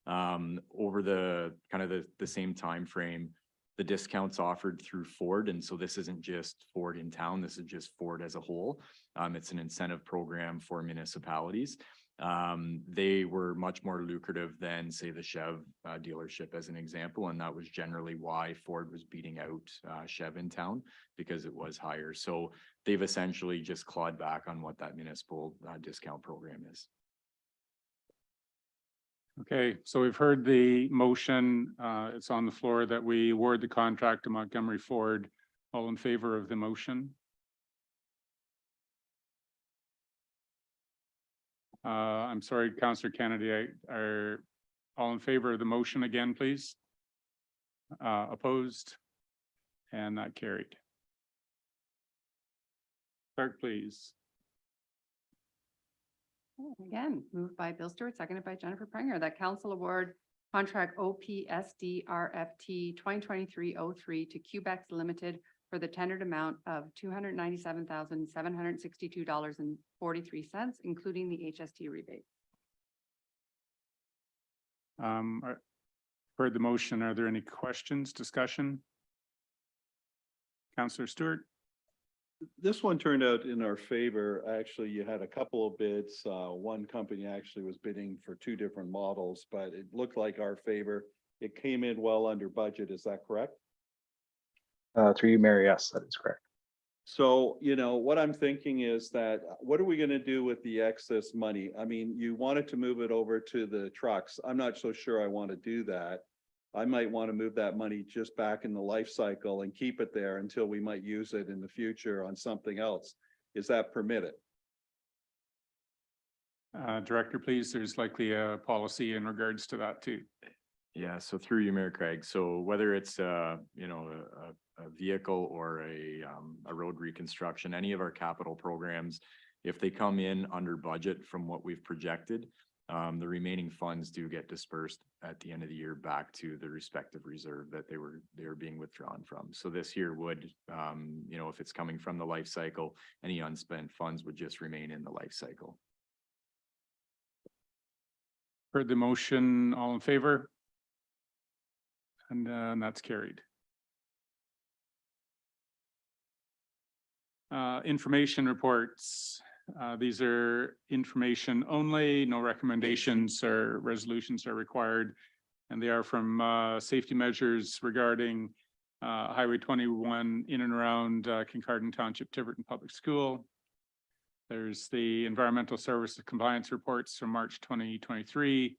Over the kind of the same time frame, the discounts offered through Ford, and so this isn't just Ford in town, this is just Ford as a whole. It's an incentive program for municipalities. They were much more lucrative than, say, the Chev dealership as an example, and that was generally why Ford was beating out Chev in town, because it was higher. So they've essentially just clawed back on what that municipal discount program is. Okay, so we've heard the motion. It's on the floor that we award the contract to Montgomery Ford. All in favor of the motion? I'm sorry, Councillor Kennedy, are all in favor of the motion again, please? Opposed? And that carried. Clerk, please. Again, moved by Bill Stewart, seconded by Jennifer Prenger, that council award contract OPSD RFT 2023-03 to Quebex Limited for the tendered amount of $297,762.43, including the HST rebate. Heard the motion. Are there any questions, discussion? Councillor Stewart? This one turned out in our favor. Actually, you had a couple of bids. One company actually was bidding for two different models, but it looked like our favor. It came in well under budget. Is that correct? Through you, Mayor, yes, that is correct. So, what I'm thinking is that, what are we going to do with the excess money? I mean, you wanted to move it over to the trucks. I'm not so sure I want to do that. I might want to move that money just back in the life cycle and keep it there until we might use it in the future on something else. Is that permitted? Director, please. There's likely a policy in regards to that too. Yeah, so through you, Mayor Craig. So whether it's a vehicle or a road reconstruction, any of our capital programs, if they come in under budget from what we've projected, the remaining funds do get dispersed at the end of the year back to the respective reserve that they were being withdrawn from. So this year would, if it's coming from the life cycle, any unspent funds would just remain in the life cycle. Heard the motion. All in favor? And that's carried. Information reports. These are information only, no recommendations or resolutions are required. And they are from safety measures regarding Highway 21 in and around Kincardine Township Tiverton Public School. There's the environmental services compliance reports from March 2023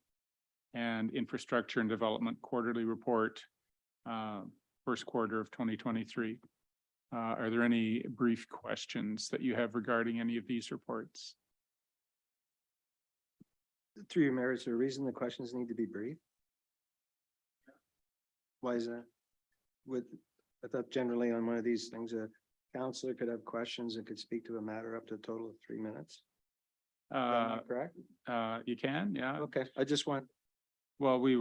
and infrastructure and development quarterly report, first quarter of 2023. Are there any brief questions that you have regarding any of these reports? Through your Mayor, is there a reason the questions need to be brief? Why is that? I thought generally on one of these things, a counselor could have questions and could speak to a matter up to a total of 3 minutes. Correct? You can, yeah. Okay, I just want. Well, we've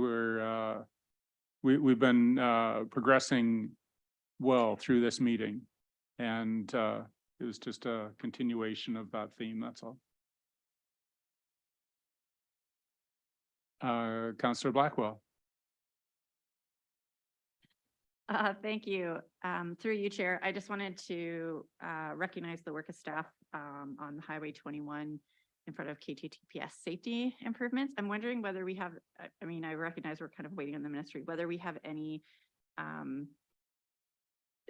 been progressing well through this meeting, and it was just a continuation of that theme, that's all. Councillor Blackwell. Thank you. Through you, Chair, I just wanted to recognize the work of staff on Highway 21 in front of KTTPS safety improvements. I'm wondering whether we have, I mean, I recognize we're kind of waiting on the ministry, whether we have any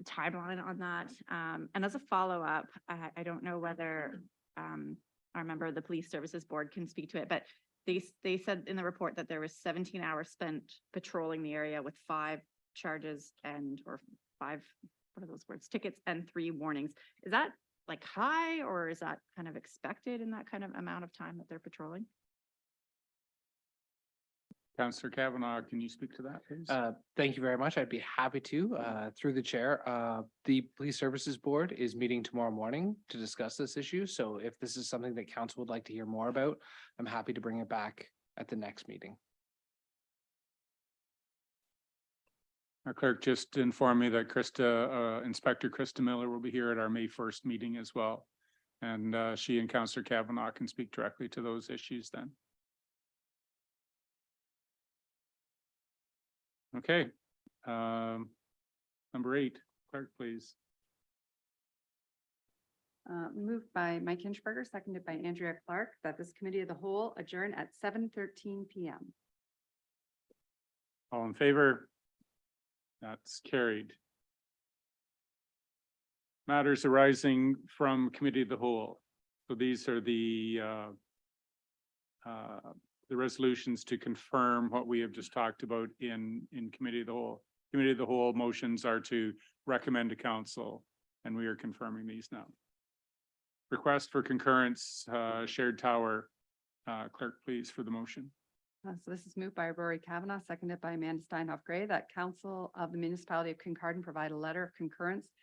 timeline on that. And as a follow-up, I don't know whether our member of the Police Services Board can speak to it, but they said in the report that there was 17 hours spent patrolling the area with 5 charges or 5, what are those words, tickets and 3 warnings. Is that like high, or is that kind of expected in that kind of amount of time that they're patrolling? Councillor Kavanaugh, can you speak to that, please? Thank you very much. I'd be happy to, through the chair. The Police Services Board is meeting tomorrow morning to discuss this issue. So if this is something that council would like to hear more about, I'm happy to bring it back at the next meeting. Our clerk just informed me that Inspector Krista Miller will be here at our May 1st meeting as well. And she and Councillor Kavanaugh can speak directly to those issues then. Okay. Number 8, clerk, please. Moved by Mike Hinchberger, seconded by Andrea Clark, that this committee of the whole adjourn at 7:13 p.m. All in favor? That's carried. Matters arising from committee of the whole. So these are the resolutions to confirm what we have just talked about in committee of the whole. Committee of the whole motions are to recommend to council, and we are confirming these now. Request for concurrence, shared tower. Clerk, please, for the motion. So this is moved by Rory Kavanaugh, seconded by Amanda Steinhoff Gray, that Council of the Municipality of Kincardine provide a letter of concurrence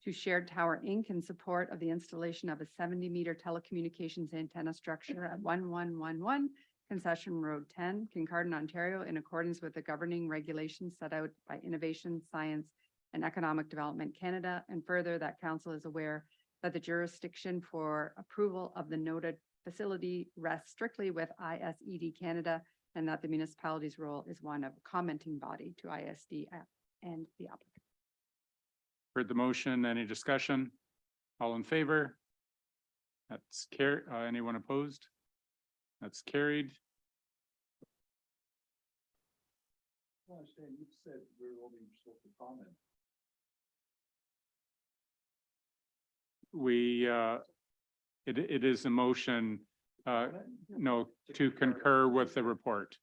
to Shared Tower Inc. in support of the installation of a 70-meter telecommunications antenna structure at 1111 Concession Road 10, Kincardine, Ontario, in accordance with the governing regulations set out by Innovation, Science, and Economic Development Canada, and further that Council is aware that the jurisdiction for approval of the noted facility rests strictly with ISED Canada, and that the municipality's role is one of commenting body to ISD and the applicant. Heard the motion. Any discussion? All in favor? That's carried. Anyone opposed? That's carried. I understand you said we're only supposed to comment. It is a motion, no, to concur with the report.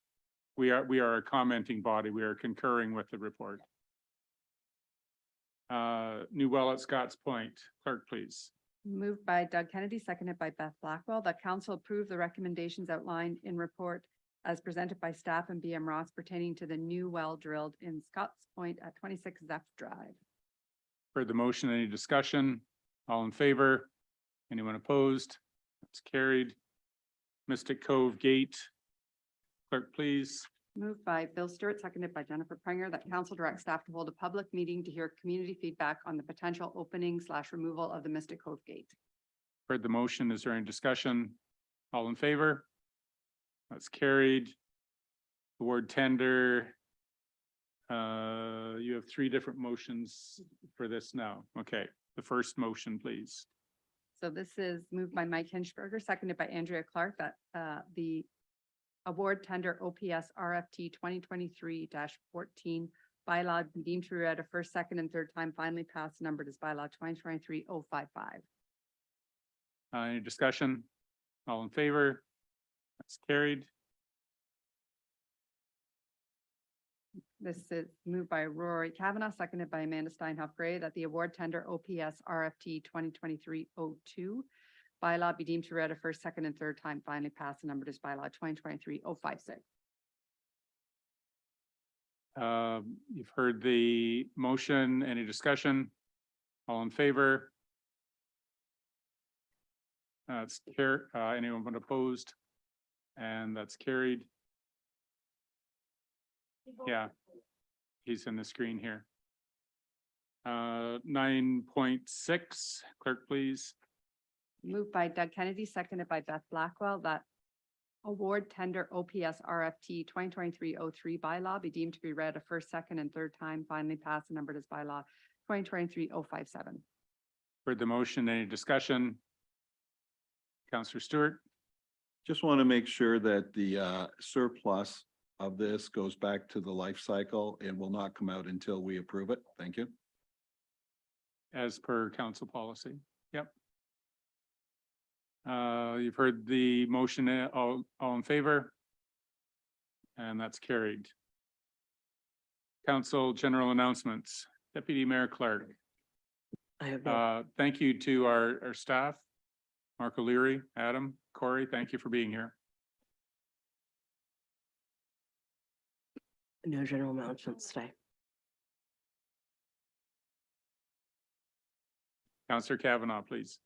We are a commenting body. We are concurring with the report. New well at Scotts Point. Clerk, please. Moved by Doug Kennedy, seconded by Beth Blackwell, that council approve the recommendations outlined in report as presented by staff and BM Ross pertaining to the new well drilled in Scotts Point at 26 Zeph Drive. Heard the motion. Any discussion? All in favor? Anyone opposed? That's carried. Mystic Cove Gate. Clerk, please. Moved by Bill Stewart, seconded by Jennifer Prenger, that council direct staff to hold a public meeting to hear community feedback on the potential opening/removal of the Mystic Cove Gate. Heard the motion. Is there any discussion? All in favor? That's carried. Award tender. You have 3 different motions for this now. Okay, the first motion, please. So this is moved by Mike Hinchberger, seconded by Andrea Clark, that the award tender OPS RFT 2023-14 bylaw be deemed to be read a first, second, and third time finally passed, numbered as bylaw 2023-055. Any discussion? All in favor? That's carried. This is moved by Rory Kavanaugh, seconded by Amanda Steinhoff Gray, that the award tender OPS RFT 2023-02 bylaw be deemed to read a first, second, and third time finally passed, and numbered as bylaw 2023-056. You've heard the motion. Any discussion? All in favor? That's carried. Anyone opposed? And that's carried. Yeah, he's in the screen here. 9.6, clerk, please. Moved by Doug Kennedy, seconded by Beth Blackwell, that award tender OPS RFT 2023-03 bylaw be deemed to be read a first, second, and third time, finally passed and numbered as bylaw 2023-057. Heard the motion, any discussion? Counselor Stewart? Just want to make sure that the surplus of this goes back to the life cycle and will not come out until we approve it. Thank you. As per council policy. Yep. You've heard the motion, all in favor? And that's carried. Council general announcements. Deputy Mayor Clark. I have Thank you to our staff. Mark O'Leary, Adam, Corey, thank you for being here. no general announcements today. Counselor Kavanaugh, please.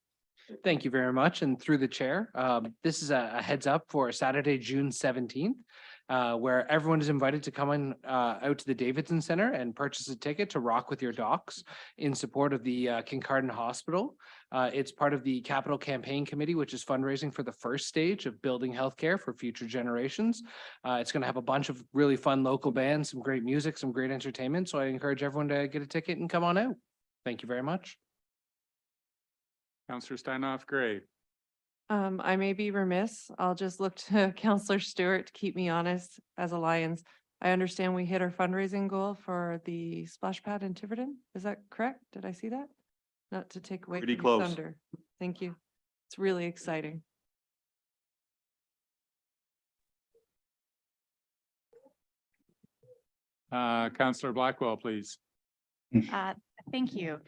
Thank you very much. And through the chair, this is a heads up for Saturday, June 17th, where everyone is invited to come in out to the Davidson Center and purchase a ticket to Rock with Your Docs in support of the Kincardine Hospital. It's part of the Capital Campaign Committee, which is fundraising for the first stage of building healthcare for future generations. It's going to have a bunch of really fun local bands, some great music, some great entertainment. So I encourage everyone to get a ticket and come on out. Thank you very much. Counselor Steinoff Gray. I may be remiss. I'll just look to Counselor Stewart to keep me honest as a Lions. I understand we hit our fundraising goal for the splash pad in Tiverton. Is that correct? Did I see that? Not to take away Pretty from your close. thunder. Thank you. It's really exciting. Counselor Blackwell, please. Thank you.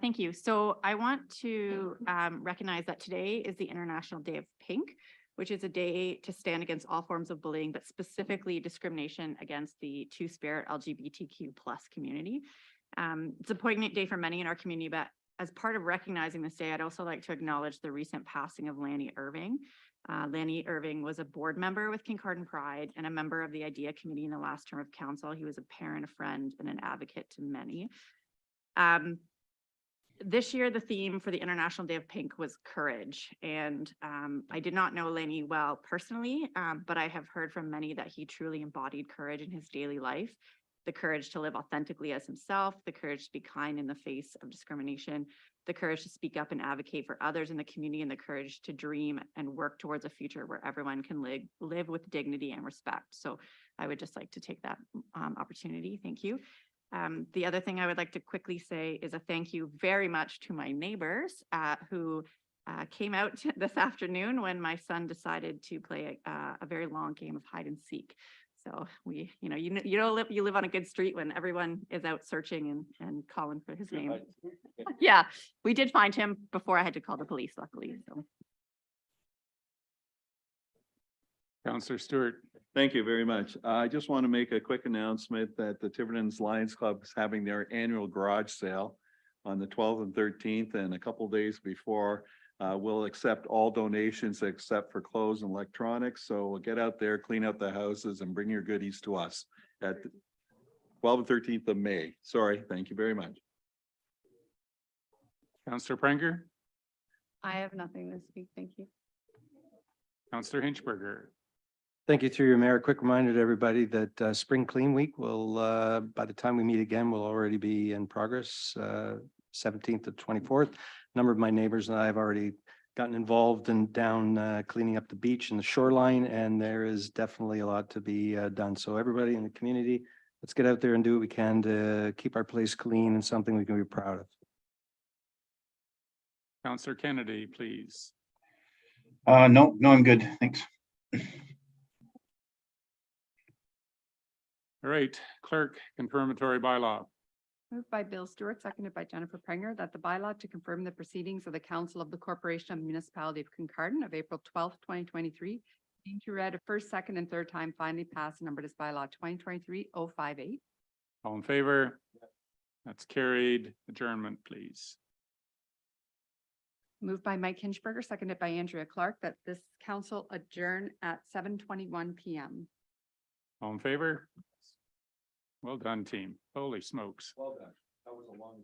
Thank you. So I want to recognize that today is the International Day of Pink, which is a day to stand against all forms of bullying, but specifically discrimination against the Two-Spirit LGBTQ+ community. It's a poignant day for many in our community, but as part of recognizing this day, I'd also like to acknowledge the recent passing of Lanny Irving. Lanny Irving was a board member with Kincardine Pride and a member of the IDEA committee in the last term of council. He was a parent, a friend, and an advocate to many. This year, the theme for the International Day of Pink was courage. And I did not know Lanny well personally, but I have heard from many that he truly embodied courage in his daily life. The courage to live authentically as himself, the courage to be kind in the face of discrimination, the courage to speak up and advocate for others in the community, and the courage to dream and work towards a future where everyone can live with dignity and respect. So I would just like to take that opportunity. Thank you. The other thing I would like to quickly say is a thank you very much to my neighbors who came out this afternoon when my son decided to play a very long game of hide and seek. So you live on a good street when everyone is out searching and calling for his name. Yeah, we did find him before I had to call the police, luckily. So. Counselor Stewart. Thank you very much. I just want to make a quick announcement that the Tiverton's Lions Club is having their annual garage sale on the 12th and 13th, and a couple days before. We'll accept all donations except for clothes and electronics. So get out there, clean out the houses, and bring your goodies to us at the 12th and 13th of May. Sorry, thank you very much. Counselor Prenger. I have nothing this week. Thank you. Counselor Hinchberger. Thank you through your mayor. Quick reminder to everybody that Spring Clean Week will, by the time we meet again, will already be in progress, 17th to 24th. A number of my neighbors and I have already gotten involved and down cleaning up the beach and the shoreline, and there is definitely a lot to be done. So everybody in the community, let's get out there and do what we can to keep our place clean and something we can be proud of. Counselor Kennedy, please. No, I'm good. Thanks. All right, clerk, confirmatory bylaw. Moved by Bill Stewart, seconded by Jennifer Prenger, that the bylaw to confirm the proceedings of the Council of the Corporation of the Municipality of Kincardine of April 12th, 2023, being to read a first, second, and third time, finally passed and numbered as bylaw 2023-058. All in favor? That's carried. Adjournment, please. Moved by Mike Hinchberger, seconded by Andrea Clark, that this council adjourn at 7:21 p.m. All in favor? Well done, team. Holy smokes. Well done. That was a long.